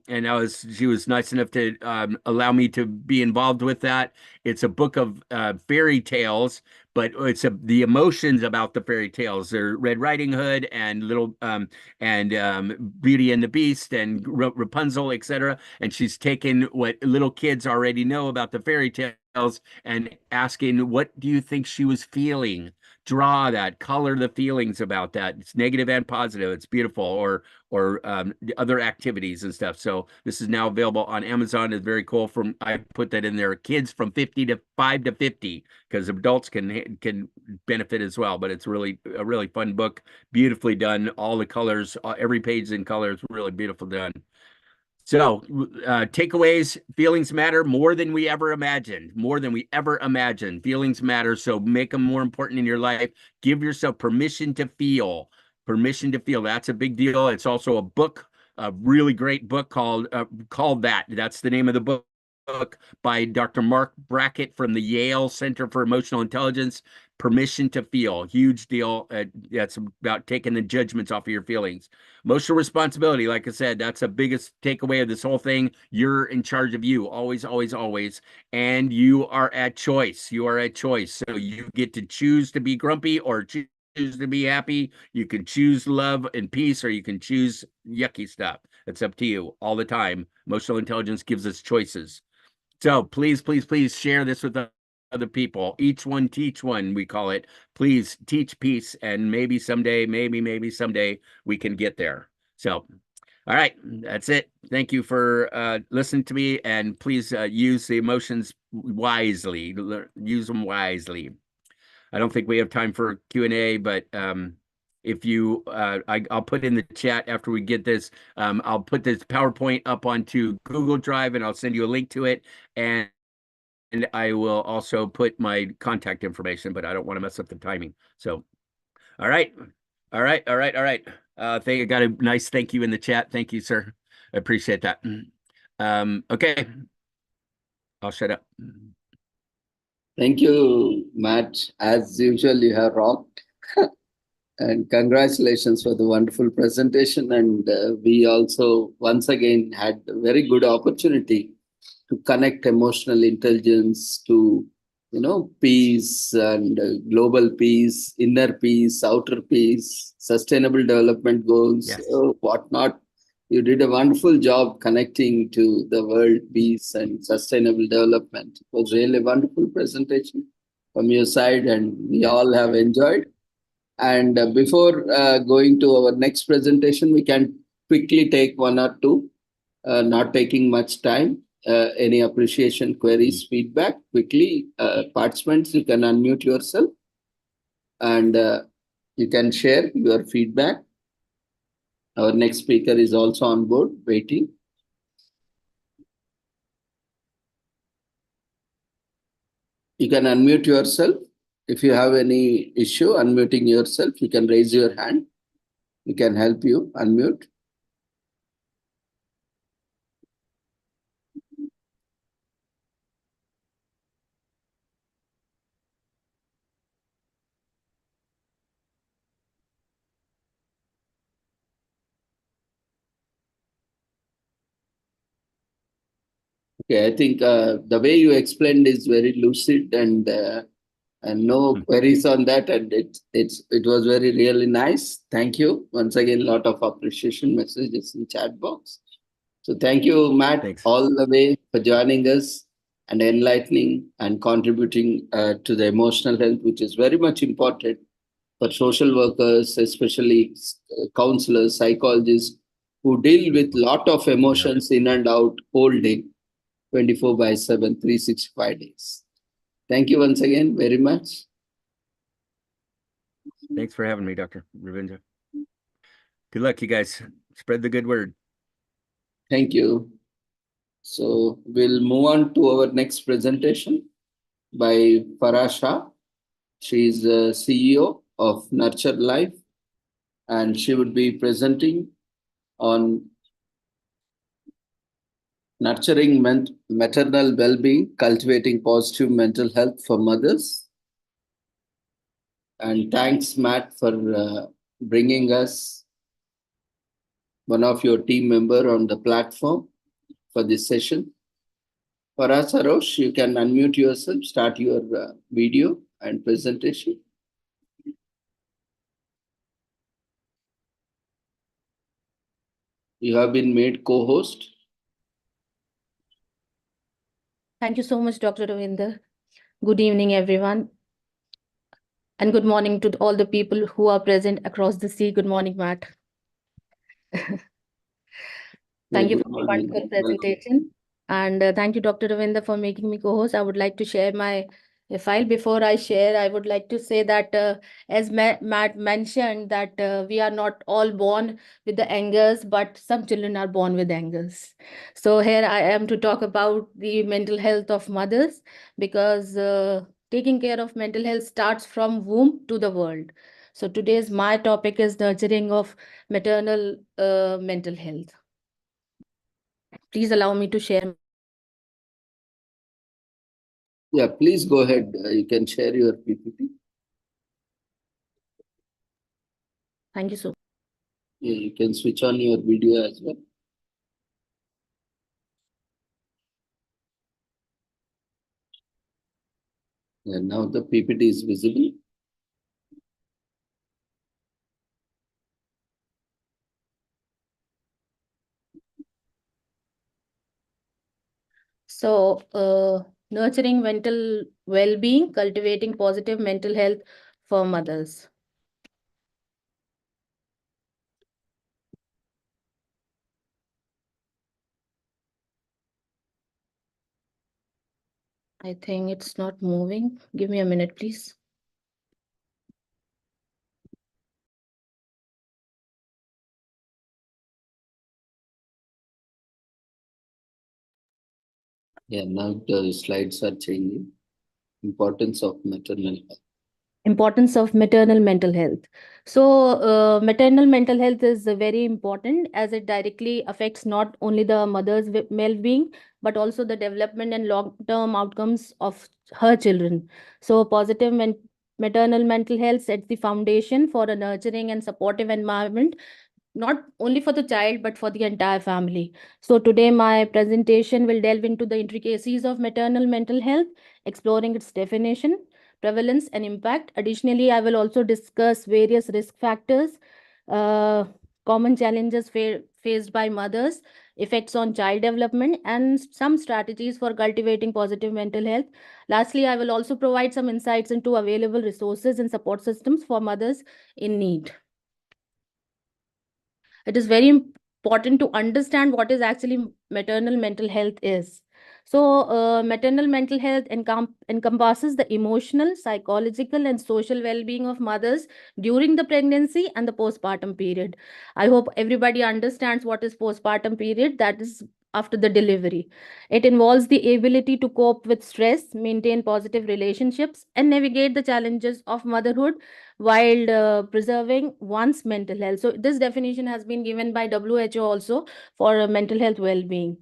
she was nice enough to allow me to be involved with that. It's a book of fairy tales, but it's the emotions about the fairy tales. They're Red Riding Hood and Beauty and the Beast and Rapunzel, etc. And she's taken what little kids already know about the fairy tales and asking, what do you think she was feeling? Draw that, color the feelings about that. It's negative and positive. It's beautiful. Or other activities and stuff. So this is now available on Amazon. It's very cool. I put that in there. Kids from 5 to 50, because adults can benefit as well. But it's a really fun book. Beautifully done. All the colors, every page is in color. It's really beautiful done. So takeaways: feelings matter more than we ever imagined. Feelings matter. So make them more important in your life. Give yourself permission to feel. That's a big deal. It's also a book, a really great book called That. That's the name of the book, by Dr. Mark Brackett from the Yale Center for Emotional Intelligence. Permission to feel, huge deal. That's about taking the judgments off of your feelings. Emotional responsibility, like I said, that's the biggest takeaway of this whole thing. You're in charge of you, always, always, always. And you are at choice. So you get to choose to be grumpy or choose to be happy. You can choose love and peace, or you can choose yucky stuff. It's up to you all the time. Emotional intelligence gives us choices. So please, please, please share this with other people. Each one teach one, we call it. Please teach peace, and maybe someday, maybe someday we can get there. So, all right, that's it. Thank you for listening to me, and please use the emotions wisely. Use them wisely. I don't think we have time for Q&A, but if you, I'll put in the chat after we get this. I'll put this PowerPoint up onto Google Drive, and I'll send you a link to it. And I will also put my contact information, but I don't want to mess up the timing. So, all right. I got a nice thank you in the chat. Thank you, sir. I appreciate that. Okay. I'll shut up. Thank you, Matt. As usual, you have rocked. And congratulations for the wonderful presentation. And we also, once again, had a very good opportunity to connect emotional intelligence to, peace and global peace, inner peace, outer peace, sustainable development goals, Yes. whatnot. You did a wonderful job connecting to the world peace and sustainable development. It was really a wonderful presentation from your side, and we all have enjoyed. And before going to our next presentation, we can quickly take one or two, not taking much time. Any appreciation, queries, feedback, quickly. Participants, you can unmute yourself and you can share your feedback. Our next speaker is also on board, waiting. You can unmute yourself. If you have any issue unmuting yourself, you can raise your hand. We can help you unmute. Okay, I think the way you explained is very lucid and no queries on that, and it was very really nice. Thank you once again. Lot of appreciation messages in chat box. So thank you, Matt, Thanks. all the way for joining us and enlightening and contributing to the emotional health, which is very much important for social workers, especially counselors, psychologists, who deal with lot of emotions in and out whole day, 24/7, 365 days. Thank you once again very much. Thanks for having me, Dr. Ravinja. Good luck, you guys. Spread the good word. Thank you. So we'll move on to our next presentation by Farah. She is the CEO of Nurture Life, and she would be presenting on nurturing maternal well-being, cultivating positive mental health for mothers. And thanks, Matt, for bringing us one of your team member on the platform for this session. Farah Sarosh, you can unmute yourself, start your video and presentation. You have been made co-host. Thank you so much, Dr. Ravinder. Good evening, everyone. And good morning to all the people who are present across the sea. Good morning, Matt. Thank you for the wonderful presentation. And thank you, Dr. Ravinder, for making me co-host. I would like to share my file. Before I share, I would like to say that as Matt mentioned, that we are not all born with the angers, but some children are born with angers. So here I am to talk about the mental health of mothers, because taking care of mental health starts from womb to the world. So today's my topic is nurturing of maternal mental health. Please allow me to share. Yeah, please go ahead. You can share your PPT. Thank you so much. Yeah, you can switch on your video as well. Yeah, now the PPT is visible. So, nurturing mental well-being, cultivating positive mental health for mothers. I think it's not moving. Give me a minute, please. Yeah, now the slides are changing. Importance of maternal health. Importance of maternal mental health. So, maternal mental health is very important as it directly affects not only the mother's well-being, but also the development and long-term outcomes of her children. So, positive maternal mental health sets the foundation for a nurturing and supportive environment, not only for the child, but for the entire family. So, today my presentation will delve into the intricacies of maternal mental health, exploring its definition, prevalence, and impact. Additionally, I will also discuss various risk factors, common challenges faced by mothers, effects on child development, and some strategies for cultivating positive mental health. Lastly, I will also provide some insights into available resources and support systems for mothers in need. It is very important to understand what is actually maternal mental health is. So, maternal mental health encompasses the emotional, psychological, and social well-being of mothers during the pregnancy and the postpartum period. I hope everybody understands what is postpartum period. That is after the delivery. It involves the ability to cope with stress, maintain positive relationships, and navigate the challenges of motherhood while preserving one's mental health. So this definition has been given by WHO also for mental health well-being.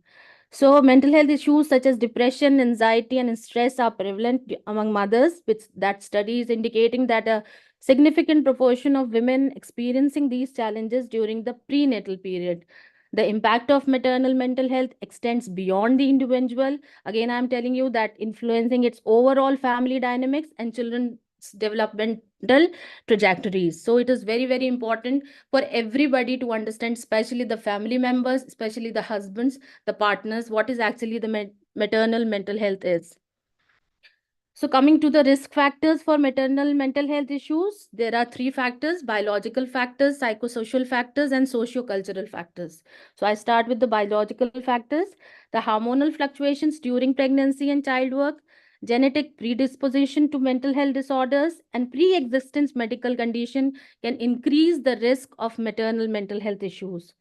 So mental health issues such as depression, anxiety, and stress are prevalent among mothers, with that studies indicating that a significant proportion of women experiencing these challenges during the prenatal period. The impact of maternal mental health extends beyond the individual. Again, I'm telling you that influencing its overall family dynamics and children's developmental trajectories. So it is very, very important for everybody to understand, especially the family members, especially the husbands, the partners, what is actually the maternal mental health is. So coming to the risk factors for maternal mental health issues, there are three factors: biological factors, psychosocial factors, and socio-cultural factors. So I start with the biological factors: the hormonal fluctuations during pregnancy and childbirth, genetic predisposition to mental health disorders, and pre-existence medical condition can increase the risk of maternal mental health issues.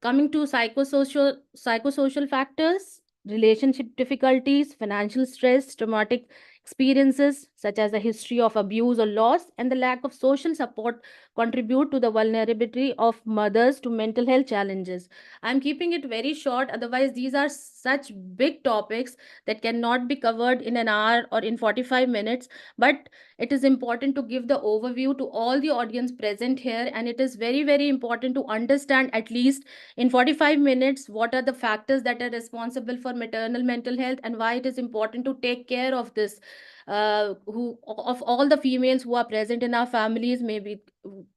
Coming to psychosocial factors, relationship difficulties, financial stress, traumatic experiences such as a history of abuse or loss, and the lack of social support contribute to the vulnerability of mothers to mental health challenges. I'm keeping it very short, otherwise these are such big topics that cannot be covered in an hour or in 45 minutes, but it is important to give the overview to all the audience present here, and it is very, very important to understand at least in 45 minutes what are the factors that are responsible for maternal mental health and why it is important to take care of this, who of all the females who are present in our families, maybe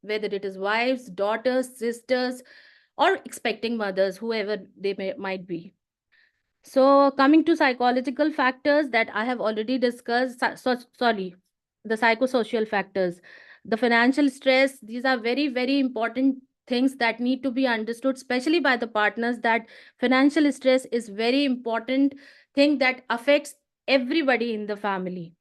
whether it is wives, daughters, sisters, or expecting mothers, whoever they might be. So coming to psychological factors that I have already discussed, the psychosocial factors, the financial stress, these are very, very important things that need to be understood, especially by the partners, that financial stress is very important thing that affects everybody in the family.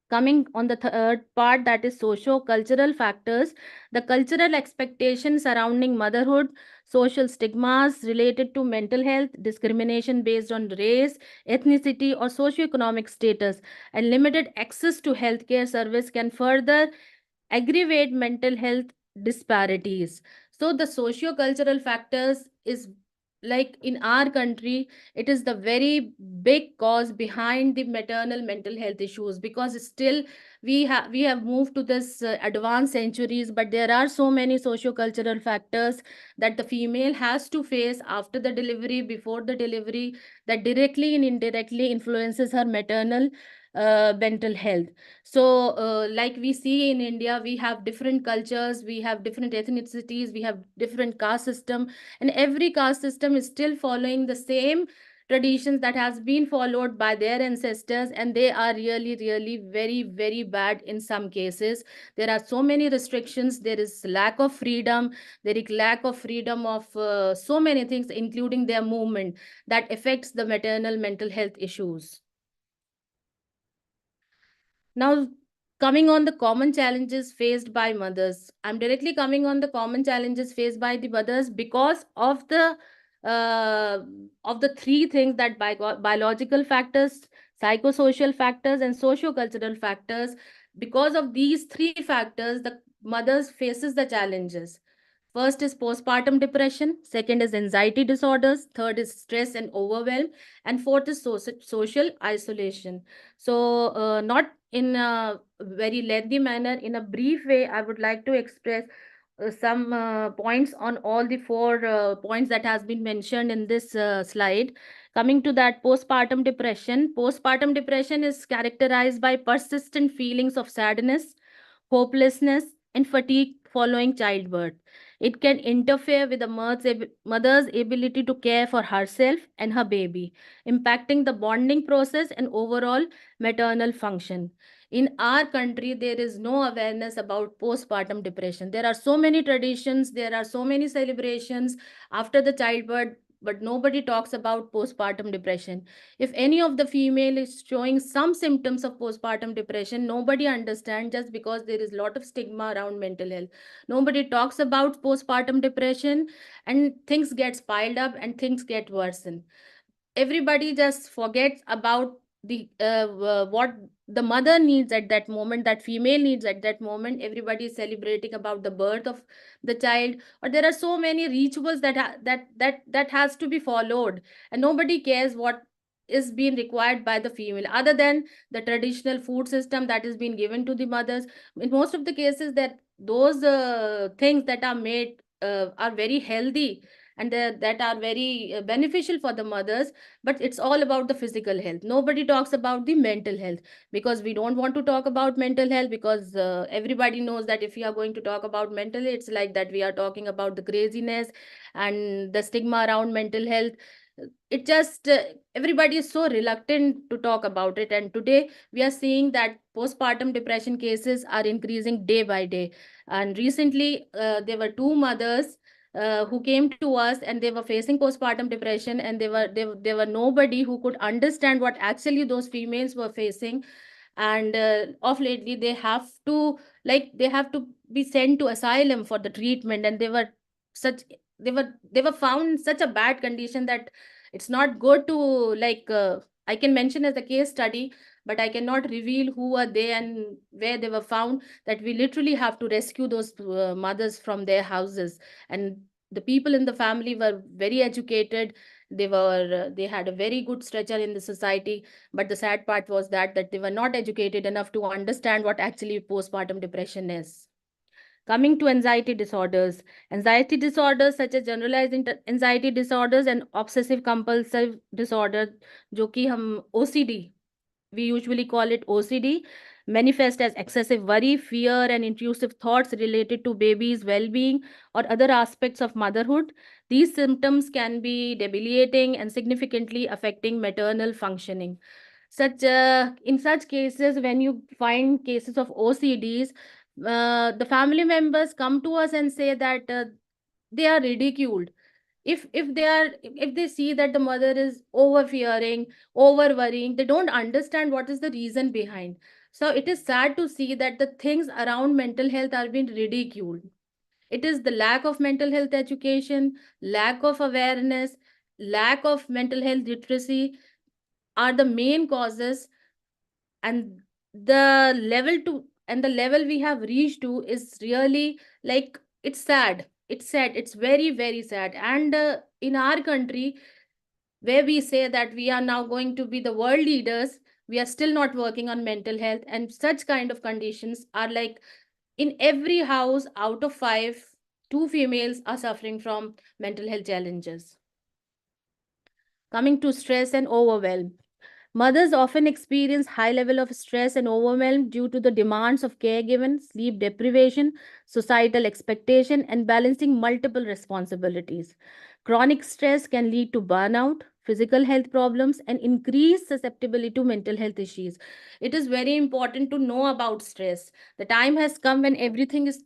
Coming on the third part, that is socio-cultural factors, the cultural expectations surrounding motherhood, social stigmas related to mental health, discrimination based on race, ethnicity, or socioeconomic status, and limited access to healthcare service can further aggravate mental health disparities. So the socio-cultural factors is, like in our country, it is the very big cause behind the maternal mental health issues, because still we have moved to this advanced centuries, but there are so many socio-cultural factors that the female has to face after the delivery, before the delivery, that directly and indirectly influences her maternal mental health. So like we see in India, we have different cultures, we have different ethnicities, we have different caste system, and every caste system is still following the same traditions that has been followed by their ancestors, and they are really, really very, very bad in some cases. There are so many restrictions. There is lack of freedom. There is lack of freedom of so many things, including their movement, that affects the maternal mental health issues. Now, coming on the common challenges faced by mothers. I'm directly coming on the common challenges faced by the mothers because of the three things, that biological factors, psychosocial factors, and socio-cultural factors. Because of these three factors, the mothers faces the challenges. First is postpartum depression, second is anxiety disorders, third is stress and overwhelm, and fourth is social isolation. So, not in a very lengthy manner, in a brief way, I would like to express some points on all the four points that has been mentioned in this slide. Coming to that, postpartum depression. Postpartum depression is characterized by persistent feelings of sadness, hopelessness, and fatigue following childbirth. It can interfere with the mother's ability to care for herself and her baby, impacting the bonding process and overall maternal function. In our country, there is no awareness about postpartum depression. There are so many traditions, there are so many celebrations after the childbirth, but nobody talks about postpartum depression. If any of the female is showing some symptoms of postpartum depression, nobody understands, just because there is a lot of stigma around mental health. Nobody talks about postpartum depression, and things get piled up and things get worsened. Everybody just forgets about the what the mother needs at that moment, that female needs at that moment. Everybody is celebrating about the birth of the child, or there are so many rituals that has to be followed, and nobody cares what is being required by the female, other than the traditional food system that is being given to the mothers. In most of the cases, that those things that are made are very healthy, and that are very beneficial for the mothers, but it's all about the physical health. Nobody talks about the mental health, because we don't want to talk about mental health, because everybody knows that if we are going to talk about mental health, it's like that we are talking about the craziness and the stigma around mental health. It just everybody is so reluctant to talk about it, and today we are seeing that postpartum depression cases are increasing day by day. And recently there were two mothers who came to us, and they were facing postpartum depression, and there were nobody who could understand what actually those females were facing. And of lately, they have to be sent to asylum for the treatment, and such they were found in such a bad condition that it's not good to, I can mention as a case study, but I cannot reveal who are they and where they were found, that we literally have to rescue those mothers from their houses. And the people in the family were very educated. They had a very good stature in the society, but the sad part was that they were not educated enough to understand what actually postpartum depression is. Coming to anxiety disorders such as generalized anxiety disorders and obsessive compulsive disorder, जो कि हम OCD, we usually call it OCD, manifest as excessive worry, fear, and intrusive thoughts related to baby's well-being or other aspects of motherhood. These symptoms can be debilitating and significantly affecting maternal functioning. In such cases, when you find cases of OCDs, the family members come to us and say that they are ridiculed if they see that the mother is over fearing, over worrying. They don't understand what is the reason behind. So it is sad to see that the things around mental health are being ridiculed. It is the lack of mental health education, lack of awareness, lack of mental health literacy are the main causes. And the level we have reached to is really, like, it's sad. It's very, very sad. And in our country, where we say that we are now going to be the world leaders, we are still not working on mental health. And such kind of conditions are like, in every house out of 5, 2 females are suffering from mental health challenges. Coming to stress and overwhelm. Mothers often experience high level of stress and overwhelm due to the demands of caregiving, sleep deprivation, societal expectation, and balancing multiple responsibilities. Chronic stress can lead to burnout, physical health problems, and increased susceptibility to mental health issues. It is very important to know about stress. The time has come when everything is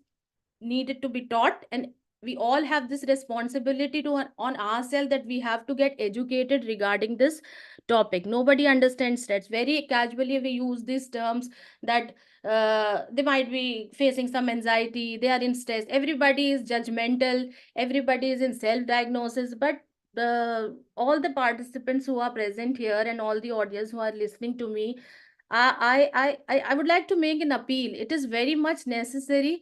needed to be taught, and we all have this responsibility to on ourselves that we have to get educated regarding this topic. Nobody understands stress. Very casually we use these terms that they might be facing some anxiety, they are in stress, everybody is judgmental, everybody is in self diagnosis. But all the participants who are present here and all the audience who are listening to me, I would like to make an appeal. It is very much necessary,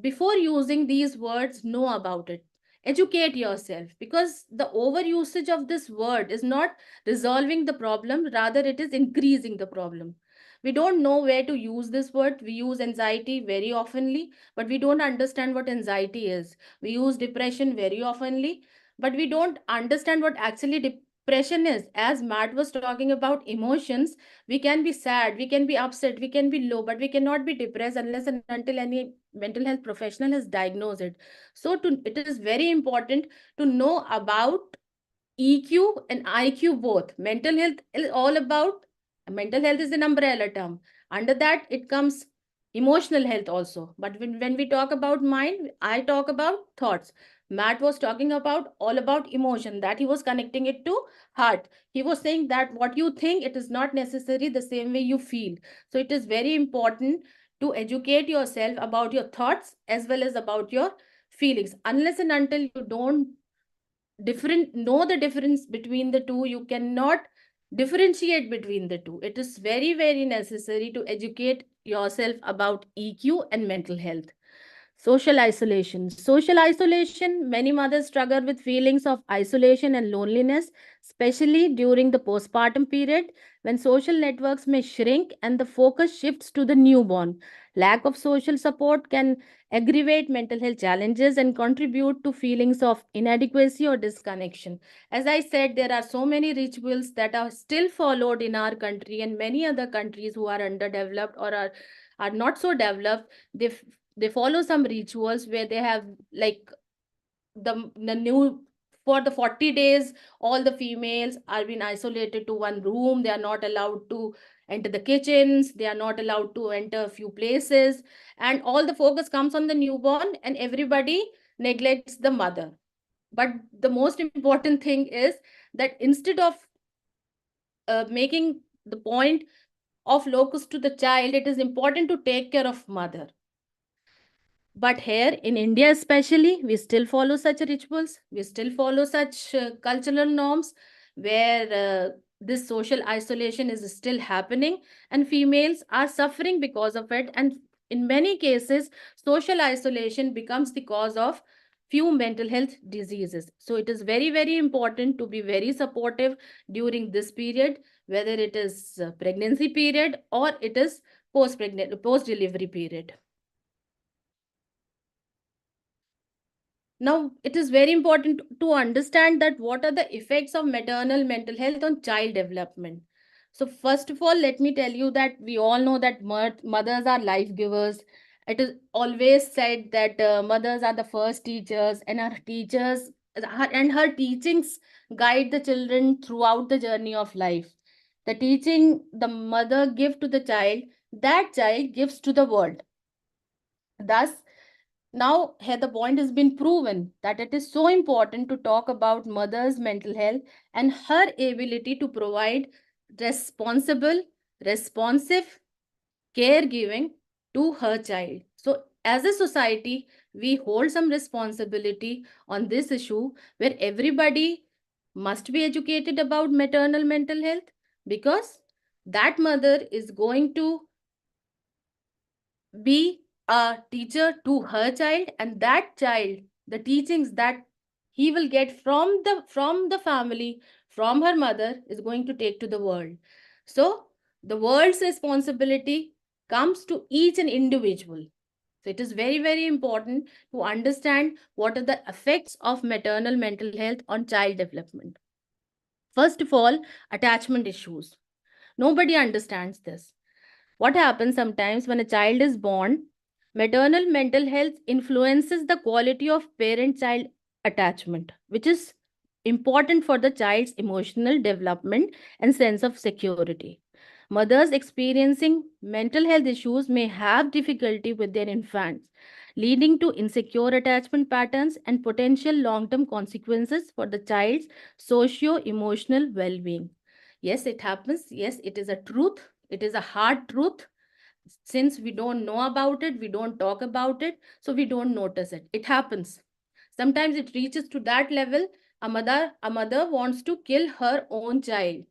before using these words, know about it. Educate yourself, because the overusage of this word is not resolving the problem, rather it is increasing the problem. We don't know where to use this word. We use anxiety very oftenly, but we don't understand what anxiety is. We use depression very oftenly, but we don't understand what actually depression is. As Matt was talking about emotions, we can be sad, we can be upset, we can be low, but we cannot be depressed unless and until any mental health professional has diagnosed it. So it is very important to know about EQ and IQ both. Mental health is all about, mental health is an umbrella term. Under that, it comes emotional health also. But when we talk about mind, I talk about thoughts. Matt was talking about all about emotion, that he was connecting it to heart. He was saying that what you think, it is not necessarily the same way you feel. So it is very important to educate yourself about your thoughts as well as about your feelings. Unless and until you don't know the difference between the two, you cannot differentiate between the two. It is very, very necessary to educate yourself about EQ and mental health. Social isolation. Social isolation, many mothers struggle with feelings of isolation and loneliness, especially during the postpartum period when social networks may shrink and the focus shifts to the newborn. Lack of social support can aggravate mental health challenges and contribute to feelings of inadequacy or disconnection. As I said, there are so many rituals that are still followed in our country and many other countries who are underdeveloped or are not so developed. They follow some rituals where they have like the new, for the 40 days all the females are being isolated to one room. They are not allowed to enter the kitchens, they are not allowed to enter a few places, and all the focus comes on the newborn and everybody neglects the mother. But the most important thing is that instead of making the point of locus to the child, it is important to take care of mother. But here in India especially, we still follow such rituals, we still follow such cultural norms where this social isolation is still happening and females are suffering because of it. And in many cases, social isolation becomes the cause of few mental health diseases. So it is very, very important to be very supportive during this period, whether it is pregnancy period or it is post-delivery period. Now, it is very important to understand that what are the effects of maternal mental health on child development. So first of all, let me tell you that we all know that mothers are life givers. It is always said that mothers are the first teachers, and her teachings guide the children throughout the journey of life. The teaching the mother gives to the child, that child gives to the world. Thus, now, here the point has been proven that it is so important to talk about mother's mental health and her ability to provide responsible, responsive caregiving to her child. So, as a society, we hold some responsibility on this issue where everybody must be educated about maternal mental health, because that mother is going to be a teacher to her child, and that child, the teachings that he will get from the family, from her mother, is going to take to the world. So the world's responsibility comes to each and individual. So it is very, very important to understand what are the effects of maternal mental health on child development. First of all, attachment issues. Nobody understands this. What happens sometimes when a child is born, maternal mental health influences the quality of parent-child attachment, which is important for the child's emotional development and sense of security. Mothers experiencing mental health issues may have difficulty with their infants, leading to insecure attachment patterns and potential long-term consequences for the child's socio-emotional well-being. Yes, it happens. Yes, it is a truth. It is a hard truth. Since we don't know about it, we don't talk about it, so we don't notice it. It happens. Sometimes it reaches to that level. A mother wants to kill her own child,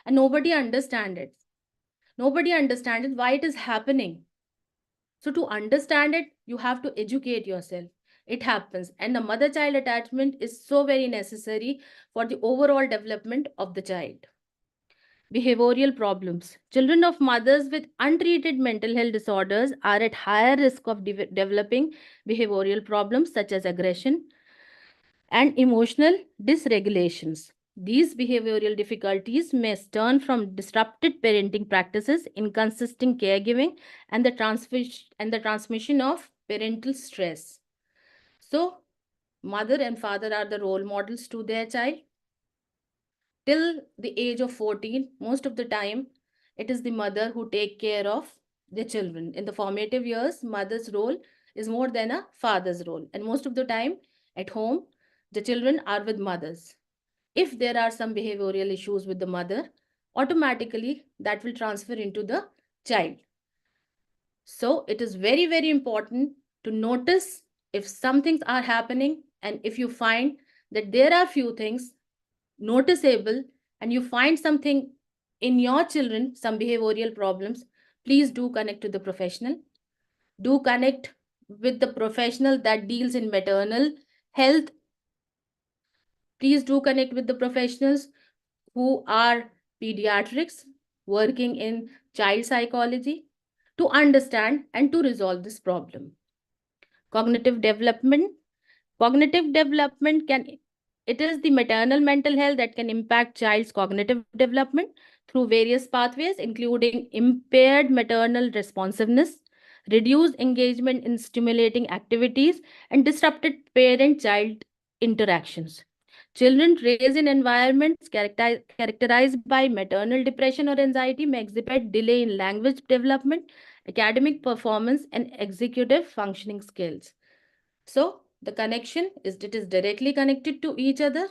and nobody understands it. Nobody understands why it is happening. So to understand it, you have to educate yourself. It happens, and the mother-child attachment is so very necessary for the overall development of the child. Behavioral problems. Children of mothers with untreated mental health disorders are at higher risk of developing behavioral problems such as aggression and emotional dysregulations. These behavioral difficulties may stem from disrupted parenting practices, inconsistent caregiving, and the transmission of parental stress. So, mother and father are the role models to their child. Till the age of 14, most of the time, it is the mother who take care of the children. In the formative years, mother's role is more than a father's role. And most of the time, at home, the children are with mothers. If there are some behavioral issues with the mother, automatically that will transfer into the child. So it is very, very important to notice if some things are happening, and if you find that there are few things noticeable and you find something in your children, some behavioral problems, please do connect to the professional. Do connect with the professional that deals in maternal health. Please do connect with the professionals who are pediatrics working in child psychology to understand and to resolve this problem. Cognitive development. Cognitive development it is the maternal mental health that can impact child's cognitive development through various pathways, including impaired maternal responsiveness, reduced engagement in stimulating activities, and disrupted parent-child interactions. Children raised in environments characterized by maternal depression or anxiety may exhibit delay in language development, academic performance, and executive functioning skills. So the connection is it is directly connected to each other.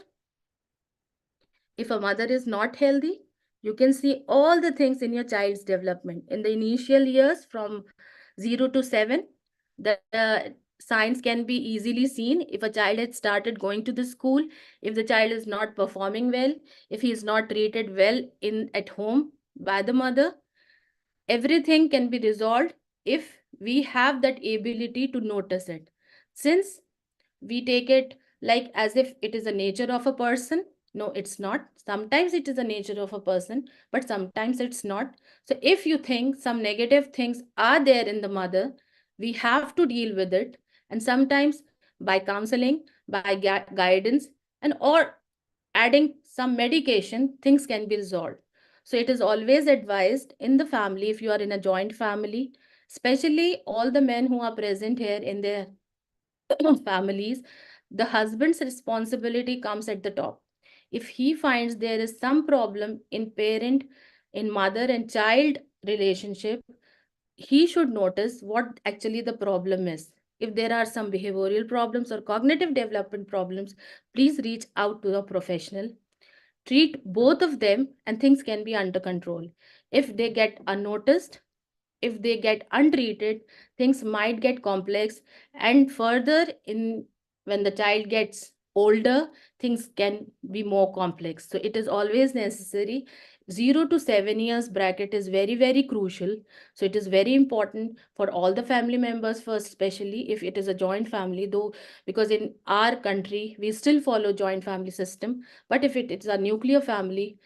If a mother is not healthy, you can see all the things in your child's development. In the initial years from 0 to 7, the signs can be easily seen. If a child had started going to the school, if the child is not performing well, if he is not treated well at home by the mother, everything can be resolved if we have that ability to notice it. Since we take it like as if it is a nature of a person. No, it's not. Sometimes it is a nature of a person, but sometimes it's not. So if you think some negative things are there in the mother, we have to deal with it. And sometimes by counseling, by guidance, and or adding some medication, things can be resolved. So it is always advised in the family, if you are in a joint family, especially all the men who are present here in their families, the husband's responsibility comes at the top. If he finds there is some problem in mother and child relationship, he should notice what actually the problem is. If there are some behavioral problems or cognitive development problems, please reach out to a professional. Treat both of them and things can be under control. If they get unnoticed, if they get untreated, things might get complex, and further when the child gets older, things can be more complex. So it is always necessary. 0 to 7 years bracket is very, very crucial. So it is very important for all the family members first, especially if it is a joint family, though, because in our country, we still follow joint family system. But if it is a nuclear family,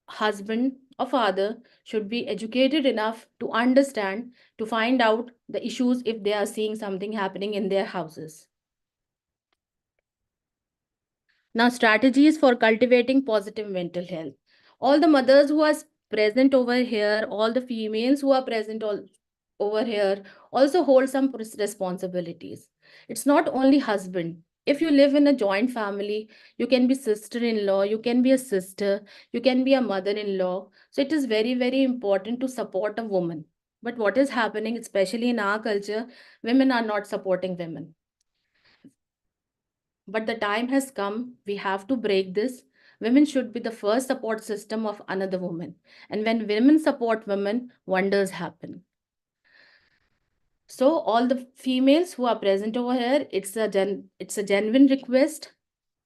husband or father should be educated enough to understand, to find out the issues if they are seeing something happening in their houses. Now, strategies for cultivating positive mental health. All the mothers who are present over here, all the females who are present over here also hold some responsibilities. It's not only husband. If you live in a joint family, you can be sister-in-law, you can be a sister, you can be a mother-in-law. So it is very, very important to support a woman. But what is happening, especially in our culture, women are not supporting women. But the time has come, we have to break this. Women should be the first support system of another woman. And when women support women, wonders happen. So all the females who are present over here, it's a genuine request.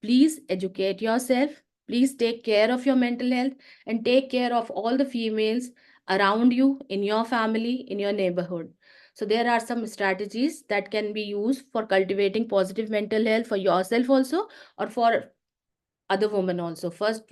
Please educate yourself. Please take care of your mental health and take care of all the females around you, in your family, in your neighborhood. So there are some strategies that can be used for cultivating positive mental health for yourself also, or for other women also. First,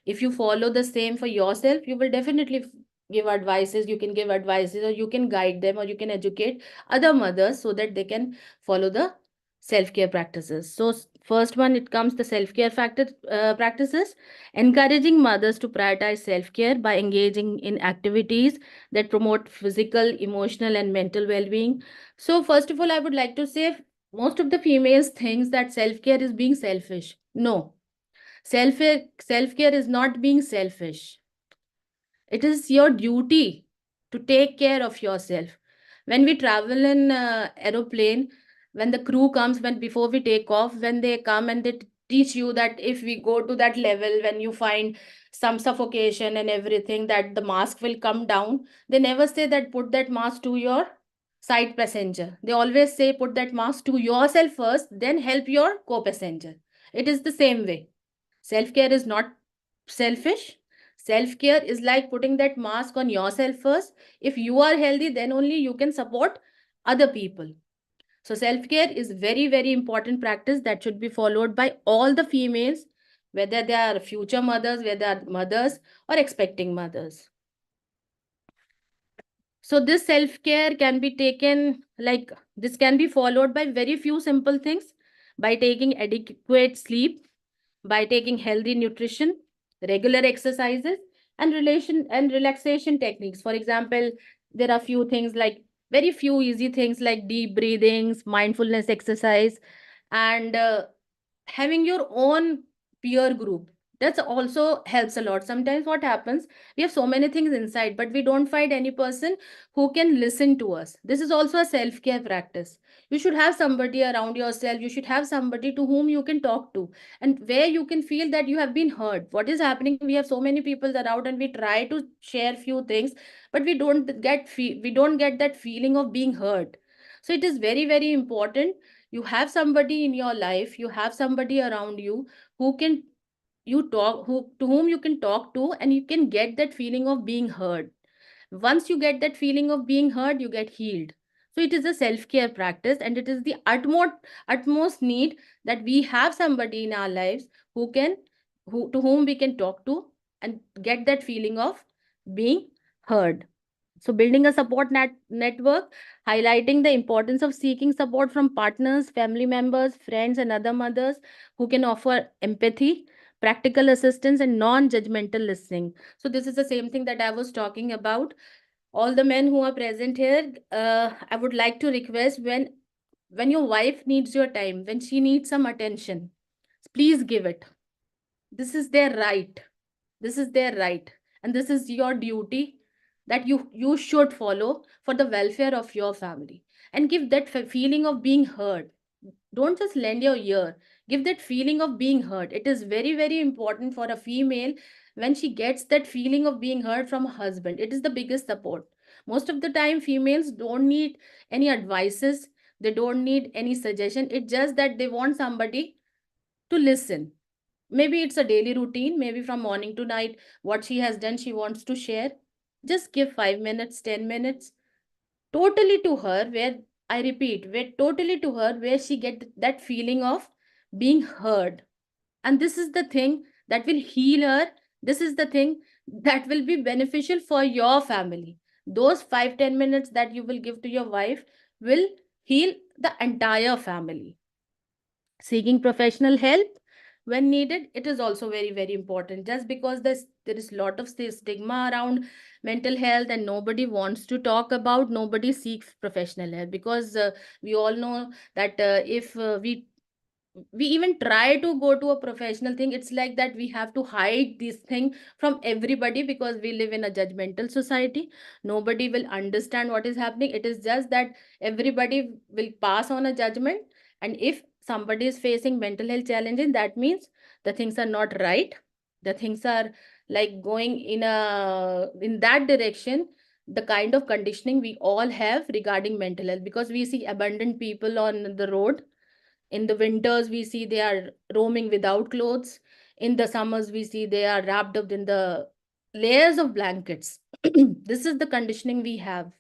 if you follow the same for yourself, you will definitely give advices. You can give advices, or you can guide them, or you can educate other mothers so that they can follow the self-care practices. So first one, it comes the self-care practices. Encouraging mothers to prioritize self-care by engaging in activities that promote physical, emotional, and mental well-being. So first of all, I would like to say, most of the females thinks that self-care is being selfish. No, self-care is not being selfish. It is your duty to take care of yourself. When we travel in aeroplane, when the crew comes, when before we take off, when they come and they teach you that if we go to that level, when you find some suffocation and everything, that the mask will come down, they never say that put that mask to your side passenger. They always say put that mask to yourself first, then help your co-passenger. It is the same way. Self-care is not selfish. Self-care is like putting that mask on yourself first. If you are healthy, then only you can support other people. So self-care is very, very important practice that should be followed by all the females, whether they are future mothers, whether they are mothers or expecting mothers. So this self-care can be taken, like this can be followed by very few simple things: by taking adequate sleep, by taking healthy nutrition, regular exercises, and relaxation techniques. For example, there are few things like very few easy things like deep breathings, mindfulness exercise, and having your own peer group. That also helps a lot. Sometimes what happens, we have so many things inside, but we don't find any person who can listen to us. This is also a self-care practice. You should have somebody around yourself. You should have somebody to whom you can talk to, and where you can feel that you have been heard. What is happening, we have so many people around and we try to share few things, but we don't get that feeling of being heard. So it is very, very important. You have somebody in your life, you have somebody around you who can to whom you can talk to, and you can get that feeling of being heard. Once you get that feeling of being heard, you get healed. So it is a self-care practice, and it is the utmost need that we have somebody in our lives who to whom we can talk to and get that feeling of being heard. So building a support network, highlighting the importance of seeking support from partners, family members, friends, and other mothers who can offer empathy, practical assistance, and non-judgmental listening. So this is the same thing that I was talking about. All the men who are present here, I would like to request, when your wife needs your time, when she needs some attention, please give it. This is their right. This is their right. And this is your duty that you should follow for the welfare of your family. And give that feeling of being heard. Don't just lend your ear. Give that feeling of being heard. It is very, very important for a female when she gets that feeling of being heard from a husband. It is the biggest support. Most of the time, females don't need any advices. They don't need any suggestion. It's just that they want somebody to listen. Maybe it's a daily routine, maybe from morning to night, what she has done, she wants to share. Just give 5 minutes, 10 minutes, totally to her, where I repeat, where totally to her, where she get that feeling of being heard. And this is the thing that will heal her. This is the thing that will be beneficial for your family. Those 5-10 minutes that you will give to your wife will heal the entire family. Seeking professional help when needed, it is also very, very important. Just because there is a lot of stigma around mental health and nobody wants to talk about, nobody seeks professional help, because we all know that if we even try to go to a professional thing. It's like that we have to hide this thing from everybody because we live in a judgmental society. Nobody will understand what is happening. It is just that everybody will pass on a judgment. And if somebody is facing mental health challenges, that means the things are not right. The things are like going in that direction. The kind of conditioning we all have regarding mental health, because we see abundant people on the road. In the winters, we see they are roaming without clothes. In the summers, we see they are wrapped up in the layers of blankets. This is the conditioning we have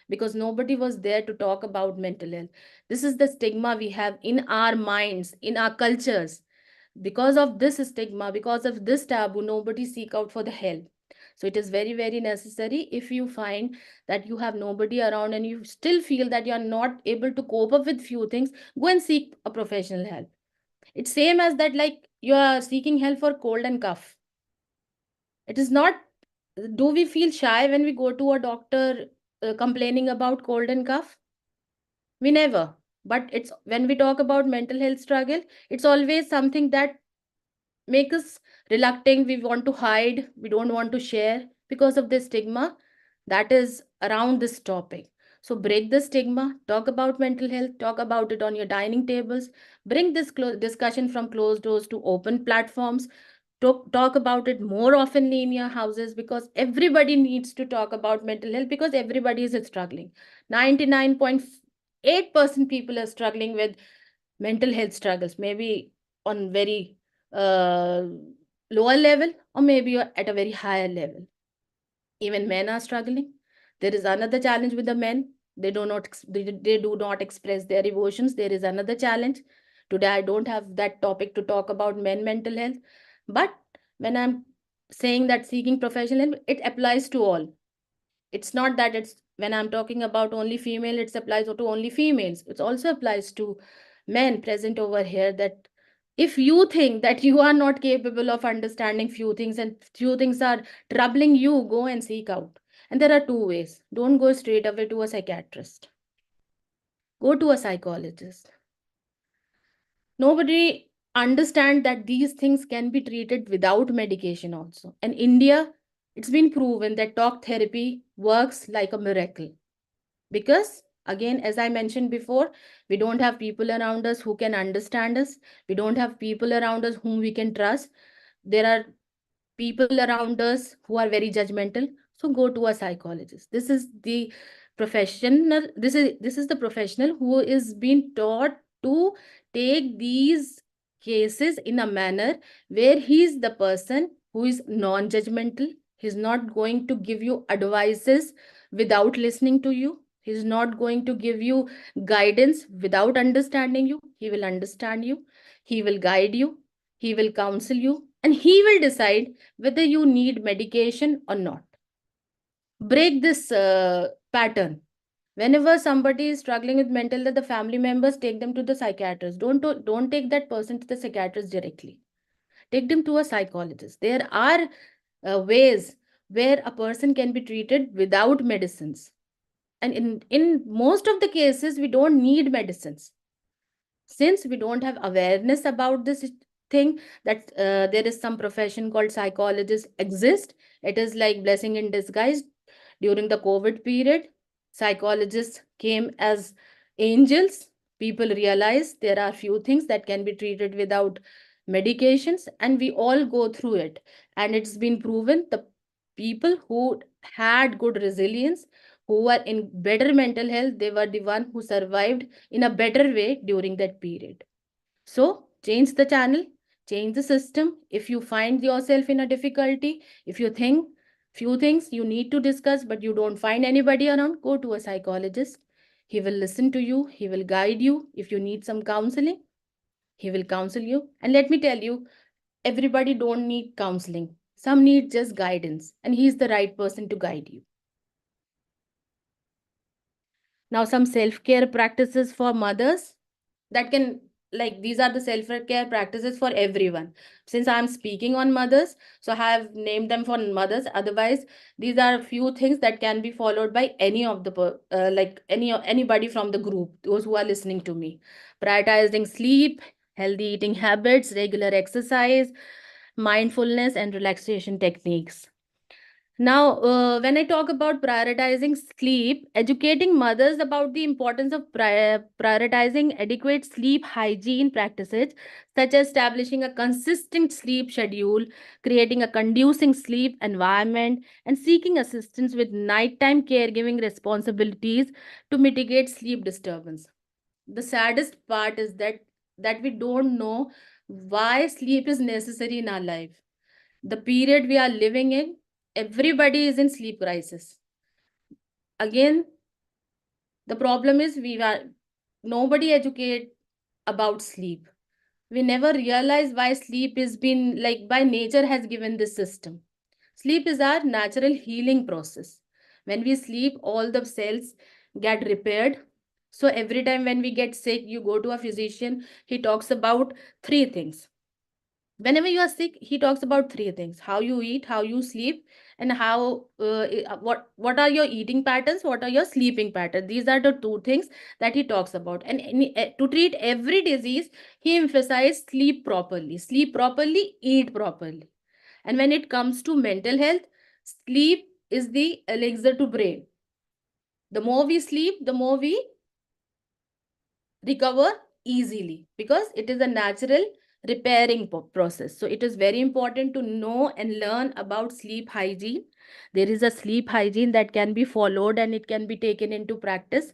because nobody was there to talk about mental health. This is the stigma we have in our minds, in our cultures. Because of this stigma, because of this taboo, nobody seek out for the help. So it is very, very necessary. If you find that you have nobody around and you still feel that you are not able to cope up with few things, go and seek a professional help. It's same as that, like you are seeking help for cold and cough. It is not, do we feel shy when we go to a doctor complaining about cold and cough? We never. But it's when we talk about mental health struggle, it's always something that make us reluctant. We want to hide, we don't want to share because of this stigma that is around this topic. So break the stigma, talk about mental health, talk about it on your dining tables, bring this discussion from closed doors to open platforms. Talk about it more oftenly in your houses, because everybody needs to talk about mental health, because everybody is struggling. 99.8% people are struggling with mental health struggles, maybe on very uh, lower level or maybe at a very higher level. Even men are struggling. There is another challenge with the men. They do not express their emotions. There is another challenge. Today I don't have that topic to talk about men mental health, but when I'm saying that seeking professional help, it applies to all. It's not that it's when I'm talking about only female, it applies to only females. It also applies to men present over here, that if you think that you are not capable of understanding few things and few things are troubling you, go and seek out. And there are two ways. Don't go straight away to a psychiatrist. Go to a psychologist. Nobody understand that these things can be treated without medication also. In India, it's been proven that talk therapy works like a miracle. Because again, as I mentioned before, we don't have people around us who can understand us. We don't have people around us whom we can trust. There are people around us who are very judgmental. So go to a psychologist. This is the professional. This is the professional who is being taught to take these cases in a manner where he is the person who is non-judgmental. He's not going to give you advices without listening to you. He's not going to give you guidance without understanding you. He will understand you. He will guide you. He will counsel you. And he will decide whether you need medication or not. Break this pattern. Whenever somebody is struggling with mental health, the family members take them to the psychiatrist. Don't take that person to the psychiatrist directly. Take them to a psychologist. There are ways where a person can be treated without medicines. And in most of the cases, we don't need medicines. Since we don't have awareness about this thing, that there is some profession called psychologist exist. It is like blessing in disguise. During the COVID period, psychologists came as angels. People realized there are few things that can be treated without medications, and we all go through it. And it's been proven the people who had good resilience, who were in better mental health, they were the one who survived in a better way during that period. So change the channel, change the system. If you find yourself in a difficulty, if you think few things you need to discuss, but you don't find anybody around, go to a psychologist. He will listen to you. He will guide you. If you need some counseling, he will counsel you. And let me tell you, everybody don't need counseling. Some need just guidance, and he's the right person to guide you. Now, some self-care practices for mothers that can, like, these are the self-care practices for everyone. Since I'm speaking on mothers, so I have named them for mothers. Otherwise, these are a few things that can be followed by any of the anybody from the group, those who are listening to me. Prioritizing sleep, healthy eating habits, regular exercise, mindfulness, and relaxation techniques. Now, when I talk about prioritizing sleep, educating mothers about the importance of prioritizing adequate sleep hygiene practices, such as establishing a consistent sleep schedule, creating a conducive sleep environment, and seeking assistance with nighttime caregiving responsibilities to mitigate sleep disturbance. The saddest part is that we don't know why sleep is necessary in our life. The period we are living in, everybody is in sleep crisis. Again, the problem is nobody educate about sleep. We never realize why sleep is been like by nature has given this system. Sleep is our natural healing process. When we sleep, all the cells get repaired. So every time when we get sick, you go to a physician, he talks about three things. Whenever you are sick, he talks about three things: how you eat, how you sleep, and what are your eating patterns, what are your sleeping patterns. These are the two things that he talks about. And to treat every disease, he emphasized sleep properly, eat properly. And when it comes to mental health, sleep is the elixir to brain. The more we sleep, the more we recover easily, because it is a natural repairing process. So it is very important to know and learn about sleep hygiene. There is a sleep hygiene that can be followed and it can be taken into practice.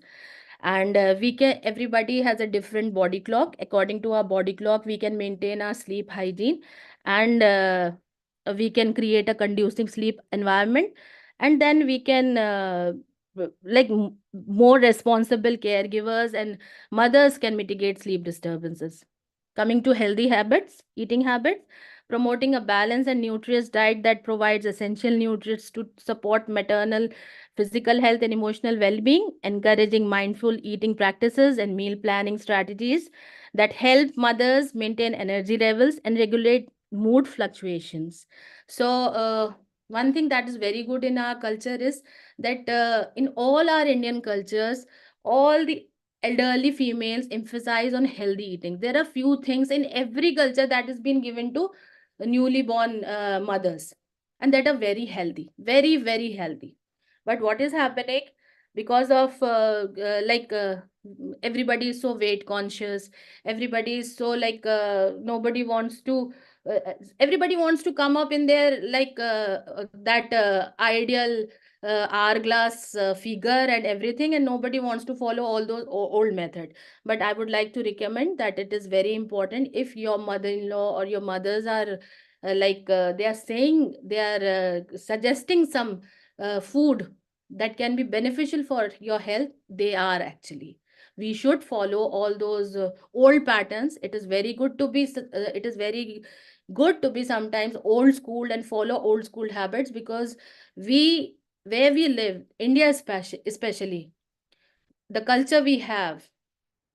And everybody has a different body clock. According to our body clock, we can maintain our sleep hygiene, and we can create a conducive sleep environment, and then we can more responsible caregivers and mothers can mitigate sleep disturbances. Coming to healthy habits, eating habits, promoting a balanced and nutritious diet that provides essential nutrients to support maternal physical health and emotional well-being, encouraging mindful eating practices and meal planning strategies that help mothers maintain energy levels and regulate mood fluctuations. So, one thing that is very good in our culture is that in all our Indian cultures, all the elderly females emphasize on healthy eating. There are few things in every culture that has been given to newly born mothers, and that are very healthy, very, very healthy. But what is happening because of everybody is so weight conscious, everybody is so nobody wants to everybody wants to come up in their that ideal hourglass figure and everything, and nobody wants to follow all those old method. But I would like to recommend that it is very important, if your mother-in-law or your mothers are they are saying, they are suggesting some food that can be beneficial for your health, they are actually. We should follow all those old patterns. It is very good to be sometimes old school and follow old school habits, because we where we live, India especially, the culture we have,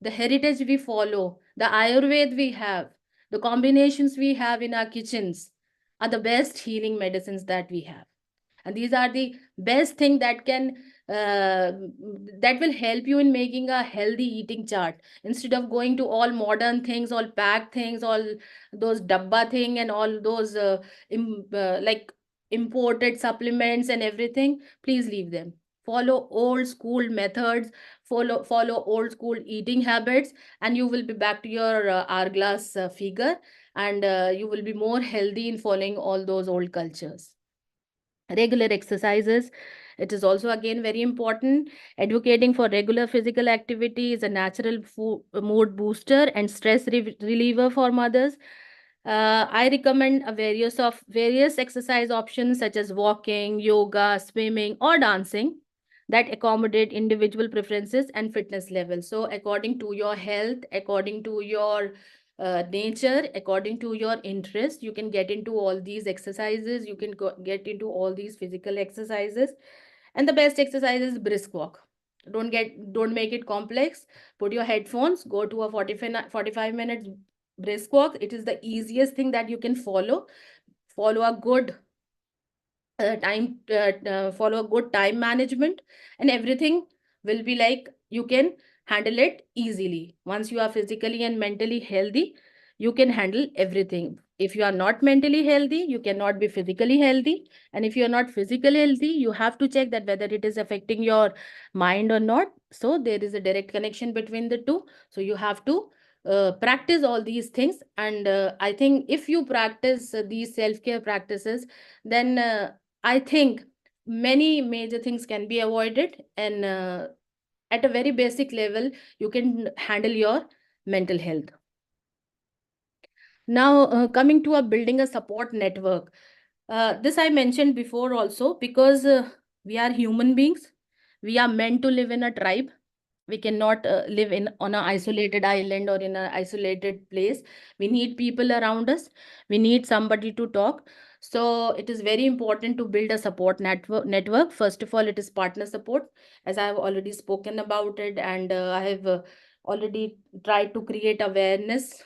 the heritage we follow, the Ayurveda we have, the combinations we have in our kitchens are the best healing medicines that we have. And these are the best thing that can that will help you in making a healthy eating chart, instead of going to all modern things, all packed things, all those dabba thing and all those imported supplements and everything. Please leave them. Follow old school methods, follow old school eating habits, and you will be back to your hourglass figure, and you will be more healthy in following all those old cultures. Regular exercises, it is also again very important. Advocating for regular physical activity is a natural mood booster and stress reliever for mothers. I recommend a various exercise options such as walking, yoga, swimming, or dancing that accommodate individual preferences and fitness levels. So according to your health, according to your nature, according to your interest, you can get into all these exercises, you can get into all these physical exercises. And the best exercise is brisk walk. Don't make it complex. Put your headphones, go to a 45 minutes brisk walk. It is the easiest thing that you can follow. Follow a good follow a good time management, and everything will be like you can handle it easily. Once you are physically and mentally healthy, you can handle everything. If you are not mentally healthy, you cannot be physically healthy. And if you are not physically healthy, you have to check that whether it is affecting your mind or not. So there is a direct connection between the two. So you have to practice all these things. And I think if you practice these self-care practices, then I think many major things can be avoided. And at a very basic level, you can handle your mental health. Now, coming to building a support network. This I mentioned before also, because we are human beings. We are meant to live in a tribe. We cannot live on an isolated island or in an isolated place. We need people around us. We need somebody to talk. So it is very important to build a support network. First of all, it is partner support, as I have already spoken about it, and I have already tried to create awareness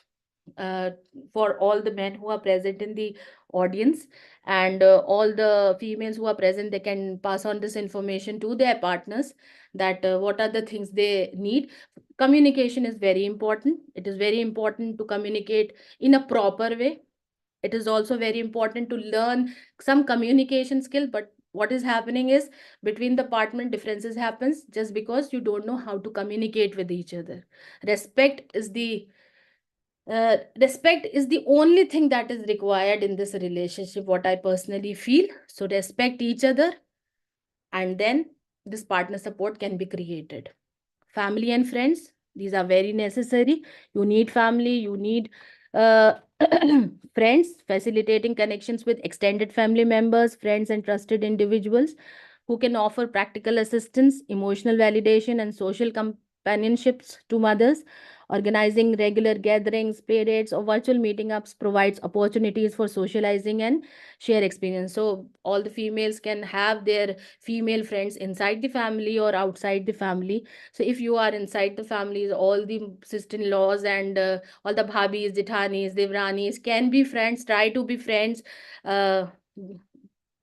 uh, for all the men who are present in the audience, and all the females who are present, they can pass on this information to their partners, that what are the things they need. Communication is very important. It is very important to communicate in a proper way. It is also very important to learn some communication skill. But what is happening is, between the partner, differences happens just because you don't know how to communicate with each other. Respect is the only thing that is required in this relationship, what I personally feel. So respect each other, and then this partner support can be created. Family and friends, these are very necessary. You need family, you need uh, friends. Facilitating connections with extended family members, friends, and trusted individuals who can offer practical assistance, emotional validation, and social companionships to mothers. Organizing regular gatherings, pay dates, or virtual meeting ups provides opportunities for socializing and share experience. So all the females can have their female friends inside the family or outside the family. So if you are inside the families, all the sister-in-laws and all the bhabis, jithanis, devranis can be friends. Try to be friends. Uh,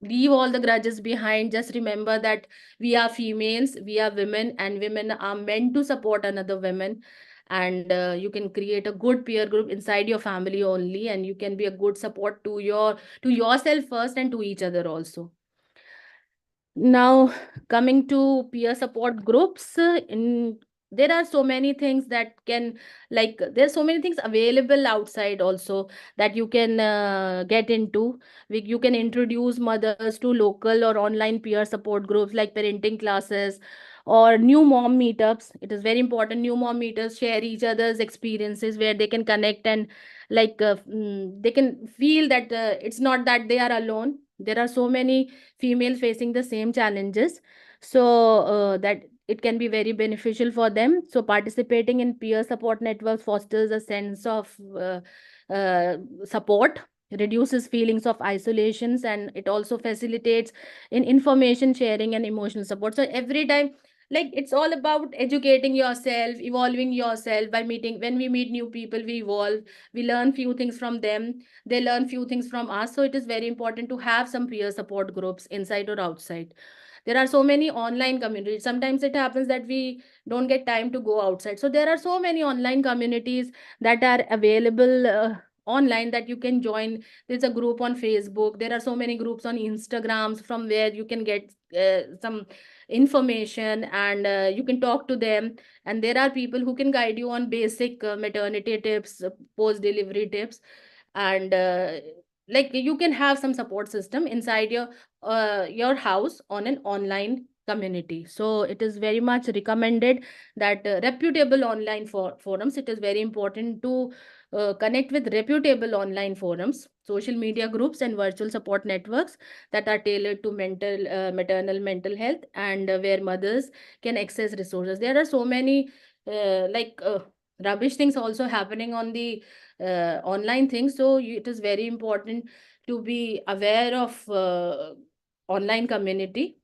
leave all the grudges behind. Just remember that we are females, we are women, and women are meant to support another women. And you can create a good peer group inside your family only, and you can be a good support to yourself first and to each other also. Now, coming to peer support groups, there are so many things that can, like, there's so many things available outside also that you can get into. You can introduce mothers to local or online peer support groups like parenting classes or new mom meetups. It is very important. New mom meetups share each other's experiences, where they can connect and they can feel that it's not that they are alone. There are so many female facing the same challenges, so that it can be very beneficial for them. So participating in peer support networks fosters a sense of support, reduces feelings of isolations, and it also facilitates in information sharing and emotional support. So every time, like, it's all about educating yourself, evolving yourself. By meeting, when we meet new people, we evolve, we learn few things from them, they learn few things from us. So it is very important to have some peer support groups inside or outside. There are so many online communities. Sometimes it happens that we don't get time to go outside, so there are so many online communities that are available online, that you can join. There's a group on Facebook, there are so many groups on Instagrams, from where you can get some information, and you can talk to them. And there are people who can guide you on basic maternity tips, post delivery tips, and like, you can have some support system inside your house on an online community. So it is very much recommended that reputable online forums, it is very important to connect with reputable online forums, social media groups, and virtual support networks that are tailored to maternal mental health, and where mothers can access resources. There are so many rubbish things also happening on the online things. So it is very important to be aware of online community.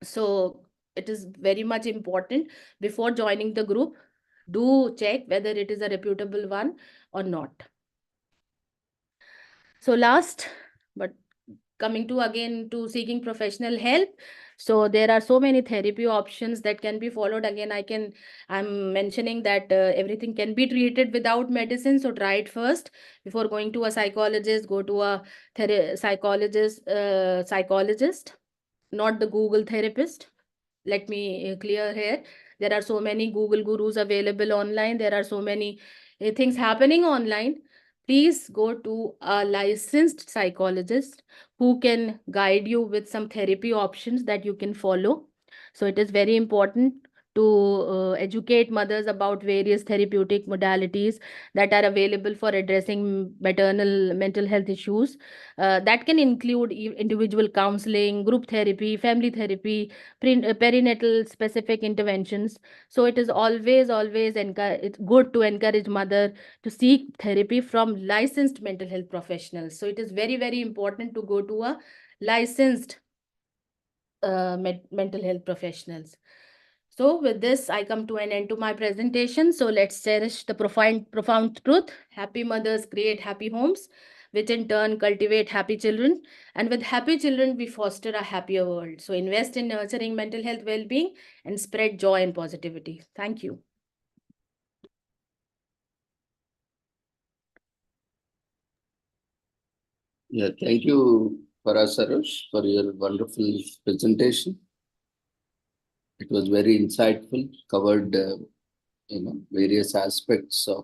So it is very much important, before joining the group, do check whether it is a reputable one or not. So last, but coming to again to seeking professional help. So there are so many therapy options that can be followed. Again, I'm mentioning that everything can be treated without medicine. So try it first before going to a psychologist. Go to a psychologist, not the Google therapist. Let me clear here. There are so many Google gurus available online. There are so many things happening online. Please go to a licensed psychologist who can guide you with some therapy options that you can follow. So it is very important to educate mothers about various therapeutic modalities that are available for addressing maternal mental health issues. That can include individual counseling, group therapy, family therapy, perinatal specific interventions. So it is always it's good to encourage mother to seek therapy from licensed mental health professionals. So it is very important to go to a licensed mental health professionals. So with this, I come to an end to my presentation. So let's cherish the profound truth. Happy mothers create happy homes, which in turn cultivate happy children. And with happy children, we foster a happier world. So invest in nurturing mental health well-being and spread joy and positivity. Thank you. Yeah, thank you, Parasarosh, for your wonderful presentation. It was very insightful, covered various aspects of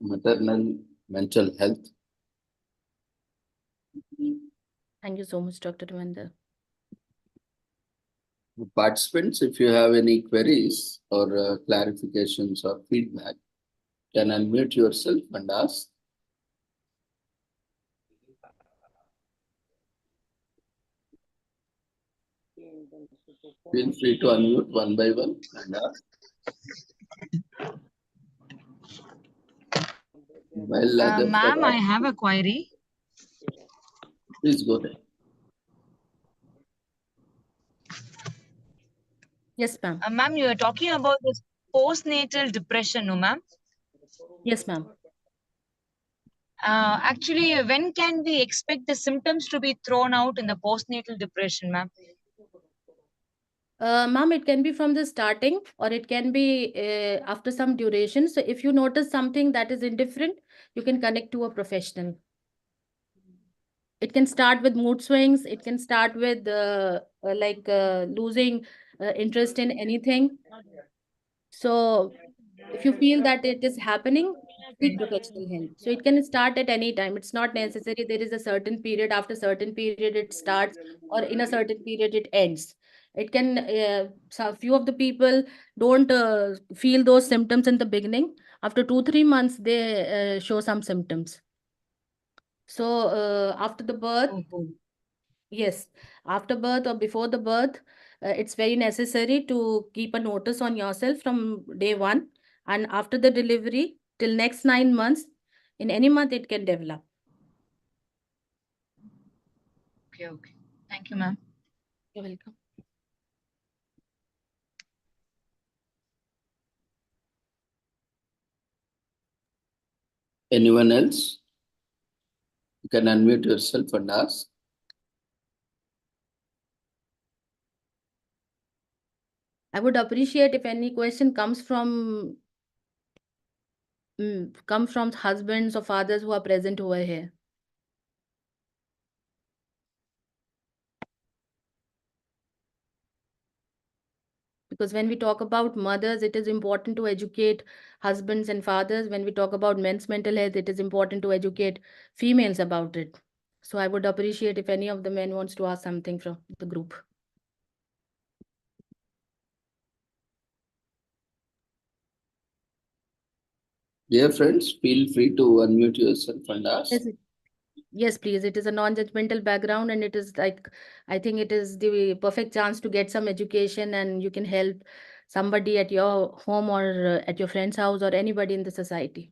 maternal mental health. Thank you so much, Dr. Ravinder. Participants, if you have any queries or clarifications or feedback, can unmute yourself and ask. Feel free to unmute one by one and ask. Well, Ma'am, I have a query. Please go ahead. Yes, ma'am. Ma'am, you are talking about this postnatal depression, no, ma'am? Yes, ma'am. Actually, when can we expect the symptoms to be thrown out in the postnatal depression, ma'am? Ma'am, it can be from the starting or it can be after some duration. So if you notice something that is indifferent, you can connect to a professional. It can start with mood swings. It can start with losing interest in anything. So if you feel that it is happening, seek professional help. So it can start at any time. It's not necessary there is a certain period. After certain period it starts, or in a certain period it ends. It can so few of the people don't feel those symptoms in the beginning. After 2-3 months they show some symptoms. So after the birth, yes, after birth or before the birth, it's very necessary to keep a notice on yourself from day one, and after the delivery till next 9 months. In any month it can develop. Okay. Thank you, ma'am. You're welcome. Anyone else? You can unmute yourself and ask. I would appreciate if any question comes from husbands or fathers who are present over here. Because when we talk about mothers, it is important to educate husbands and fathers. When we talk about men's mental health, it is important to educate females about it. So I would appreciate if any of the men wants to ask something from the group. Dear friends, feel free to unmute yourself and ask. Yes, please. It is a non-judgmental background, and it is like, I think it is the perfect chance to get some education, and you can help somebody at your home or at your friend's house or anybody in the society.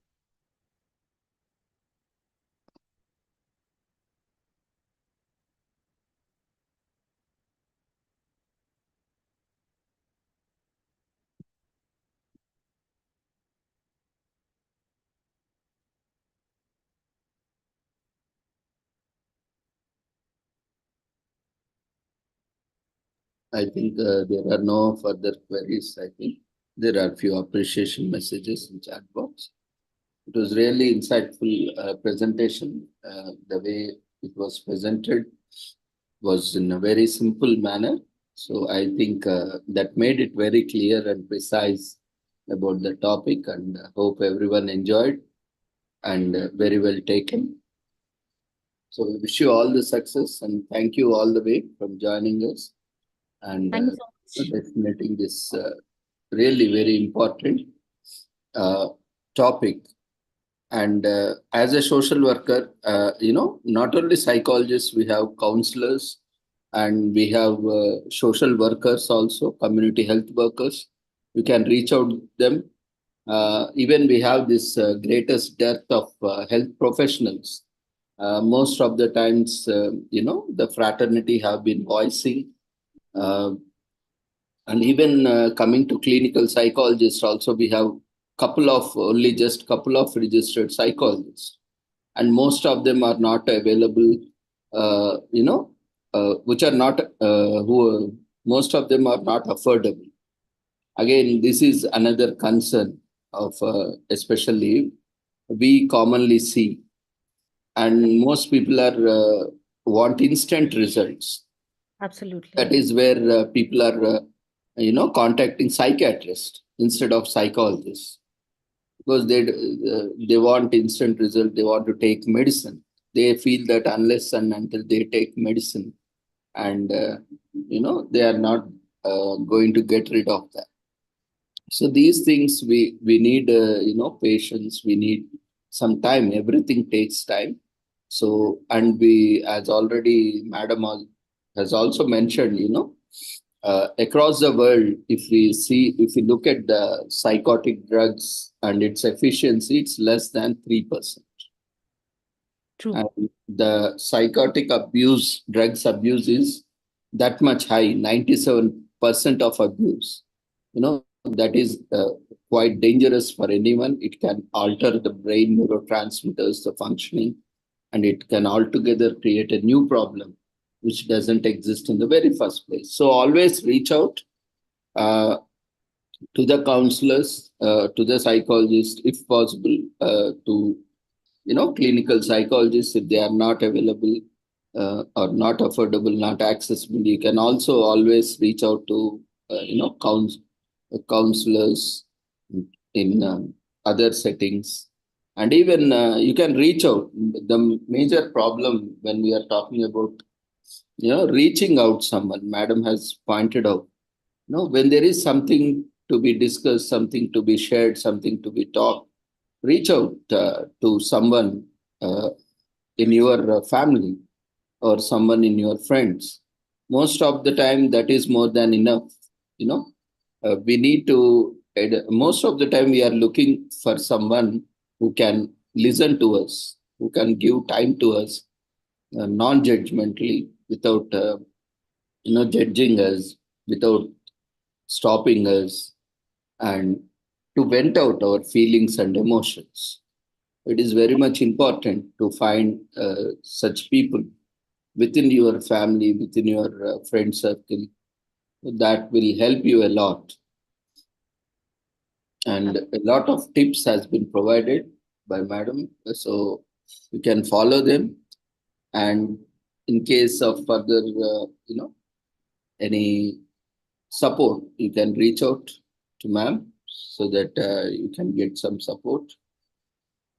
I think there are no further queries. I think there are few appreciation messages in chat box. It was really insightful presentation. The way it was presented was in a very simple manner. So I think that made it very clear and precise about the topic, and hope everyone enjoyed and very well taken. So we wish you all the success and thank you all the way from joining us and Thank you so much. definitely this really very important uh, topic. And as a social worker, not only psychologists, we have counselors and we have social workers also, community health workers. We can reach out to them. Even we have this greatest dearth of health professionals. Most of the times, the fraternity have been voicing, uh, and even coming to clinical psychologists also, we have just couple of registered psychologists, and most of them are not available. Which are not who most of them are not affordable. Again, this is another concern of especially we commonly see, and most people are want instant results. Absolutely. That is where people are contacting psychiatrists instead of psychologists, because they want instant result. They want to take medicine. They feel that unless and until they take medicine, and they are not going to get rid of that. So these things we need patience. We need some time. Everything takes time. So, and we, as already Madam has also mentioned, across the world, if we look at the psychotic drugs and its efficiency, it's less than 3%. True. And the psychotic drugs abuse is that much high, 97% of abuse. That is quite dangerous for anyone. It can alter the brain neurotransmitters, the functioning, and it can altogether create a new problem which doesn't exist in the very first place. So always reach out to the counselors, to the psychologist, if possible, to clinical psychologists if they are not available or not affordable, not accessible. You can also always reach out to counselors in other settings, and even you can reach out. The major problem when we are talking about reaching out someone, Madam has pointed out, when there is something to be discussed, something to be shared, something to be talked, reach out to someone in your family or someone in your friends. Most of the time, that is more than enough. We need to, most of the time, we are looking for someone who can listen to us, who can give time to us non-judgmentally, without judging us, without stopping us, and to vent out our feelings and emotions. It is very much important to find such people within your family, within your friend circle. That will help you a lot. And a lot of tips has been provided by Madam, so you can follow them. And in case of further, any support, you can reach out to Ma'am so that you can get some support.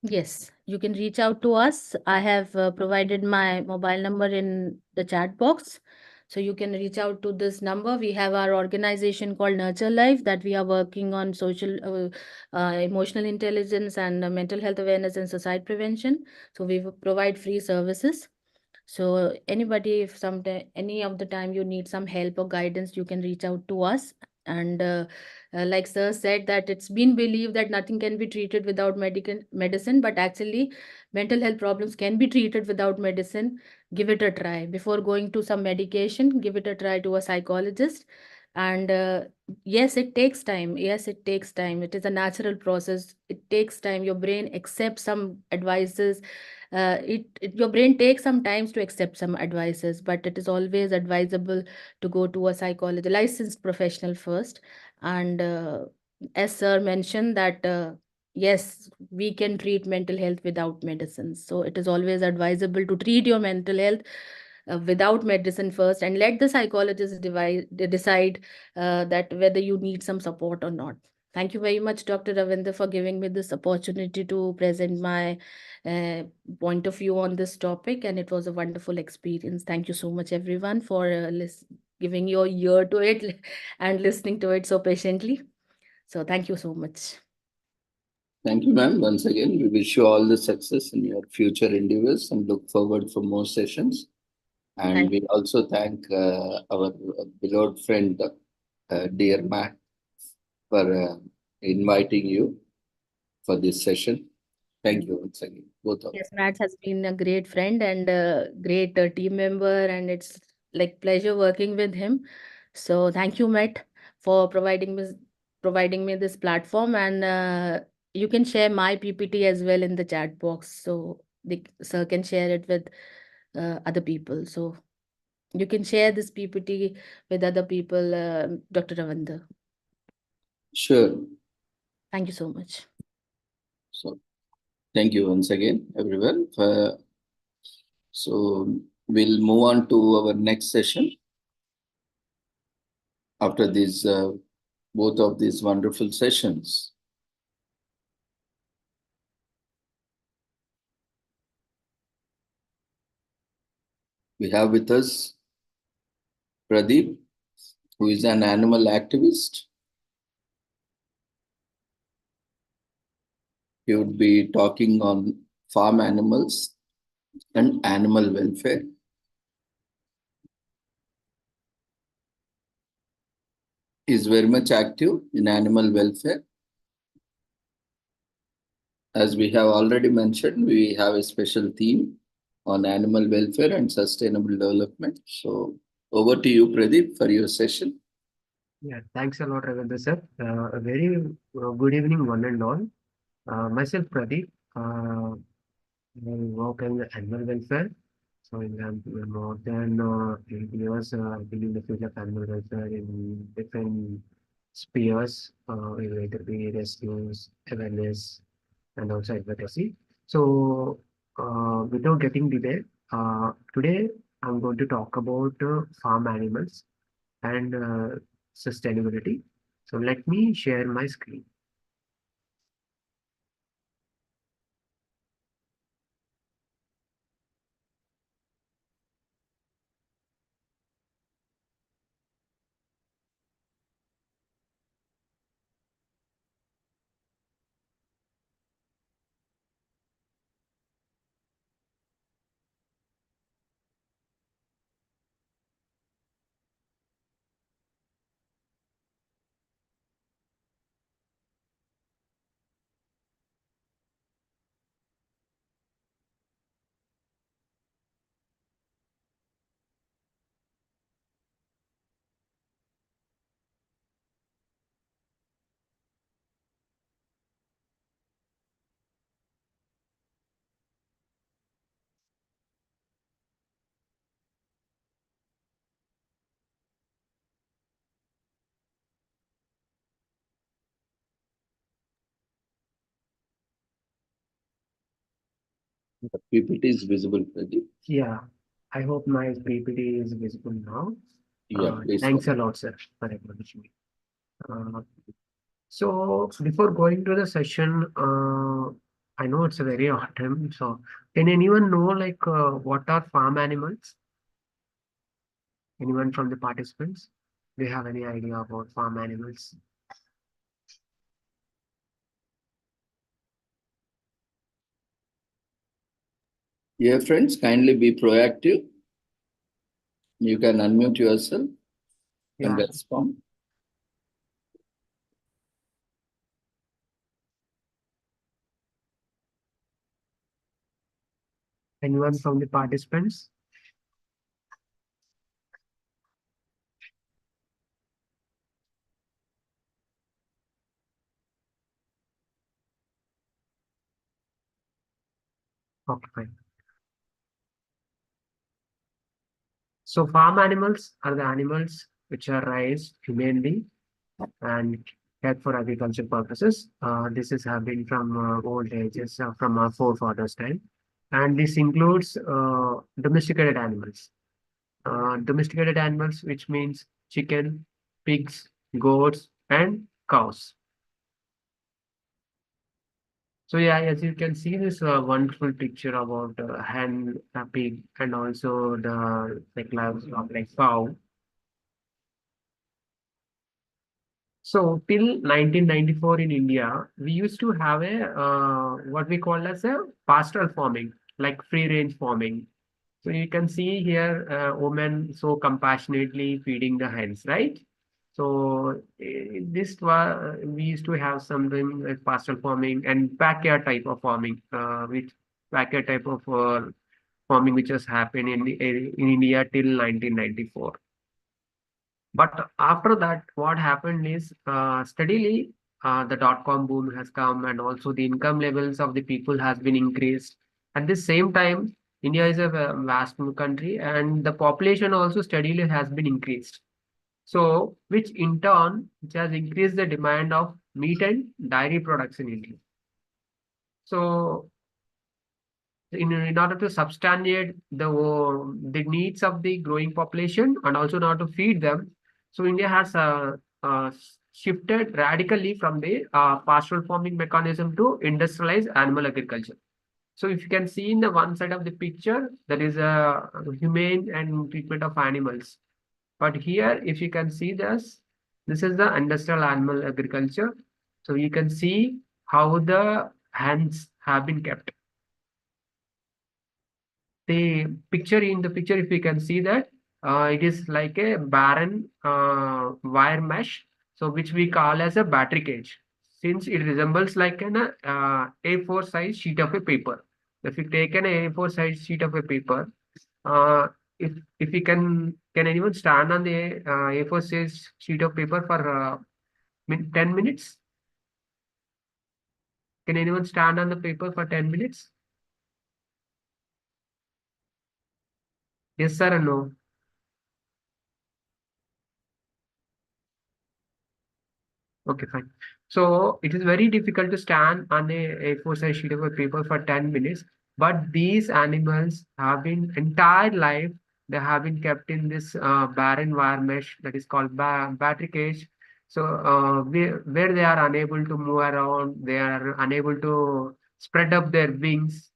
Yes, you can reach out to us. I have provided my mobile number in the chat box. So you can reach out to this number. We have our organization called Nurture Life that we are working on social, emotional intelligence and mental health awareness and suicide prevention. So we provide free services. So anybody, if any of the time you need some help or guidance, you can reach out to us. And like sir said, that it's been believed that nothing can be treated without medicine, but actually mental health problems can be treated without medicine. Give it a try before going to some medication. Give it a try to a psychologist. And yes, it takes time. Yes, it takes time. It is a natural process. It takes time. Your brain accepts some advices. Your brain takes some time to accept some advices, but it is always advisable to go to a psychologist, licensed professional first. And as sir mentioned that yes, we can treat mental health without medicines. So it is always advisable to treat your mental health without medicine first, and let the psychologist decide that whether you need some support or not. Thank you very much, Dr. Ravinder, for giving me this opportunity to present my point of view on this topic, and it was a wonderful experience. Thank you so much, everyone, for giving your ear to it and listening to it so patiently. So thank you so much. Thank you, ma'am. Once again, we wish you all the success in your future endeavors and look forward for more sessions. And we also thank our beloved friend, dear Matt, for inviting you for this session. Thank you once again, both of you. Yes, Matt has been a great friend and a great team member, and it's like pleasure working with him. So thank you, Matt, for providing me this platform, and you can share my PPT as well in the chat box, so the sir can share it with other people. So you can share this PPT with other people, Dr. Ravinder. Sure. Thank you so much. So thank you once again, everyone. So we'll move on to our next session after these both of these wonderful sessions. We have with us Pradeep, who is an animal activist. He would be talking on farm animals and animal welfare. He is very much active in animal welfare. As we have already mentioned, we have a special theme on animal welfare and sustainable development. So over to you, Pradeep, for your session. Yeah, thanks a lot, Ravindra sir. A very good evening, one and all. Myself, Pradeep. I work in the animal welfare. So in more than 8 years, I've been in the field of animal welfare in different spheres, whether it be rescues, awareness, and also advocacy. So without getting delayed, today I'm going to talk about farm animals and sustainability. So let me share my screen. The PPT is visible, Pradeep. Yeah, I hope my PPT is visible now. Yeah, please. Thanks a lot, sir, for acknowledging me. So before going to the session, I know it's a very autumn. So can anyone know like what are farm animals? Anyone from the participants? Do you have any idea about farm animals? Yeah, friends, kindly be proactive. You can unmute yourself and respond. Anyone from the participants? Okay, fine. So farm animals are the animals which are raised humanely and kept for agriculture purposes. This is have been from old ages, from our forefathers' time, and this includes domesticated animals. Domesticated animals, which means chicken, pigs, goats, and cows. So yeah, as you can see this wonderful picture about hen, pig, and also the like cow. So till 1994 in India, we used to have a what we call as a pastoral farming, like free range farming. So you can see here women so compassionately feeding the hens, right? So this was we used to have something like pastoral farming and backyard type of farming, which backyard type of farming which has happened in India till 1994. But after that, what happened is steadily the dot-com boom has come, and also the income levels of the people has been increased. At the same time, India is a vast country, and the population also steadily has been increased. So, which in turn, which has increased the demand of meat and dairy products in India. So, in order to substantiate the needs of the growing population and also in order to feed them, so India has uh, shifted radically from the pastoral farming mechanism to industrialized animal agriculture. So if you can see in the one side of the picture, there is a humane and treatment of animals. But here, if you can see this is the industrial animal agriculture. So you can see how the hens have been kept. In the picture, if you can see that it is like a barren wire mesh, so which we call as a battery cage, since it resembles like an A4 size sheet of a paper. If you take an A4 size sheet of a paper, uh, if you can anyone stand on the A4 size sheet of paper for 10 minutes? Can anyone stand on the paper for 10 minutes? Yes, sir, or no? Okay, fine. So it is very difficult to stand on a A4 size sheet of a paper for 10 minutes. But these animals have been entire life, they have been kept in this barren wire mesh that is called battery cage. So where they are unable to move around, they are unable to spread up their wings.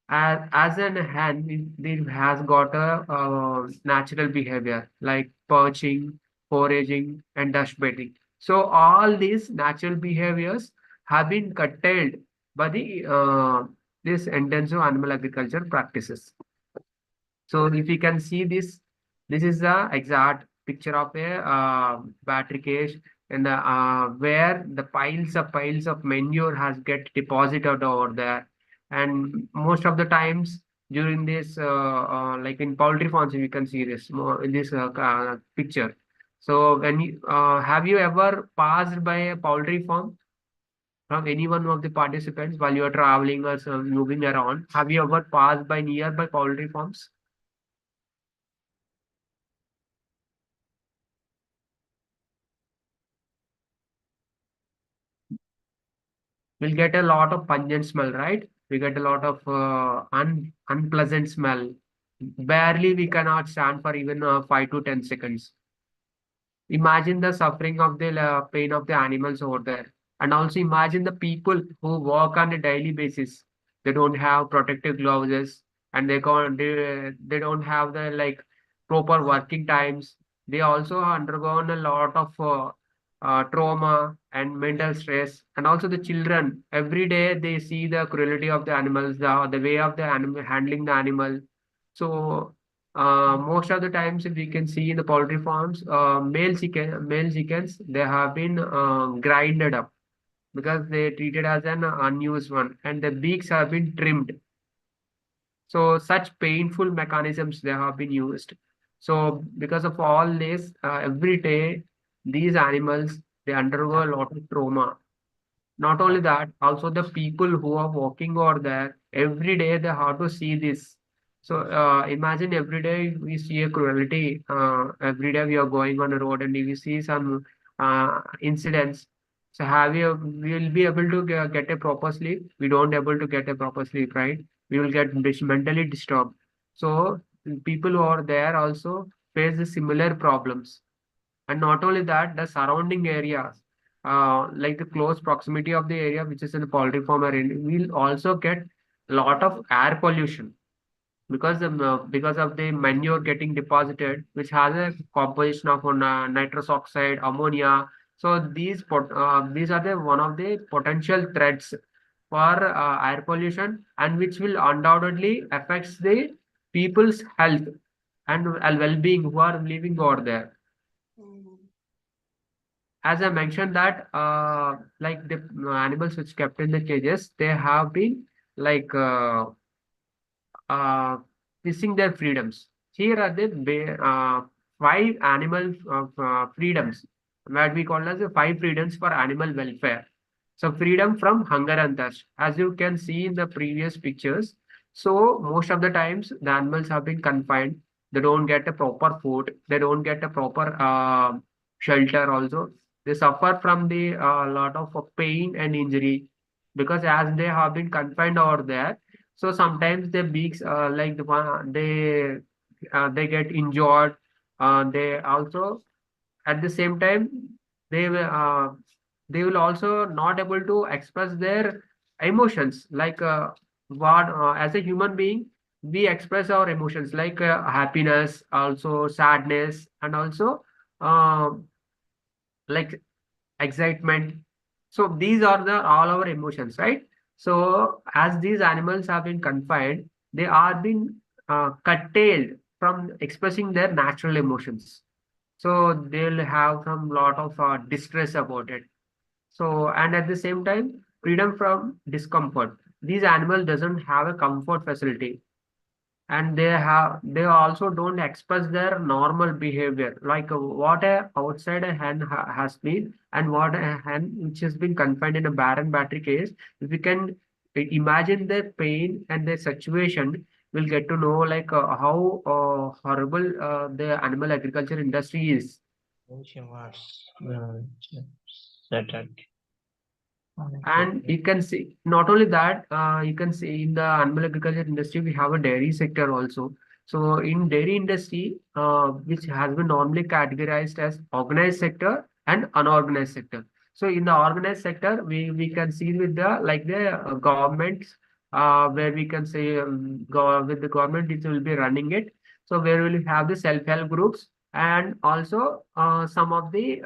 As an hen, it has got a natural behavior like perching, foraging, and dust bedding. So all these natural behaviors have been curtailed by the this intensive animal agriculture practices. So if you can see this is the exact picture of a battery cage, and where the piles of manure has get deposited over there, and most of the times during this like in poultry farms you can see this more in this picture. So when you have you ever passed by a poultry farm from any one of the participants while you are traveling or moving around? Have you ever passed by nearby poultry farms? We'll get a lot of pungent smell, right? We get a lot of unpleasant smell. Barely we cannot stand for even 5 to 10 seconds. Imagine the suffering of the pain of the animals over there. And also imagine the people who work on a daily basis. They don't have protective gloves, and they don't have the like proper working times. They also undergone a lot of trauma and mental stress. And also the children, every day they see the cruelty of the animals, the way of the animal handling the animal. So most of the times, if we can see in the poultry farms, male chickens, they have been grinded up because they treated as an unused one, and the beaks have been trimmed. So such painful mechanisms they have been used. So because of all this, every day these animals they undergo a lot of trauma. Not only that, also the people who are walking over there, every day they have to see this. So imagine every day we see a cruelty. Every day we are going on a road and we see some incidents. So we will be able to get a proper sleep. We don't able to get a proper sleep, right? We will get mentally disturbed. So people who are there also face the similar problems. And not only that, the surrounding areas, like the close proximity of the area which is in the poultry farm area, will also get a lot of air pollution because of the manure getting deposited, which has a composition of nitrous oxide, ammonia. So these are the one of the potential threats for air pollution, and which will undoubtedly affects the people's health and well-being who are living over there. As I mentioned that like the animals which kept in the cages, they have been like uh, missing their freedoms. Here are the five animal freedoms, what we call as the five freedoms for animal welfare. So freedom from hunger and thirst, as you can see in the previous pictures. So most of the times the animals have been confined. They don't get a proper food. They don't get a proper shelter also. They suffer from the lot of pain and injury because as they have been confined over there, so sometimes their beaks like the one they get injured. They also at the same time they will also not able to express their emotions like what as a human being we express our emotions like happiness, also sadness, and also uh, like excitement. So these are the all our emotions, right? So as these animals have been confined, they are being curtailed from expressing their natural emotions. So they'll have some lot of distress about it. So and at the same time, freedom from discomfort. These animals doesn't have a comfort facility, and they also don't express their normal behavior like what a outside a hen has been and what a hen which has been confined in a barren battery case. If we can imagine their pain and their situation, we'll get to know like how horrible the animal agriculture industry is. And you can see not only that, you can see in the animal agriculture industry, we have a dairy sector also. So in dairy industry, which has been normally categorized as organized sector and unorganized sector. So in the organized sector, we can see with the like the governments, where we can say go with the government, it will be running it. So where we will have the self-help groups and also some of the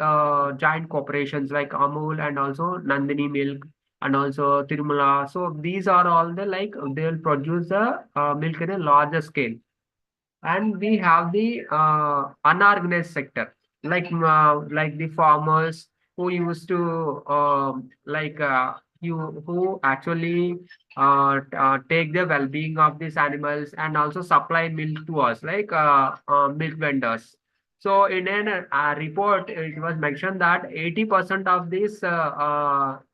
giant corporations like Amul and also Nandini Milk and also Tirumala. So these are all the like they will produce the milk in a larger scale. And we have the unorganized sector like the farmers who used to who actually take the well-being of these animals and also supply milk to us like milk vendors. So in a report it was mentioned that 80% of this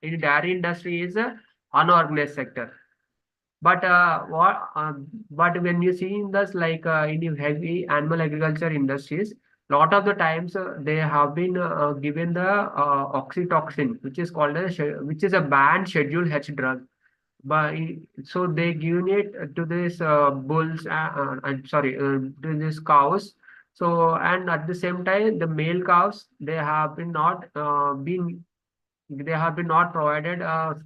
in dairy industry is unorganized sector. But when you see in this like in the heavy animal agriculture industries, lot of the times they have been given the oxytocin, which is called which is a banned Schedule H drug. But so they give it to this bulls, to these cows. So and at the same time, the male cows they have been not provided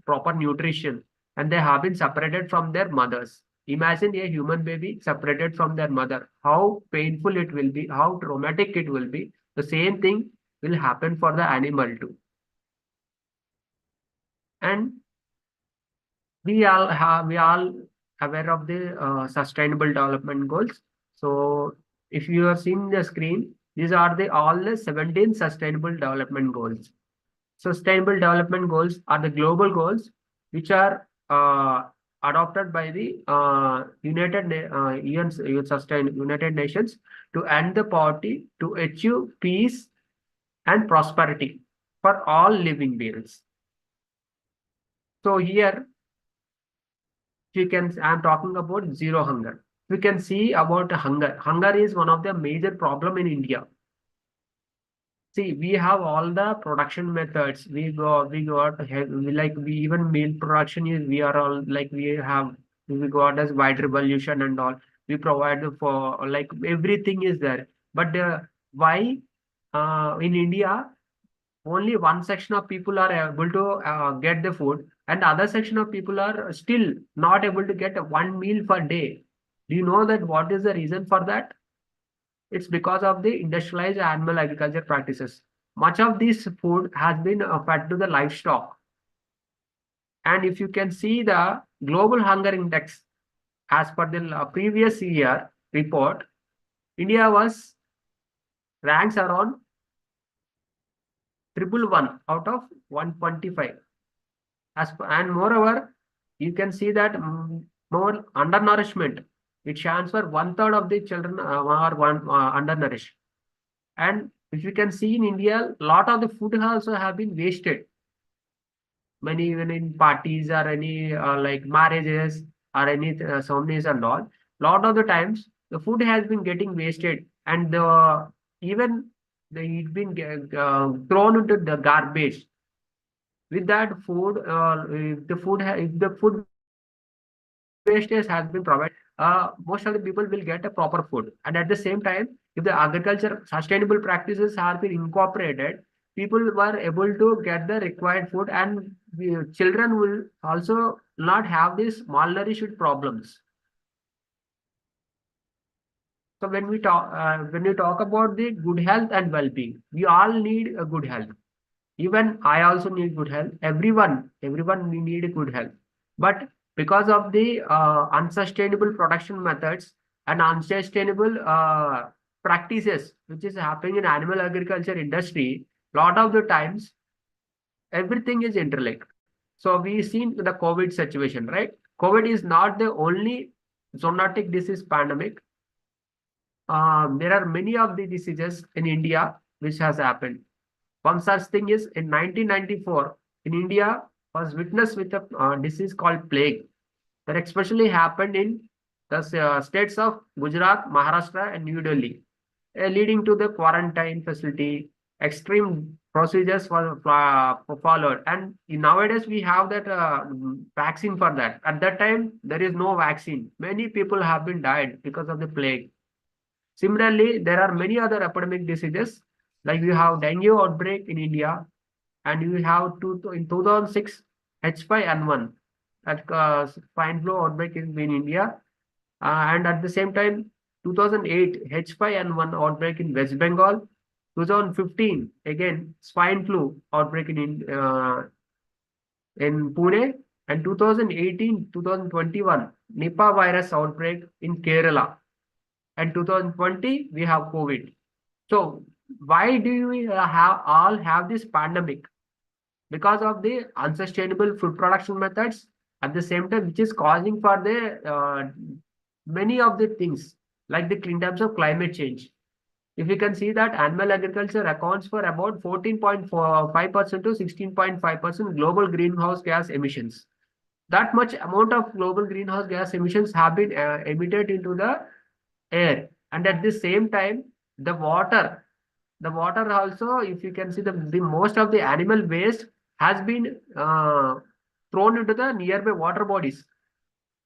proper nutrition, and they have been separated from their mothers. Imagine a human baby separated from their mother. How painful it will be, how traumatic it will be. The same thing will happen for the animal too. And we all aware of the sustainable development goals. So if you are seeing the screen, these are the all the 17 sustainable development goals. Sustainable development goals are the global goals which are adopted by the United Nations to end the poverty, to achieve peace and prosperity for all living beings. So here we can, I'm talking about zero hunger. We can see about hunger. Hunger is one of the major problem in India. See, we have all the production methods. We got we even meal production is, we are all like we got as wide revolution and all. We provide for like everything is there. But why in India only one section of people are able to get the food, and the other section of people are still not able to get one meal per day? Do you know that what is the reason for that? It's because of the industrialized animal agriculture practices. Much of this food has been fed to the livestock. And if you can see the global hunger index, as per the previous year report, India was ranks around 111 out of 125. And moreover, you can see that more undernourishment. It stands for 1/3 of the children are undernourished. And if you can see in India, a lot of the food also have been wasted. Many even in parties or any like marriages or any ceremonies and all. Lot of the times the food has been getting wasted, and even it's been thrown into the garbage. With that food, if the food wastage has been provided, most of the people will get a proper food. And at the same time, if the agriculture sustainable practices have been incorporated, people were able to get the required food, and the children will also not have these malnourished problems. So when we talk about the good health and well-being, we all need a good health. Even I also need good health. Everyone need a good health. But because of the unsustainable production methods and unsustainable practices which is happening in animal agriculture industry, lot of the times everything is interlinked. So we seen the COVID situation, right? COVID is not the only zoonotic disease pandemic. There are many of the diseases in India which has happened. One such thing is in 1994 in India was witnessed with a disease called plague that especially happened in the states of Gujarat, Maharashtra, and New Delhi, leading to the quarantine facility. Extreme procedures were followed, and nowadays we have that vaccine for that. At that time, there is no vaccine. Many people have been died because of the plague. Similarly, there are many other epidemic diseases, like we have dengue outbreak in India, and we have in 2006 H5N1, that swine flu outbreak in India, and at the same time 2008 H5N1 outbreak in West Bengal, 2015 again swine flu outbreak in Pune, and 2018-2021 Nipah virus outbreak in Kerala, and 2020 we have COVID. So why do we have this pandemic? Because of the unsustainable food production methods, at the same time which is causing for the many of the things, like in terms of climate change. If you can see that animal agriculture accounts for about 14.5% to 16.5% global greenhouse gas emissions. That much amount of global greenhouse gas emissions have been emitted into the air. And at the same time, the water also, if you can see the most of the animal waste has been thrown into the nearby water bodies.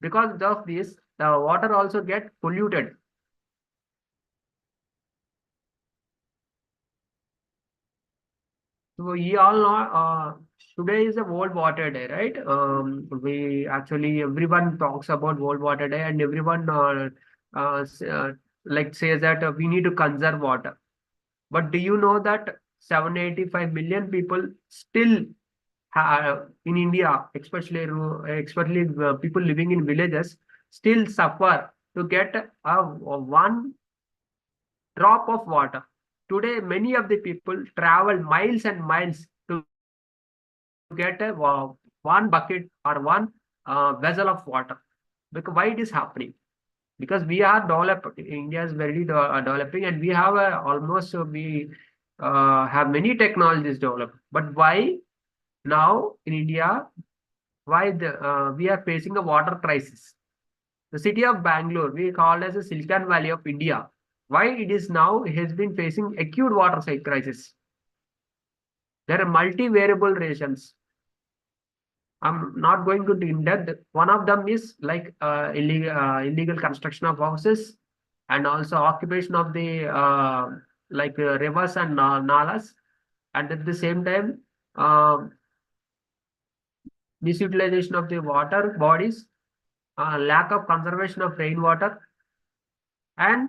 Because of this, the water also get polluted. So we all know today is the World Water Day, right? We actually, everyone talks about World Water Day, and everyone like says that we need to conserve water. But do you know that 785 million people still in India, especially people living in villages, still suffer to get one drop of water. Today, many of the people travel miles and miles to get one bucket or one vessel of water. Because why it is happening? Because we are developed. India is very developing, and we have we have many technologies developed. But why now in India why we are facing a water crisis. The city of Bangalore, we call as the Silicon Valley of India. Why it is now has been facing acute water crisis. There are multi-variable reasons. I'm not going to in depth. One of them is like illegal construction of houses, and also occupation of the rivers and nalas, and at the same time misutilization of the water bodies, lack of conservation of rainwater, and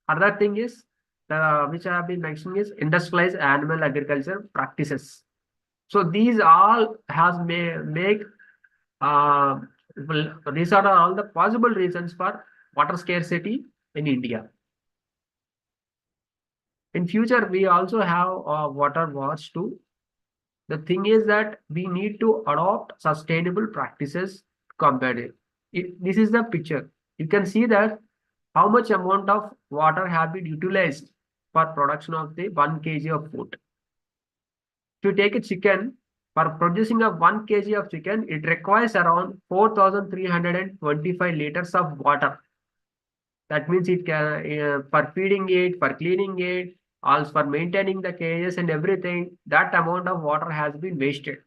other thing is which I have been mentioning is industrialized animal agriculture practices. So these all has make these are all the possible reasons for water scarcity in India. In future, we also have water wars too. The thing is that we need to adopt sustainable practices to combat it. This is the picture. You can see that how much amount of water have been utilized for production of the 1 kg of food. If you take a chicken, for producing a 1 kg of chicken, it requires around 4,325 liters of water. That means it can for feeding it, for cleaning it, also for maintaining the cages and everything. That amount of water has been wasted,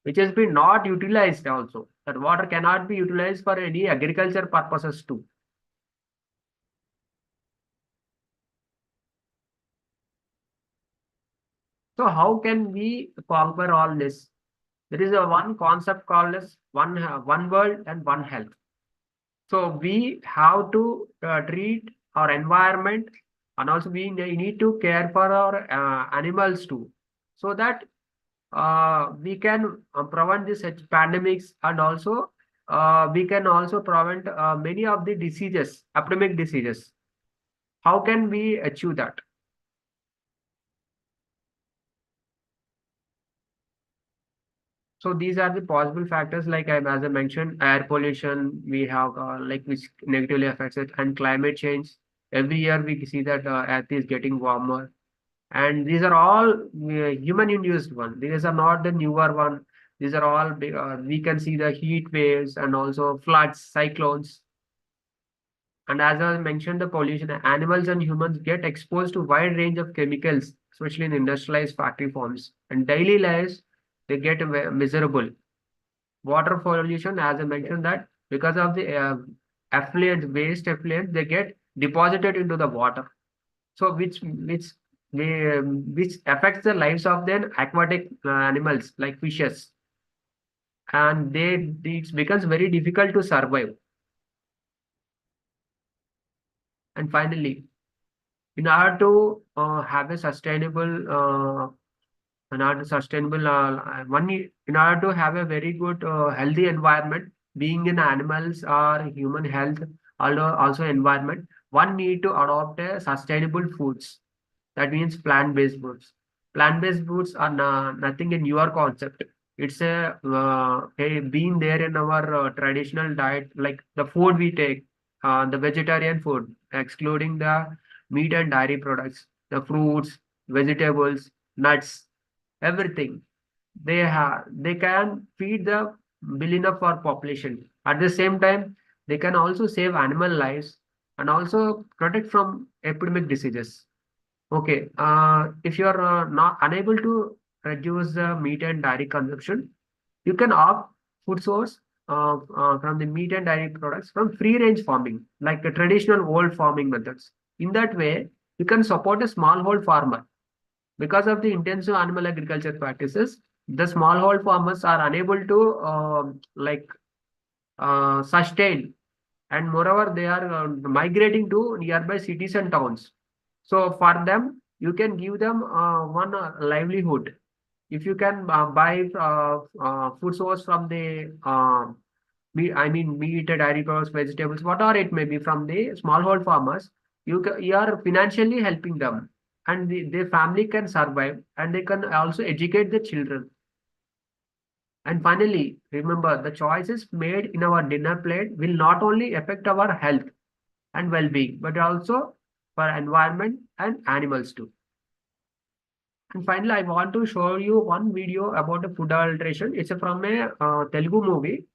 which has been not utilized also. That water cannot be utilized for any agriculture purposes too. So how can we conquer all this? There is a one concept called as one world and one health. So we have to treat our environment, and also we need to care for our animals too, so that we can prevent this pandemics, and also we can also prevent many of the diseases, epidemic diseases. How can we achieve that? So these are the possible factors, like as I mentioned, air pollution, we have which negatively affects it, and climate change. Every year we see that Earth is getting warmer, and these are all human-induced ones. These are not the newer one. These are all we can see the heat waves and also floods, cyclones. And as I mentioned, the pollution, animals and humans get exposed to wide range of chemicals, especially in industrialized factory farms, and daily lives they get miserable. Water pollution, as I mentioned, that because of the effluent, waste effluent, they get deposited into the water. So which affects the lives of the aquatic animals like fishes, and it becomes very difficult to survive. And finally, in order to have a sustainable in order to have a very good healthy environment, being in animals or human health, also environment, one need to adopt a sustainable foods. That means plant-based foods. Plant-based foods are nothing a newer concept. It's been there in our traditional diet, like the food we take, the vegetarian food, excluding the meat and dairy products, the fruits, vegetables, nuts, everything. They can feed the billion of our population. At the same time, they can also save animal lives and also protect from epidemic diseases. Okay, if you are not unable to reduce the meat and dairy consumption, you can opt food source from the meat and dairy products from free range farming, like the traditional old farming methods. In that way, you can support a smallhold farmer. Because of the intensive animal agriculture practices, the smallhold farmers are unable to sustain, and moreover, they are migrating to nearby cities and towns. So for them, you can give them one livelihood. If you can buy food source from the meat, dairy products, vegetables, whatever it may be from the smallhold farmers, you are financially helping them, and their family can survive, and they can also educate the children. And finally, remember, the choices made in our dinner plate will not only affect our health and well-being, but also for environment and animals too. And finally, I want to show you one video about the food adulteration. It's from a Telugu movie.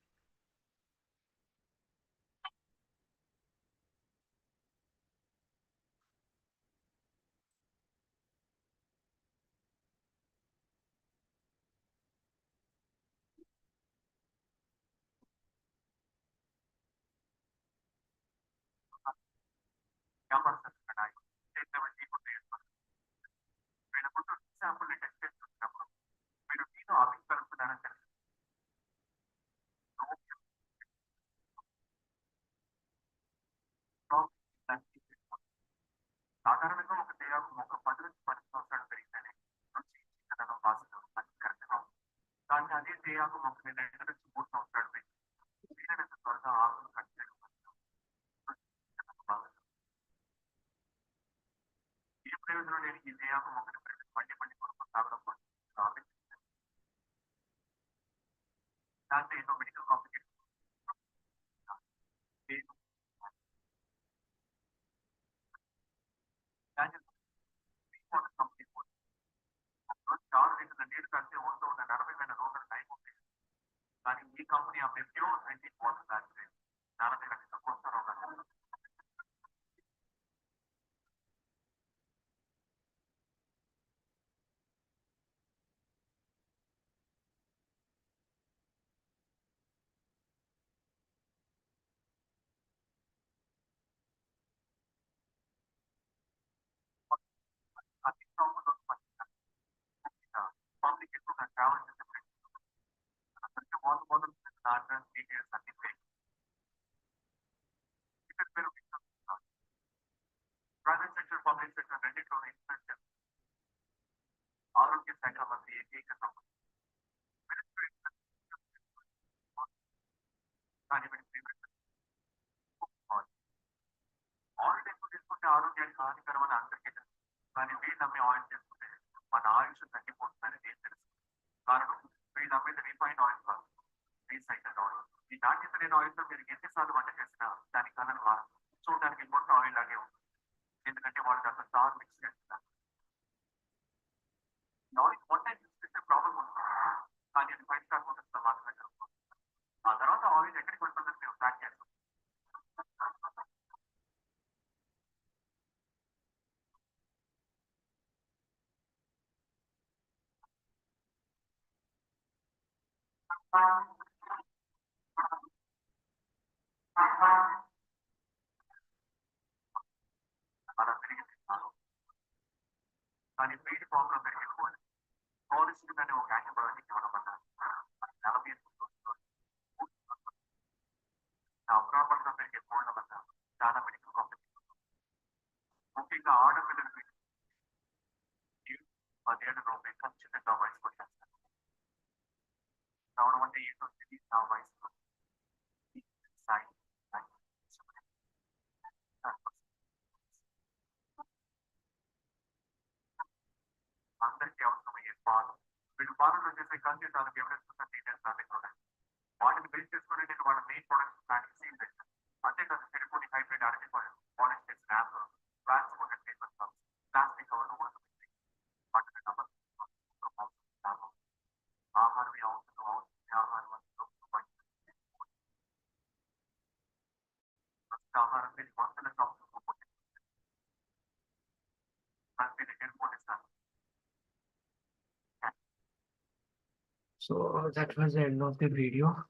So that was the end of the video.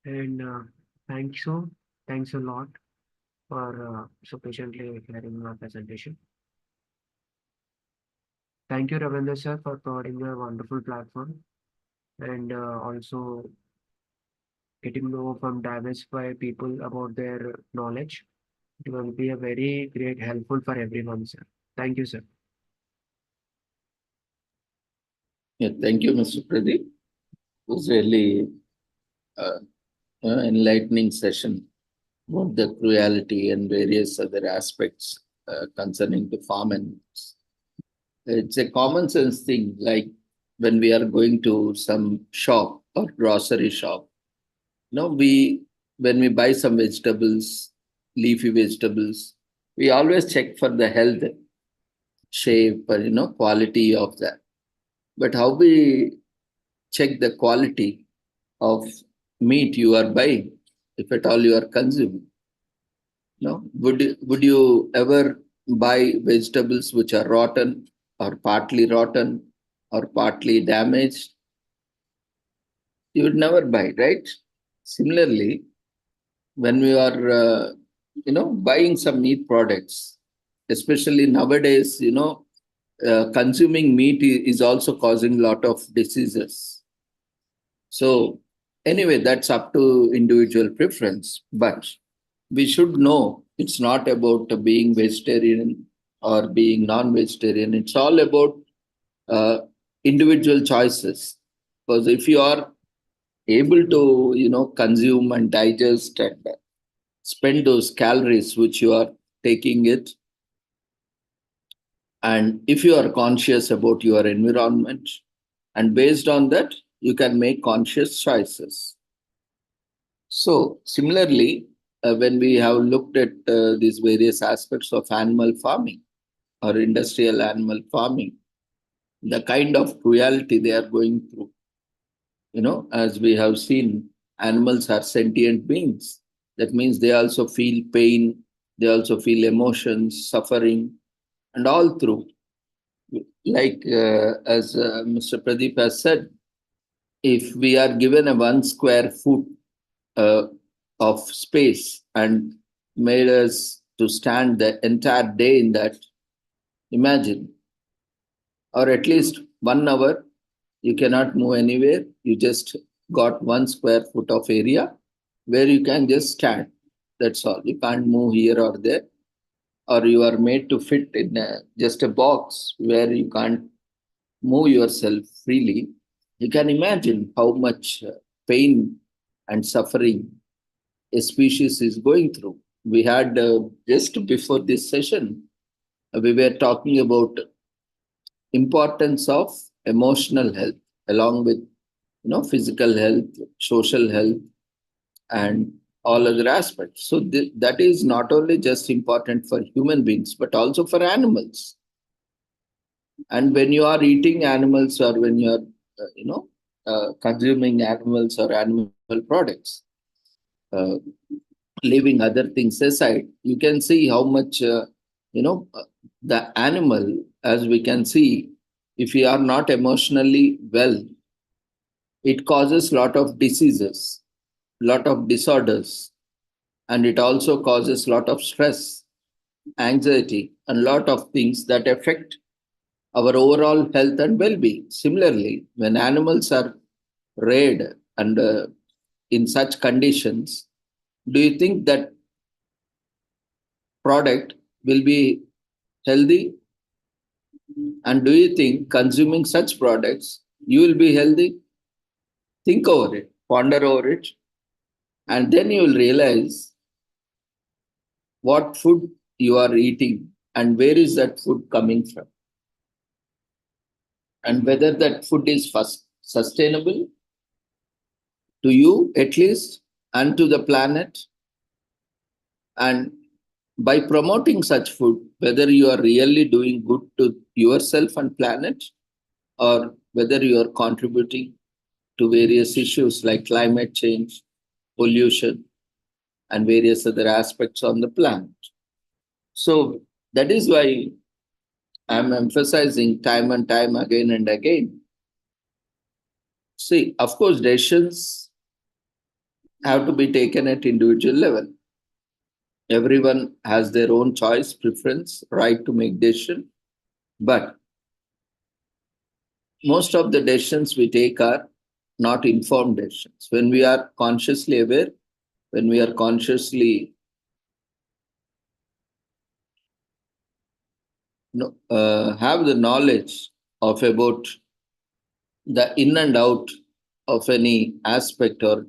And thanks a lot for so patiently hearing my presentation. Thank you, Ravindra sir, for providing a wonderful platform and also getting to know from diversified people about their knowledge. It will be a very great helpful for everyone, sir. Thank you, sir. Yeah, thank you, Mr. Pradeep. It was really enlightening session about the cruelty and various other aspects concerning the farm animals. It's a common sense thing, like when we are going to some shop or grocery shop, when we buy some vegetables, leafy vegetables, we always check for the health, shape, or quality of that. But how we check the quality of meat you are buying, if at all you are consuming? No, would you ever buy vegetables which are rotten or partly damaged? You would never buy, right? Similarly, when we are buying some meat products, especially nowadays, consuming meat is also causing a lot of diseases. So anyway, that's up to individual preference, but we should know it's not about being vegetarian or being non-vegetarian. It's all about individual choices. Because if you are able to, consume and digest and spend those calories which you are taking it, and if you are conscious about your environment, and based on that, you can make conscious choices. So similarly, when we have looked at these various aspects of animal farming or industrial animal farming, the kind of cruelty they are going through, as we have seen, animals are sentient beings. That means they also feel pain, they also feel emotions, suffering, and all through. Like as Mr. Pradeep has said, if we are given a 1 square foot of space and made us to stand the entire day in that, imagine, or at least 1 hour, you cannot move anywhere. You just got 1 square foot of area where you can just stand. That's all. You can't move here or there, or you are made to fit in just a box where you can't move yourself freely. You can imagine how much pain and suffering a species is going through. We had just before this session, we were talking about importance of emotional health along with physical health, social health, and all other aspects. So that is not only just important for human beings but also for animals. And when you are eating animals, or when you are consuming animals or animal products, uh, leaving other things aside, you can see how much the animal, as we can see, if you are not emotionally well, it causes lot of diseases, lot of disorders, and it also causes lot of stress, anxiety, and lot of things that affect our overall health and well-being. Similarly, when animals are reared and in such conditions, do you think that product will be healthy? And do you think consuming such products, you will be healthy? Think over it, ponder over it, and then you will realize what food you are eating and where is that food coming from, and whether that food is first sustainable to you at least and to the planet. And by promoting such food, whether you are really doing good to yourself and planet, or whether you are contributing to various issues like climate change, pollution, and various other aspects on the planet. So that is why I'm emphasizing time and time again and again. See, of course, decisions have to be taken at individual level. Everyone has their own choice, preference, right to make decision. But most of the decisions we take are not informed decisions. When we are consciously aware, when we are consciously have the knowledge of about the in and out of any aspect or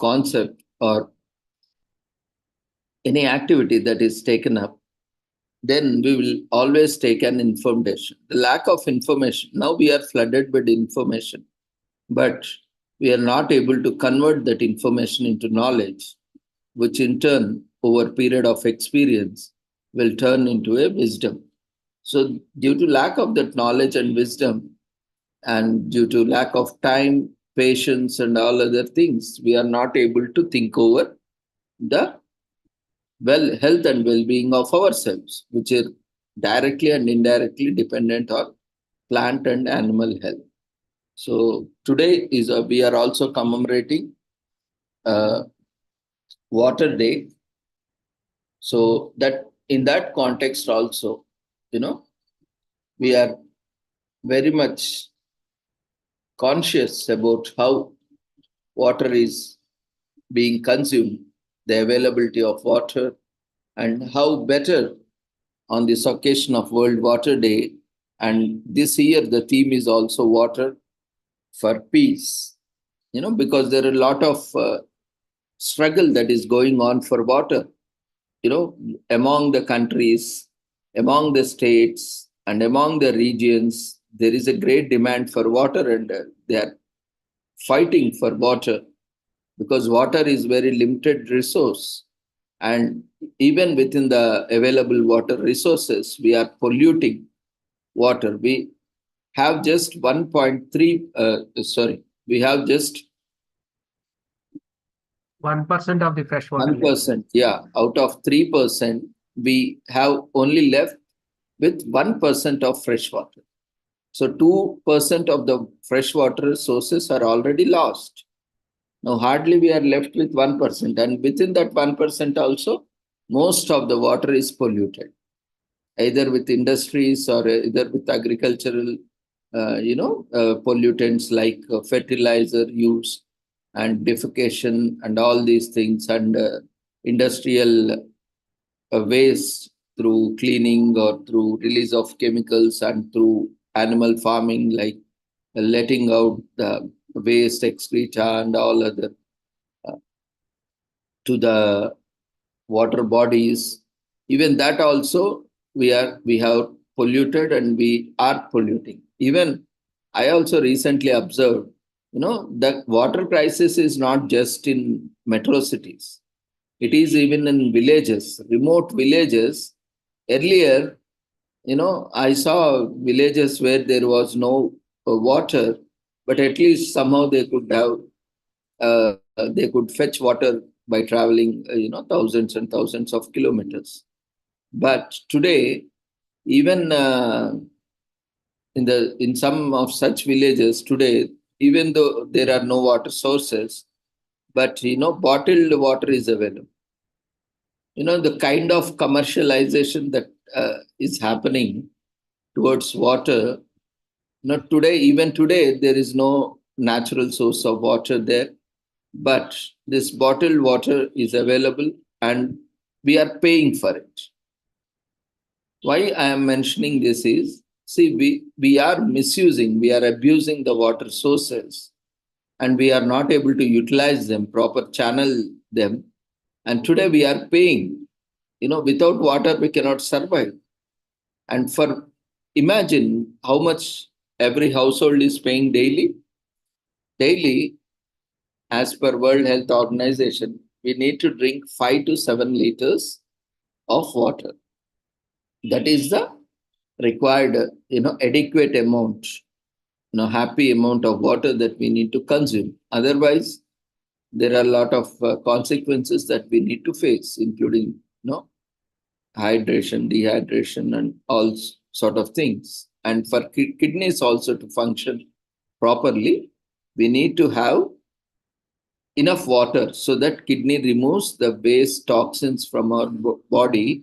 concept or any activity that is taken up, then we will always take an informed decision. The lack of information, now we are flooded with information, but we are not able to convert that information into knowledge, which in turn, over a period of experience, will turn into a wisdom. So due to lack of that knowledge and wisdom, And due to lack of time, patience, and all other things, we are not able to think over the health and well-being of ourselves, which is directly and indirectly dependent on plant and animal health. So today is we are also commemorating Water Day. So that in that context also, we are very much conscious about how water is being consumed, the availability of water, and how better on this occasion of World Water Day. And this year, the theme is also water for peace, because there are a lot of struggle that is going on for water, among the countries, among the states, and among the regions. There is a great demand for water, and they are fighting for water because water is very limited resource. And even within the available water resources, we are polluting water. We have just 1.3, we have just 1% of the fresh water. 1%, yeah. Out of 3%, we have only left with 1% of fresh water. So 2% of the freshwater resources are already lost. Now hardly we are left with 1%, and within that 1% also, most of the water is polluted, either with industries or either with agricultural, pollutants like fertilizer use and defecation and all these things, and industrial waste through cleaning or through release of chemicals, and through animal farming, like letting out the waste, excreta, and all other to the water bodies. Even that also we have polluted, and we are polluting. Even I also recently observed, the water crisis is not just in metro cities. It is even in villages, remote villages. Earlier, I saw villages where there was no water, but at least somehow they could fetch water by traveling, thousands and thousands of kilometers. But today, even in some of such villages today, even though there are no water sources, but bottled water is available. The kind of commercialization that is happening towards water. Even today, there is no natural source of water there, but this bottled water is available, and we are paying for it. Why I am mentioning this is, see, we are misusing, we are abusing the water sources, and we are not able to utilize them, proper channel them. And today we are paying. Without water, we cannot survive. And imagine how much every household is paying daily. Daily, as per World Health Organization, we need to drink 5 to 7 liters of water. That is the required, adequate amount, happy amount of water that we need to consume. Otherwise, there are a lot of consequences that we need to face, including, hydration, dehydration, and all sort of things. And for kidneys also to function properly, we need to have enough water so that kidney removes the waste toxins from our body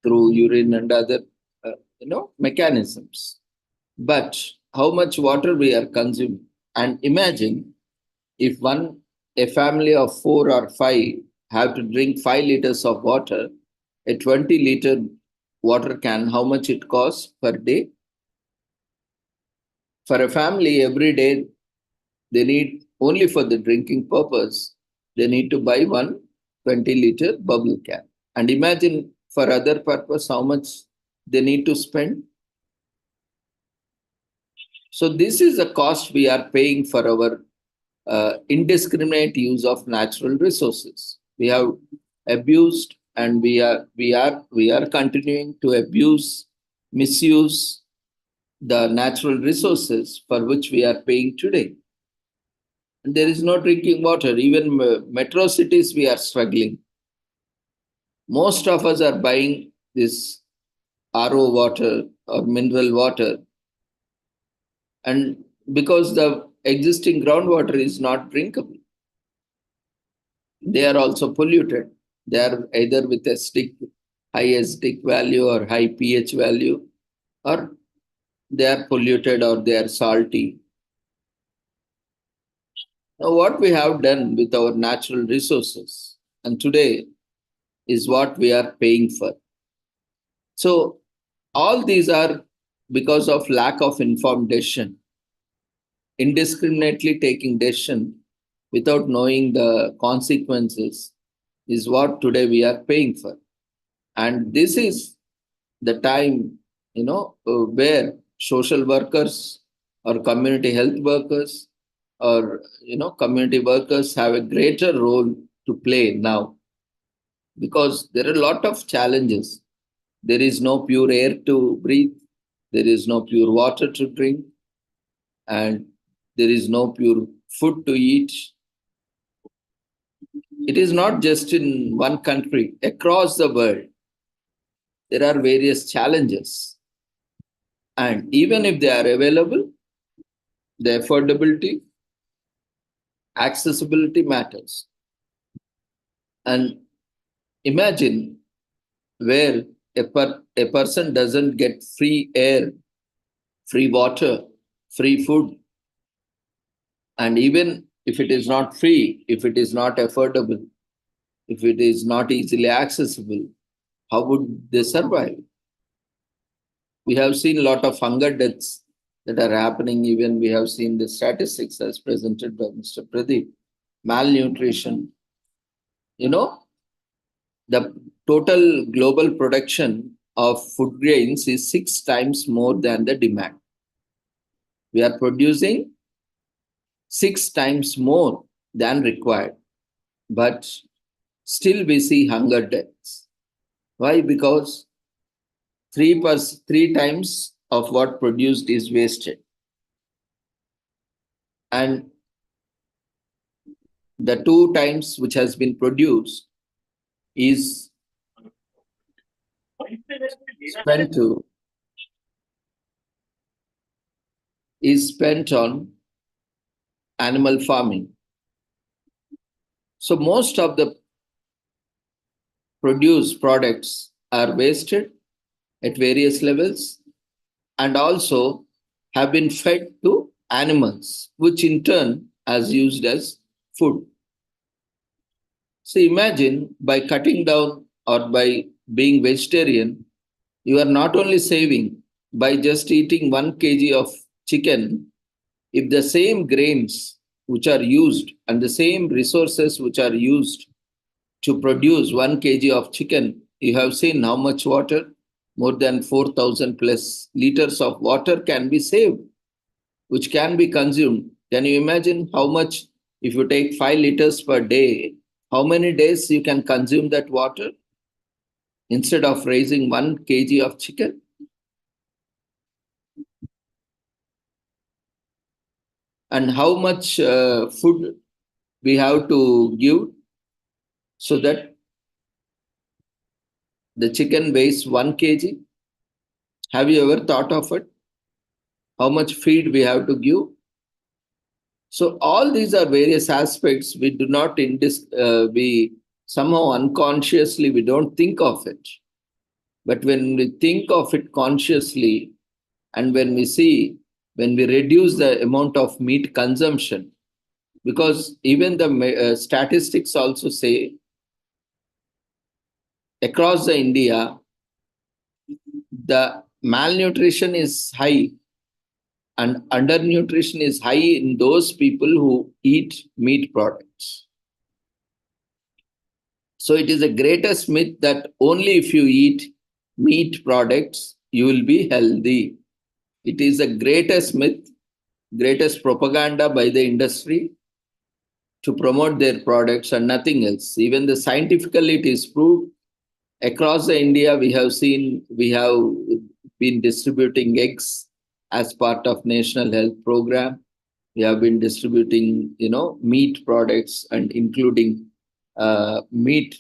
through urine and other mechanisms. But how much water we are consuming? And imagine if a family of 4 or 5 have to drink 5 liters of water, a 20-liter water can, how much it costs per day? For a family, every day, they need, only for the drinking purpose, they need to buy one 20-liter bubble can. And imagine for other purpose, how much they need to spend. So this is the cost we are paying for our indiscriminate use of natural resources. We have abused, and we are continuing to abuse, misuse, the natural resources for which we are paying today. And there is no drinking water. Even metro cities, we are struggling. Most of us are buying this RO water or mineral water. And because the existing groundwater is not drinkable, they are also polluted. They are either with high acidic value or high pH value, or they are polluted or they are salty. Now, what we have done with our natural resources, and today is what we are paying for. So, all these are because of lack of informed decision, indiscriminately taking decision without knowing the consequences is what today we are paying for. And this is the time, where social workers or community health workers or, community workers have a greater role to play now, because there are a lot of challenges. There is no pure air to breathe. There is no pure water to drink. And there is no pure food to eat. It is not just in one country. Across the world, there are various challenges. And even if they are available, the affordability, accessibility matters. And imagine where a person doesn't get free air, free water, free food. And even if it is not free, if it is not affordable, if it is not easily accessible, how would they survive? We have seen a lot of hunger deaths that are happening. Even we have seen the statistics as presented by Mr. Pradeep. Malnutrition. The total global production of food grains is 6 times more than the demand. We are producing 6 times more than required, but still we see hunger deaths. Why? Because 3 times of what produced is wasted. And the 2 times which has been produced is spent on animal farming. So most of the produced products are wasted at various levels and also have been fed to animals, which in turn is used as food. So imagine by cutting down or by being vegetarian, you are not only saving by just eating 1 kg of chicken. If the same grains which are used and the same resources which are used to produce 1 kg of chicken, you have seen how much water, more than 4,000 plus liters of water can be saved, which can be consumed. Can you imagine how much, if you take 5 liters per day, how many days you can consume that water instead of raising 1 kg of chicken? And how much food we have to give so that the chicken weighs 1 kg? Have you ever thought of it? How much feed we have to give? So all these are various aspects we do not, we somehow unconsciously, we don't think of it. But when we think of it consciously, and when we reduce the amount of meat consumption, because even the statistics also say across the India, the malnutrition is high and undernutrition is high in those people who eat meat products. So it is a greatest myth that only if you eat meat products, you will be healthy. It is the greatest myth, greatest propaganda by the industry to promote their products and nothing else. Even the scientifically it is proved. Across the India, we have been distributing eggs as part of National Health Program. We have been distributing, meat products and including meat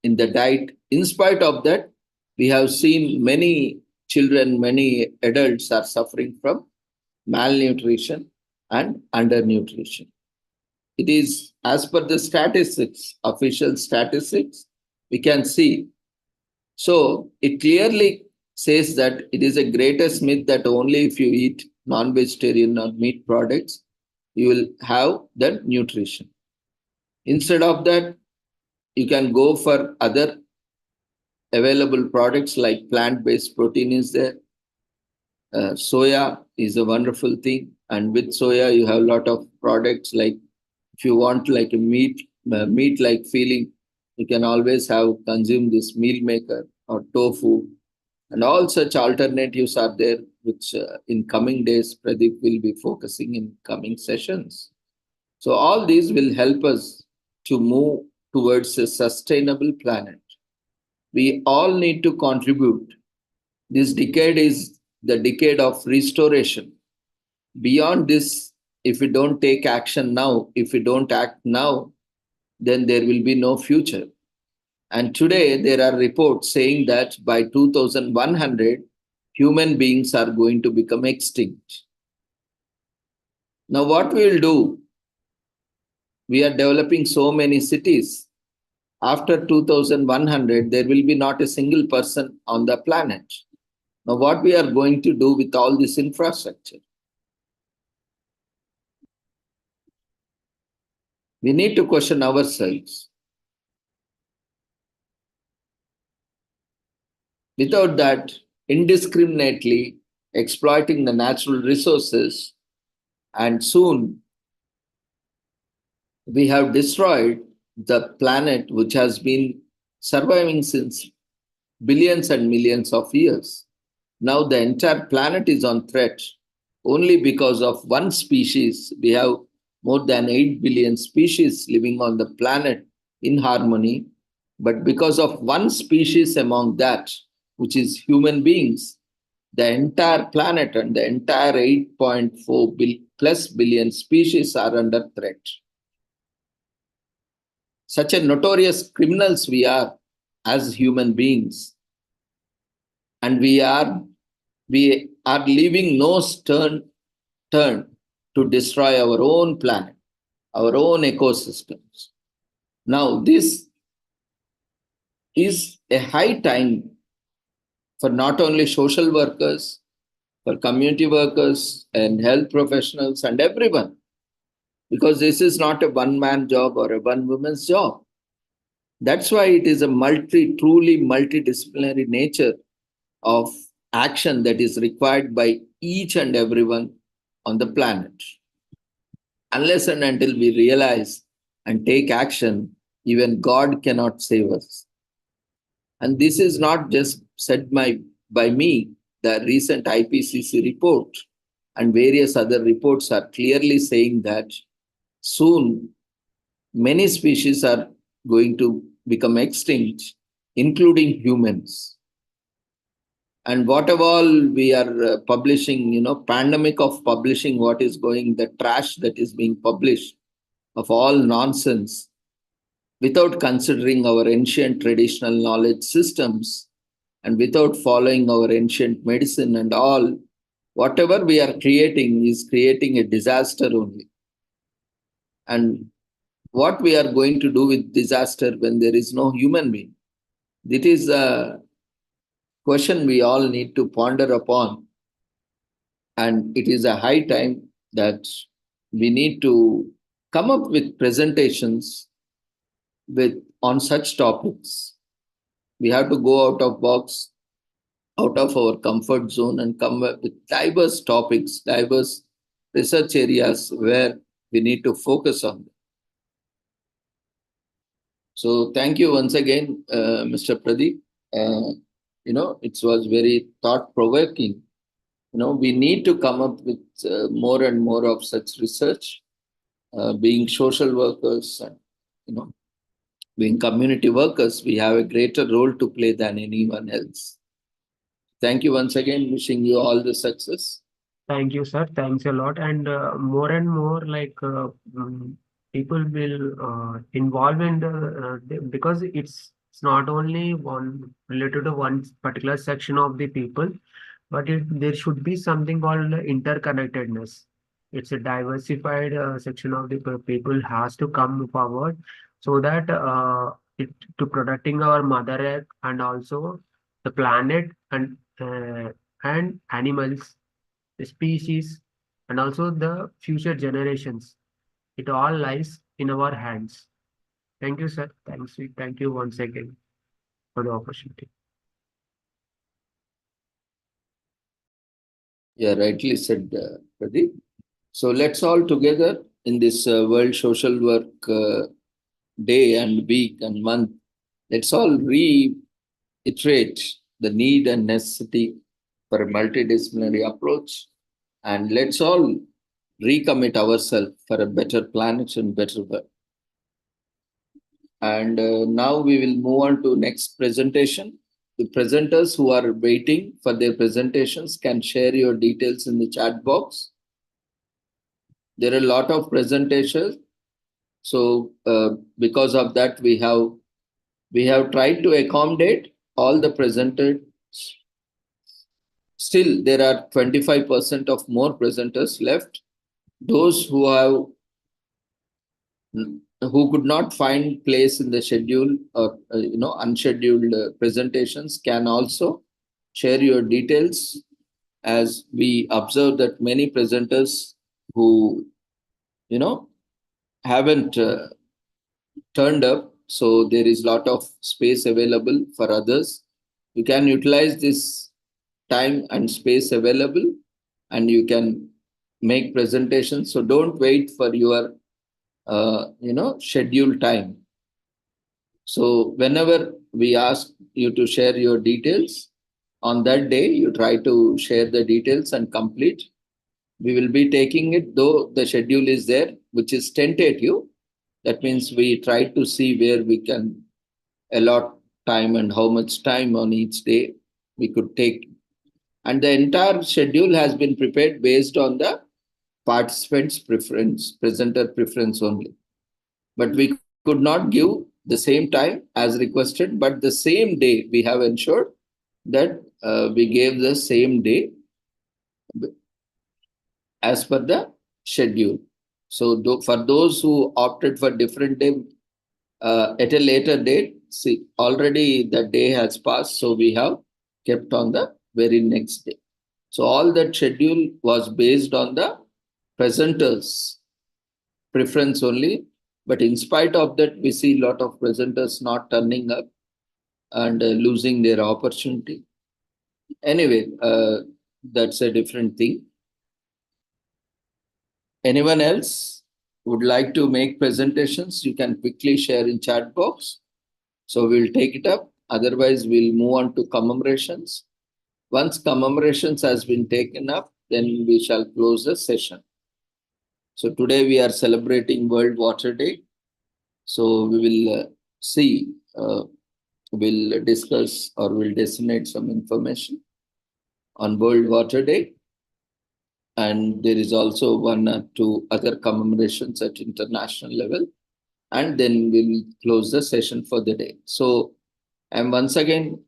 in the diet. In spite of that, we have seen many children, many adults are suffering from malnutrition and undernutrition. It is as per the statistics, official statistics, we can see. So it clearly says that it is a greatest myth that only if you eat non-vegetarian or meat products, you will have that nutrition. Instead of that, you can go for other available products like plant-based protein is there. Soya is a wonderful thing. And with soya, you have a lot of products like if you want like a meat-like feeling, you can always consume this meal maker or tofu. And all such alternatives are there, which in coming days, Pradeep will be focusing in coming sessions. So all these will help us to move towards a sustainable planet. We all need to contribute. This decade is the decade of restoration. Beyond this, if we don't take action now, if we don't act now, then there will be no future. And today there are reports saying that by 2100, human beings are going to become extinct. Now what we will do? We are developing so many cities. After 2100, there will be not a single person on the planet. Now what we are going to do with all this infrastructure? We need to question ourselves. Without that, indiscriminately exploiting the natural resources, and soon we have destroyed the planet which has been surviving since billions and millions of years. Now the entire planet is on threat only because of one species. We have more than 8 billion species living on the planet in harmony, but because of one species among that, which is human beings, the entire planet and the entire 8.4 plus billion species are under threat. Such a notorious criminals we are as human beings. And we are leaving no stone to destroy our own planet, our own ecosystems. Now, this is a high time for not only social workers, for community workers and health professionals and everyone, because this is not a one-man job or a one-woman's job. That's why it is a truly multidisciplinary nature of action that is required by each and everyone on the planet. Unless and until we realize and take action, even God cannot save us. And this is not just said by me. The recent IPCC report and various other reports are clearly saying that soon many species are going to become extinct, including humans. And whatever all we are publishing, pandemic of publishing what is going, the trash that is being published of all nonsense, without considering our ancient traditional knowledge systems and without following our ancient medicine and all, whatever we are creating is creating a disaster only. And what we are going to do with disaster when there is no human being? It is a question we all need to ponder upon. And it is a high time that we need to come up with presentations on such topics. We have to go out of box, out of our comfort zone and come up with diverse topics, diverse research areas where we need to focus on them. So thank you once again, Mr. Pradeep. It was very thought-provoking. We need to come up with more and more of such research, being social workers and, being community workers, we have a greater role to play than anyone else. Thank you once again, wishing you all the success. Thank you, sir. Thanks a lot. And more and more, people will involve in because it's not only one related to one particular section of the people, but there should be something called interconnectedness. It's a diversified section of the people has to come forward so that it to protecting our mother earth and also the planet and animals, the species, and also the future generations. It all lies in our hands. Thank you, sir. Thank you once again for the opportunity. Yeah, rightly said, Pradeep. So let's all together in this World Social Work Day and week and month, let's all reiterate the need and necessity for a multidisciplinary approach, and let's all recommit ourselves for a better planet and better world. And now we will move on to next presentation. The presenters who are waiting for their presentations can share your details in the chat box. There are a lot of presentations, so because of that we have tried to accommodate all the presenters. Still, there are 25% of more presenters left. Those who could not find place in the schedule or unscheduled presentations can also share your details, as we observe that many presenters who haven't turned up, so there is a lot of space available for others. You can utilize this time and space available and you can make presentations. So don't wait for your scheduled time. So whenever we ask you to share your details, on that day you try to share the details and complete. We will be taking it, though the schedule is there, which is tentative. That means we try to see where we can allot time and how much time on each day we could take. And the entire schedule has been prepared based on the participants' preference, presenter preference only. But we could not give the same time as requested, but the same day we have ensured that we gave the same day as per the schedule. So for those who opted for different day at a later date, see, already the day has passed, so we have kept on the very next day. So all that schedule was based on the presenters' preference only. But in spite of that, we see a lot of presenters not turning up and losing their opportunity. Anyway, that's a different thing. Anyone else would like to make presentations? You can quickly share in chat box. So we'll take it up. Otherwise, we'll move on to commemorations. Once commemorations has been taken up, then we shall close the session. So today we are celebrating World Water Day. So we will we'll discuss or we'll disseminate some information on World Water Day. And there is also one or two other commemorations at international level. And then we'll close the session for the day. So I'm once again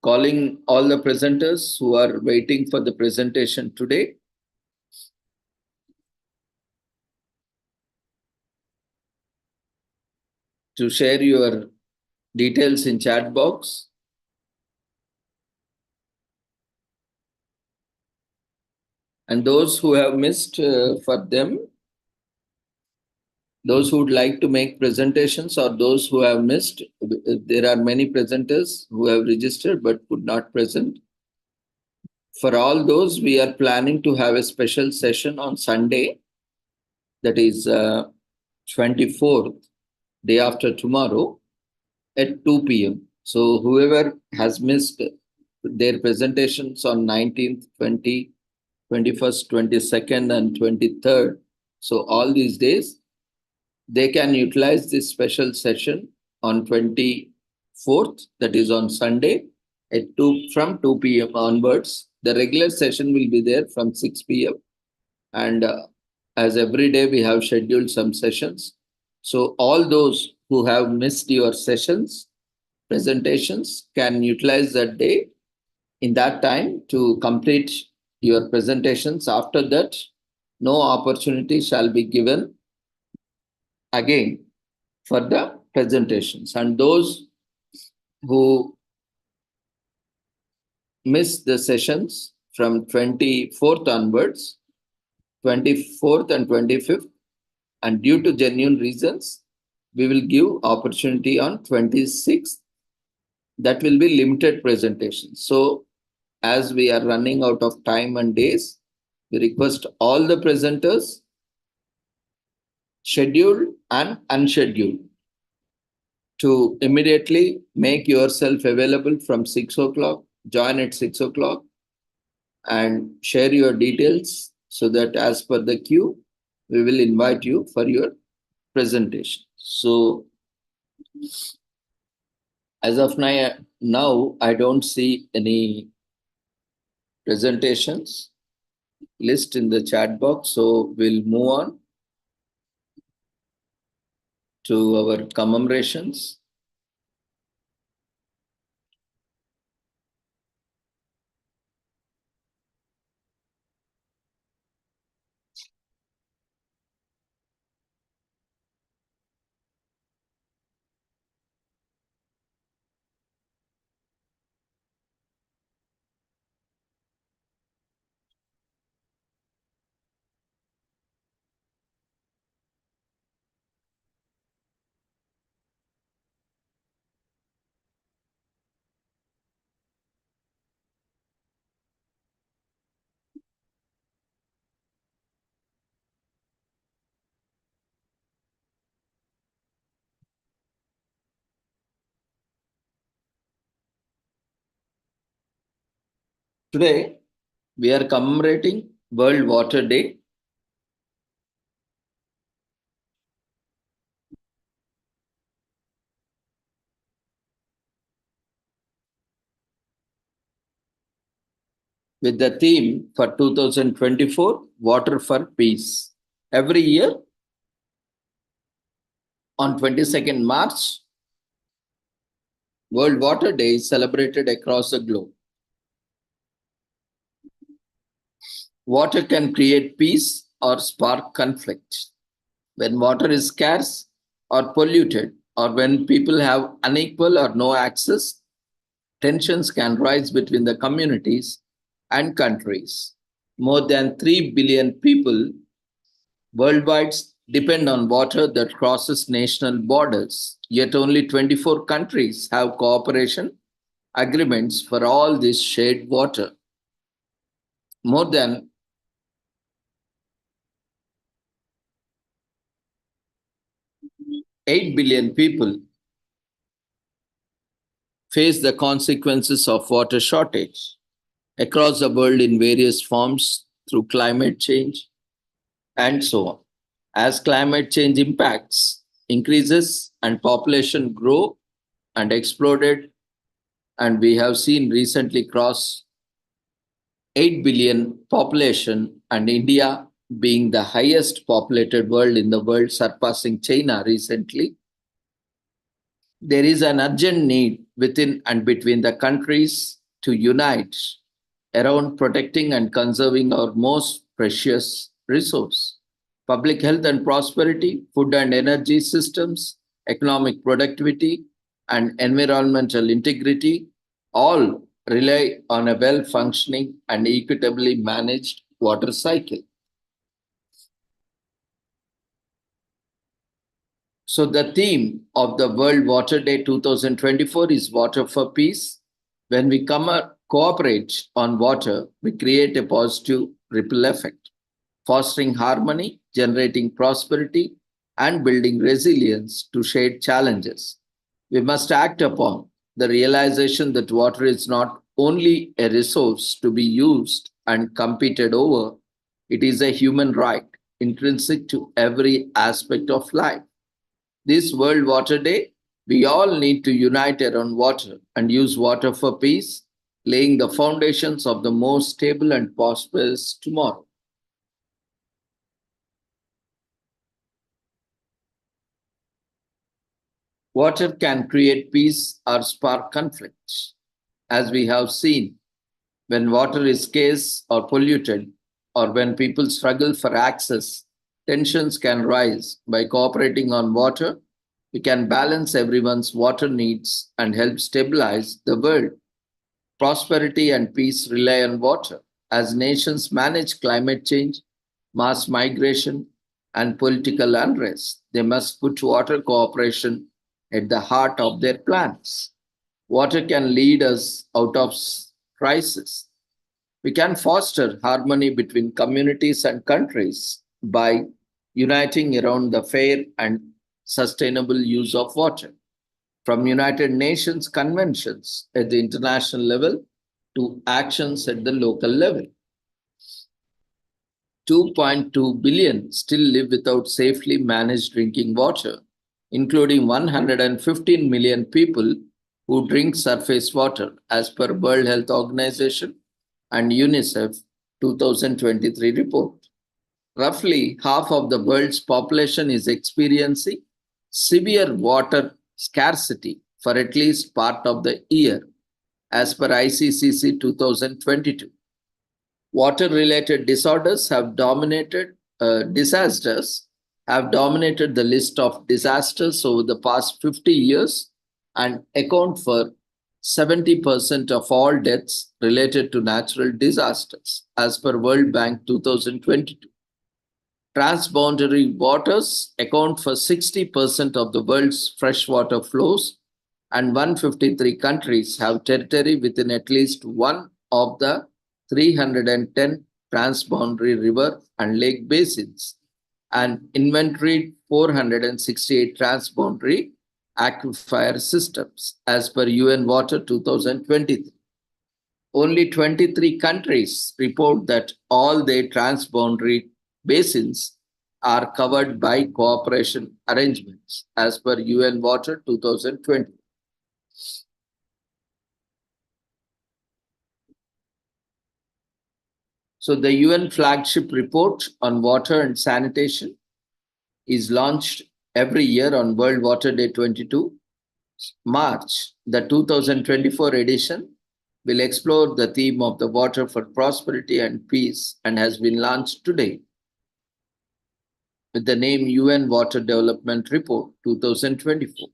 calling all the presenters who are waiting for the presentation today. To share your details in chat box. And those who have missed for them, those who would like to make presentations or those who have missed, there are many presenters who have registered but could not present. For all those, we are planning to have a special session on Sunday, that is 24th, day after tomorrow, at 2 p.m. So whoever has missed their presentations on 19th, 20th, 21st, 22nd, and 23rd, so all these days, they can utilize this special session on 24th, that is on Sunday, from 2 p.m. onwards. The regular session will be there from 6 p.m. And as every day, we have scheduled some sessions. So all those who have missed your sessions, presentations, can utilize that day in that time to complete your presentations. After that, no opportunity shall be given again for the presentations. And those who miss the sessions from 24th onwards, 24th and 25th, and due to genuine reasons, we will give opportunity on 26th. That will be limited presentations. So as we are running out of time and days, we request all the presenters, scheduled and unscheduled, to immediately make yourself available from 6 o'clock, join at 6 o'clock, and share your details so that as per the queue, we will invite you for your presentation. So as of now, I don't see any presentations list in the chat box. So we'll move on to our commemorations. Today, we are commemorating World Water Day. With the theme for 2024, Water for Peace. Every year, on 22nd March, World Water Day is celebrated across the globe. Water can create peace or spark conflict. When water is scarce or polluted, or when people have unequal or no access, tensions can rise between the communities and countries. More than 3 billion people worldwide depend on water that crosses national borders. Yet only 24 countries have cooperation agreements for all this shared water. More than 8 billion people face the consequences of water shortage across the world in various forms through climate change and so on. As climate change impacts increases and population grow and exploded, and we have seen recently cross 8 billion population, and India being the highest populated world in the world, surpassing China recently. There is an urgent need within and between the countries to unite around protecting and conserving our most precious resource. Public health and prosperity, food and energy systems, economic productivity, and environmental integrity all rely on a well-functioning and equitably managed water cycle. So the theme of the World Water Day 2024 is Water for Peace. When we cooperate on water, we create a positive ripple effect, fostering harmony, generating prosperity, and building resilience to shared challenges. We must act upon the realization that water is not only a resource to be used and competed over, it is a human right intrinsic to every aspect of life. This World Water Day, we all need to unite around water and use water for peace laying the foundations of the more stable and prosperous tomorrow. Water can create peace or spark conflicts. As we have seen, when water is scarce or polluted, or when people struggle for access, tensions can rise. By cooperating on water, we can balance everyone's water needs and help stabilize the world. Prosperity and peace rely on water. As nations manage climate change, mass migration, and political unrest, they must put water cooperation at the heart of their plans. Water can lead us out of crisis. We can foster harmony between communities and countries by uniting around the fair and sustainable use of water. From United Nations conventions at the international level to actions at the local level. 2.2 billion still live without safely managed drinking water, including 115 million people who drink surface water as per World Health Organization and UNICEF 2023 report. Roughly half of the world's population is experiencing severe water scarcity for at least part of the year, as per ICCC 2022. Water-related disasters have dominated the list of disasters over the past 50 years and account for 70% of all deaths related to natural disasters, as per World Bank 2022. Transboundary waters account for 60% of the world's freshwater flows, and 153 countries have territory within at least one of the 310 transboundary river and lake basins, and inventoried 468 transboundary aquifer systems, as per UN Water 2023. Only 23 countries report that all their transboundary basins are covered by cooperation arrangements, as per UN Water 2020. So the UN flagship report on water and sanitation is launched every year on World Water Day 22 March. The 2024 edition will explore the theme of the water for prosperity and peace and has been launched today with the name UN Water Development Report 2024.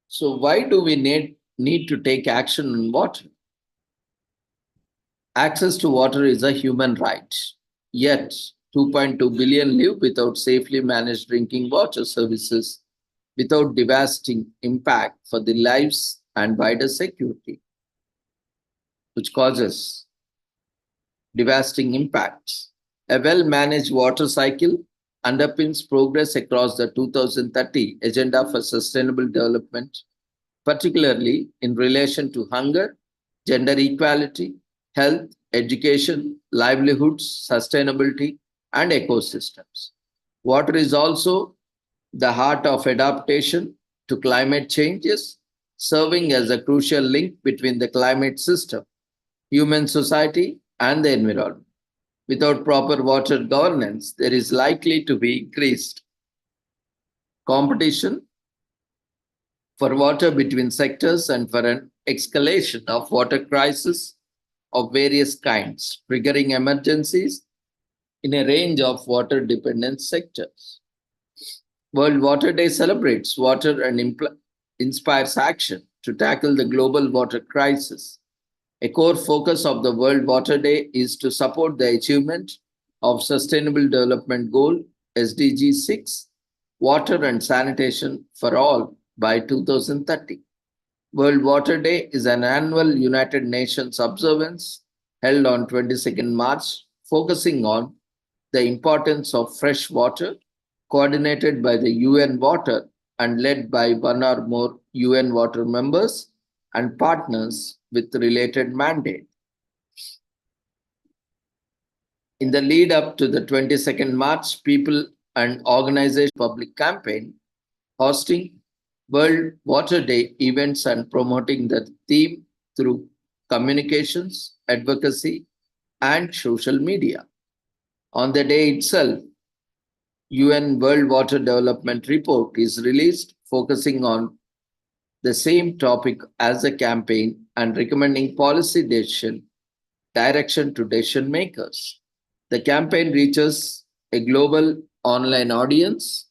So why do we need to take action on water? Access to water is a human right. Yet, 2.2 billion live without safely managed drinking water services, without devastating impact for their lives and wider security, which causes devastating impacts. A well-managed water cycle underpins progress across the 2030 Agenda for Sustainable Development, particularly in relation to hunger, gender equality, health, education, livelihoods, sustainability, and ecosystems. Water is also the heart of adaptation to climate changes, serving as a crucial link between the climate system, human society, and the environment. Without proper water governance, there is likely to be increased competition for water between sectors and for an escalation of water crisis of various kinds, triggering emergencies in a range of water-dependent sectors. World Water Day celebrates water and inspires action to tackle the global water crisis. A core focus of the World Water Day is to support the achievement of Sustainable Development Goal SDG 6, water and sanitation for all by 2030. World Water Day is an annual United Nations observance held on 22nd March, focusing on the importance of fresh water, coordinated by the UN Water and led by one or more UN Water members and partners with related mandate. In In the lead up to the 22nd March, people and organization public campaign hosting World Water Day events and promoting the theme through communications, advocacy, and social media. On the day itself, UN World Water Development Report is released, focusing on the same topic as the campaign and recommending policy direction to decision makers. The campaign reaches a global online audience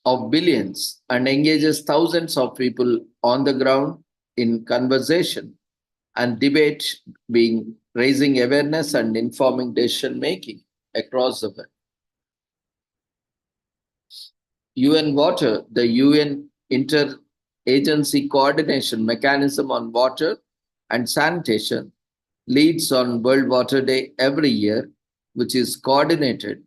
of billions and engages thousands of people on the ground in conversation and debate, being raising awareness and informing decision making across the world. UN Water, the UN Interagency Coordination Mechanism on Water and Sanitation, leads on World Water Day every year, which is coordinated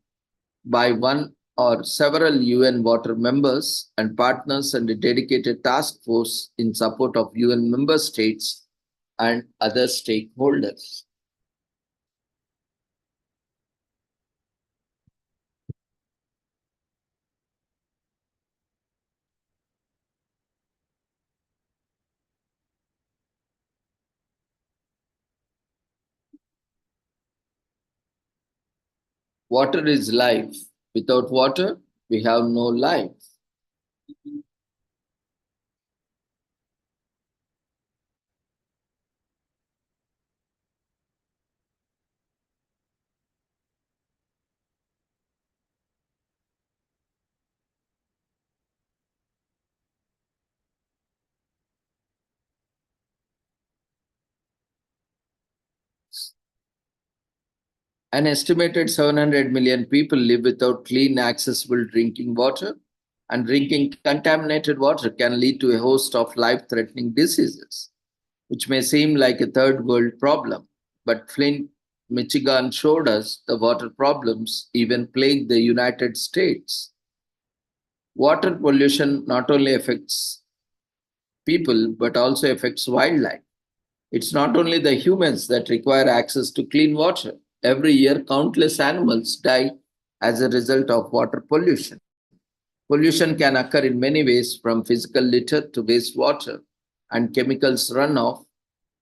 by one or several UN water members and partners and a dedicated task force in support of UN member states and other stakeholders. Water is life. Without water, we have no life. An estimated 700 million people live without clean, accessible drinking water, and drinking contaminated water can lead to a host of life-threatening diseases, which may seem like a third world problem. But Flint, Michigan showed us the water problems even plague the United States. Water pollution not only affects people, but also affects wildlife. It's not only the humans that require access to clean water. Every year, countless animals die as a result of water pollution. Pollution can occur in many ways, from physical litter to wastewater and chemicals runoff,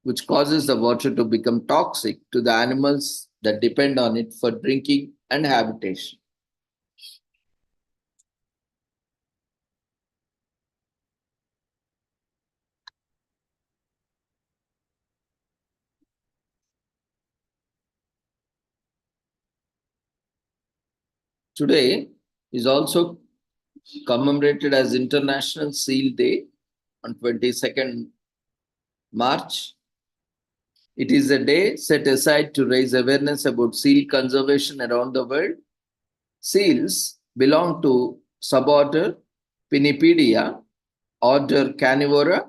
which causes the water to become toxic to the animals that depend on it for drinking and habitation. Today is also commemorated as International Seal Day on 22nd March. It is a day set aside to raise awareness about seal conservation around the world. Seals belong to suborder Pinnipedia, order Carnivora.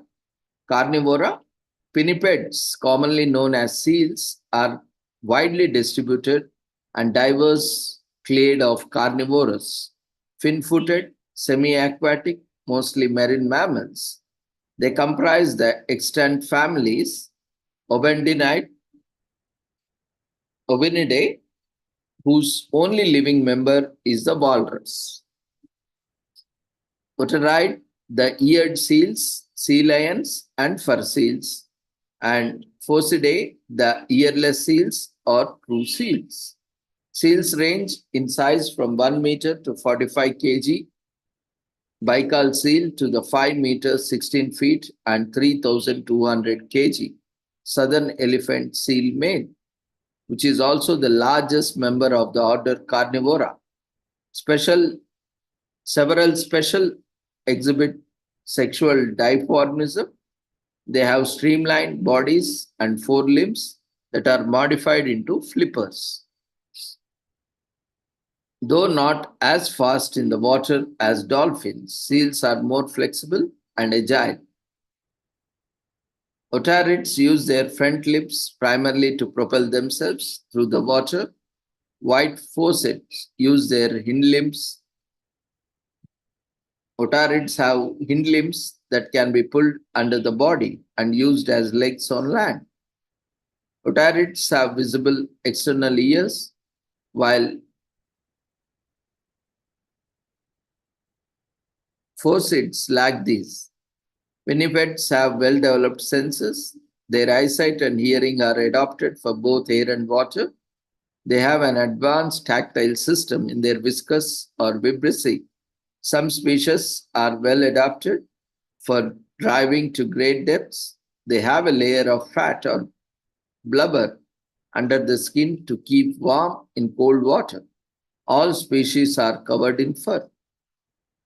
Pinnipeds, commonly known as seals, are widely distributed and diverse clade of carnivorous, fin-footed, semi-aquatic, mostly marine mammals. They comprise the extant families Ovinidae, whose only living member is the walrus. Oteridae, the eared seals, sea lions, and fur seals, and Phocidae, the earless seals or true seals. Seals range in size from 1 meter to 45 kg, Baikal seal to the 5 meters 16 feet and 3,200 kg, southern elephant seal male, which is also the largest member of the order Carnivora. Several special exhibit sexual dimorphism. They have streamlined bodies and forelimbs that are modified into flippers. Though not as fast in the water as dolphins, seals are more flexible and agile. Otarids use their front limbs primarily to propel themselves through the water. White phocids use their hind limbs. Otarids have hind limbs that can be pulled under the body and used as legs on land. Otarids have visible external ears, while phocids lack these. Pinnipeds have well-developed senses. Their eyesight and hearing are adapted for both air and water. They have an advanced tactile system in their viscous or vibrissae. Some species are well adapted for driving to great depths. They have a layer of fat or blubber under the skin to keep warm in cold water. All species are covered in fur.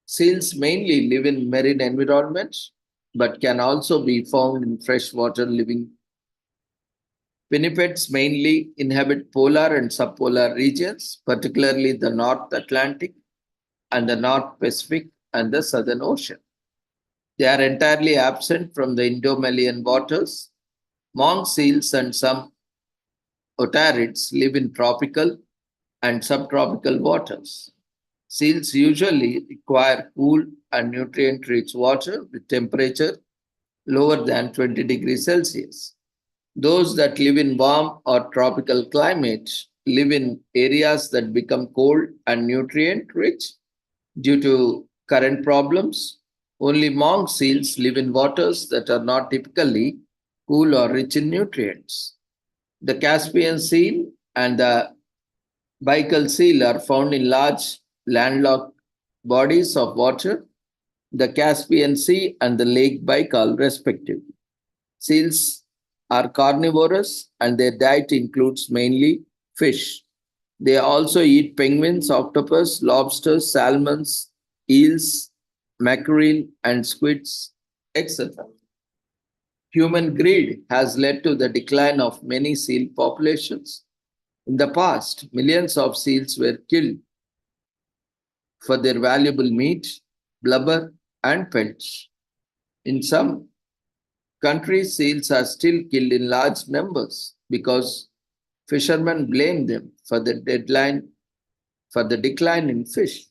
Seals mainly live in marine environments, but can also be found in freshwater living. Pinnipeds mainly inhabit polar and subpolar regions, particularly the North Atlantic and the North Pacific and the Southern Ocean. They are entirely absent from the Indo-Malian waters. Monk seals and some otarids live in tropical and subtropical waters. Seals usually require cool and nutrient-rich water with temperature lower than 20 degrees Celsius. Those that live in warm or tropical climates live in areas that become cold and nutrient-rich due to current problems. Only monk seals live in waters that are not typically cool or rich in nutrients. The Caspian seal and the Baikal seal are found in large landlocked bodies of water, the Caspian Sea and the Lake Baikal, respectively. Seals are carnivorous and their diet includes mainly fish. They also eat penguins, octopus, lobsters, salmons, eels, mackerel, and squids, etc. Human greed has led to the decline of many seal populations. In the past, millions of seals were killed for their valuable meat, blubber, and pelts. In some countries, seals are still killed in large numbers because fishermen blame them for the decline in fish.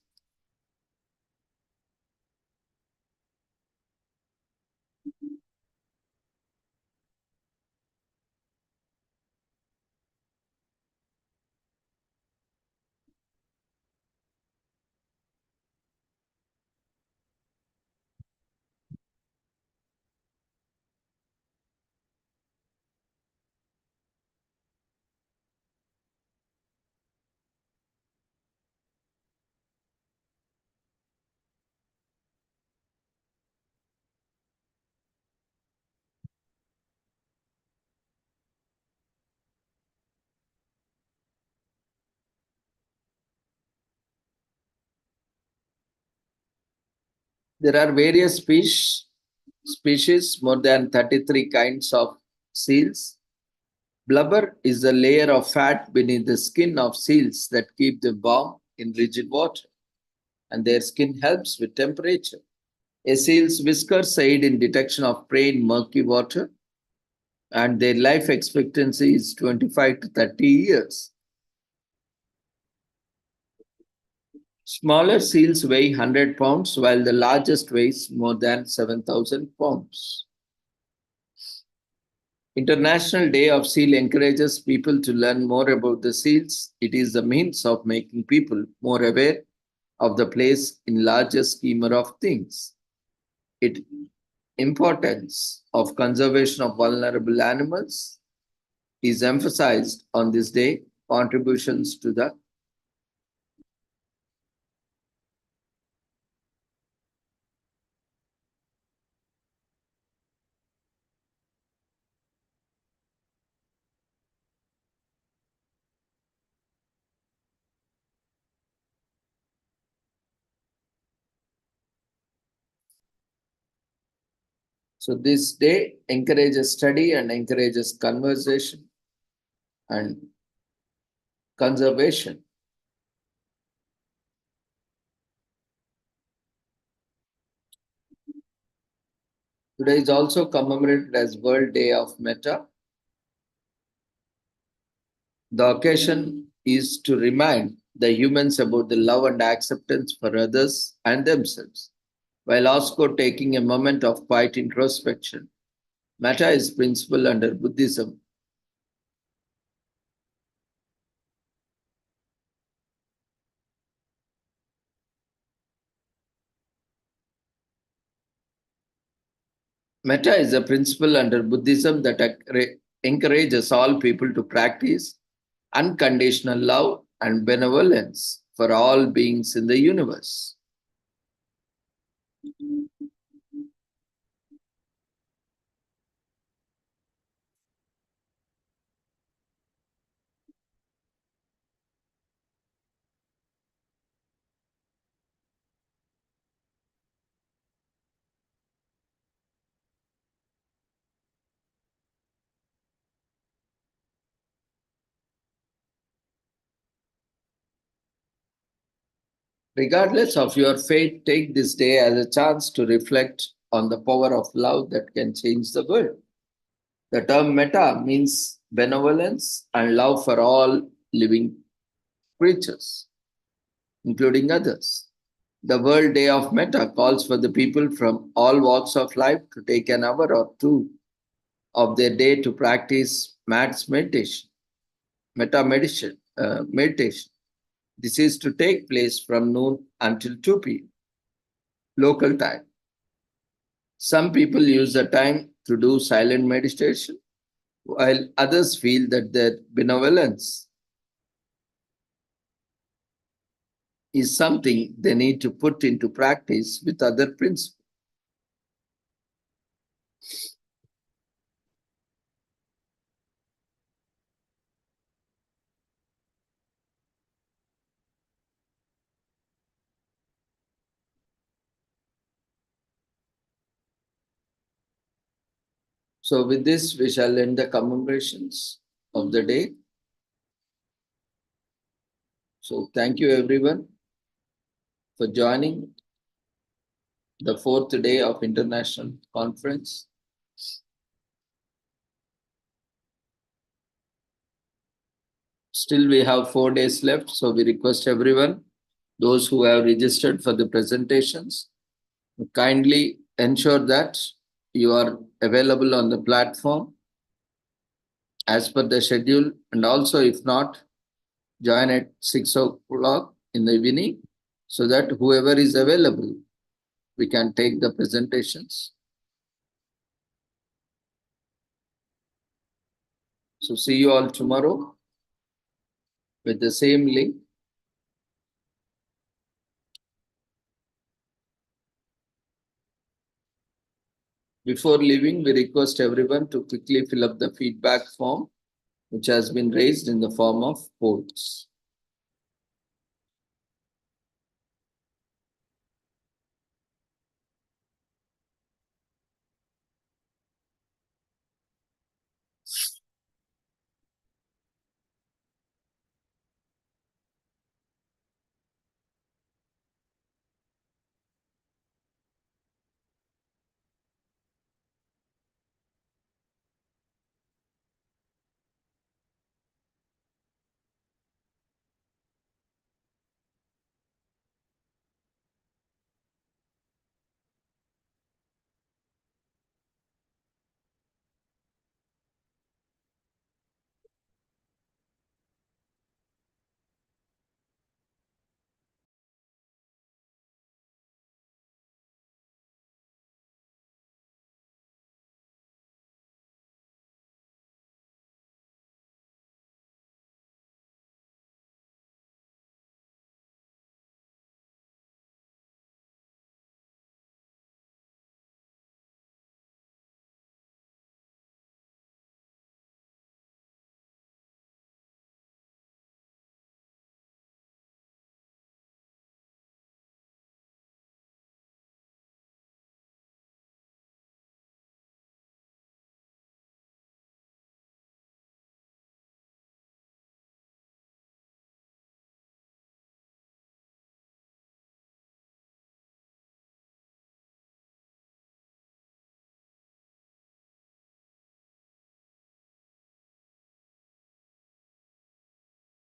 There are various species, more than 33 kinds of seals. Blubber is a layer of fat beneath the skin of seals that keep them warm in rigid water, and their skin helps with temperature. A seal's whiskers aid in detection of prey in murky water, and their life expectancy is 25 to 30 years. Smaller seals weigh 100 pounds, while the largest weighs more than 7,000 pounds. International Day of Seal encourages people to learn more about the seals. It is the means of making people more aware of the place in larger scheme of things. Its importance of conservation of vulnerable animals is emphasized on this day. Contributions to the So this day encourages study and encourages conversation and conservation. Today is also commemorated as World Day of Metta. The occasion is to remind the humans about the love and acceptance for others and themselves, while also taking a moment of quiet introspection. Metta is principle under Buddhism. Metta is a principle under Buddhism that encourages all people to practice unconditional love and benevolence for all beings in the universe. Regardless of your fate, take this day as a chance to reflect on the power of love that can change the world. The term metta means benevolence and love for all living creatures, including others. The World Day of Metta calls for the people from all walks of life to take an hour or two of their day to practice maths meditation, meditation. This is to take place from noon until 2 p.m. local time. Some people use the time to do silent meditation, while others feel that their benevolence is something they need to put into practice with other principles. So with this, we shall end the commemorations of the day. So thank you everyone for joining the 4th day of International Conference. Still we have 4 days left, so we request everyone, those who have registered for the presentations, kindly ensure that you are available on the platform as per the schedule, and also if not, join at 6 o'clock in the evening so that whoever is available, we can take the presentations. So see you all tomorrow with the same link. Before leaving, we request everyone to quickly fill up the feedback form, which has been raised in the form of polls.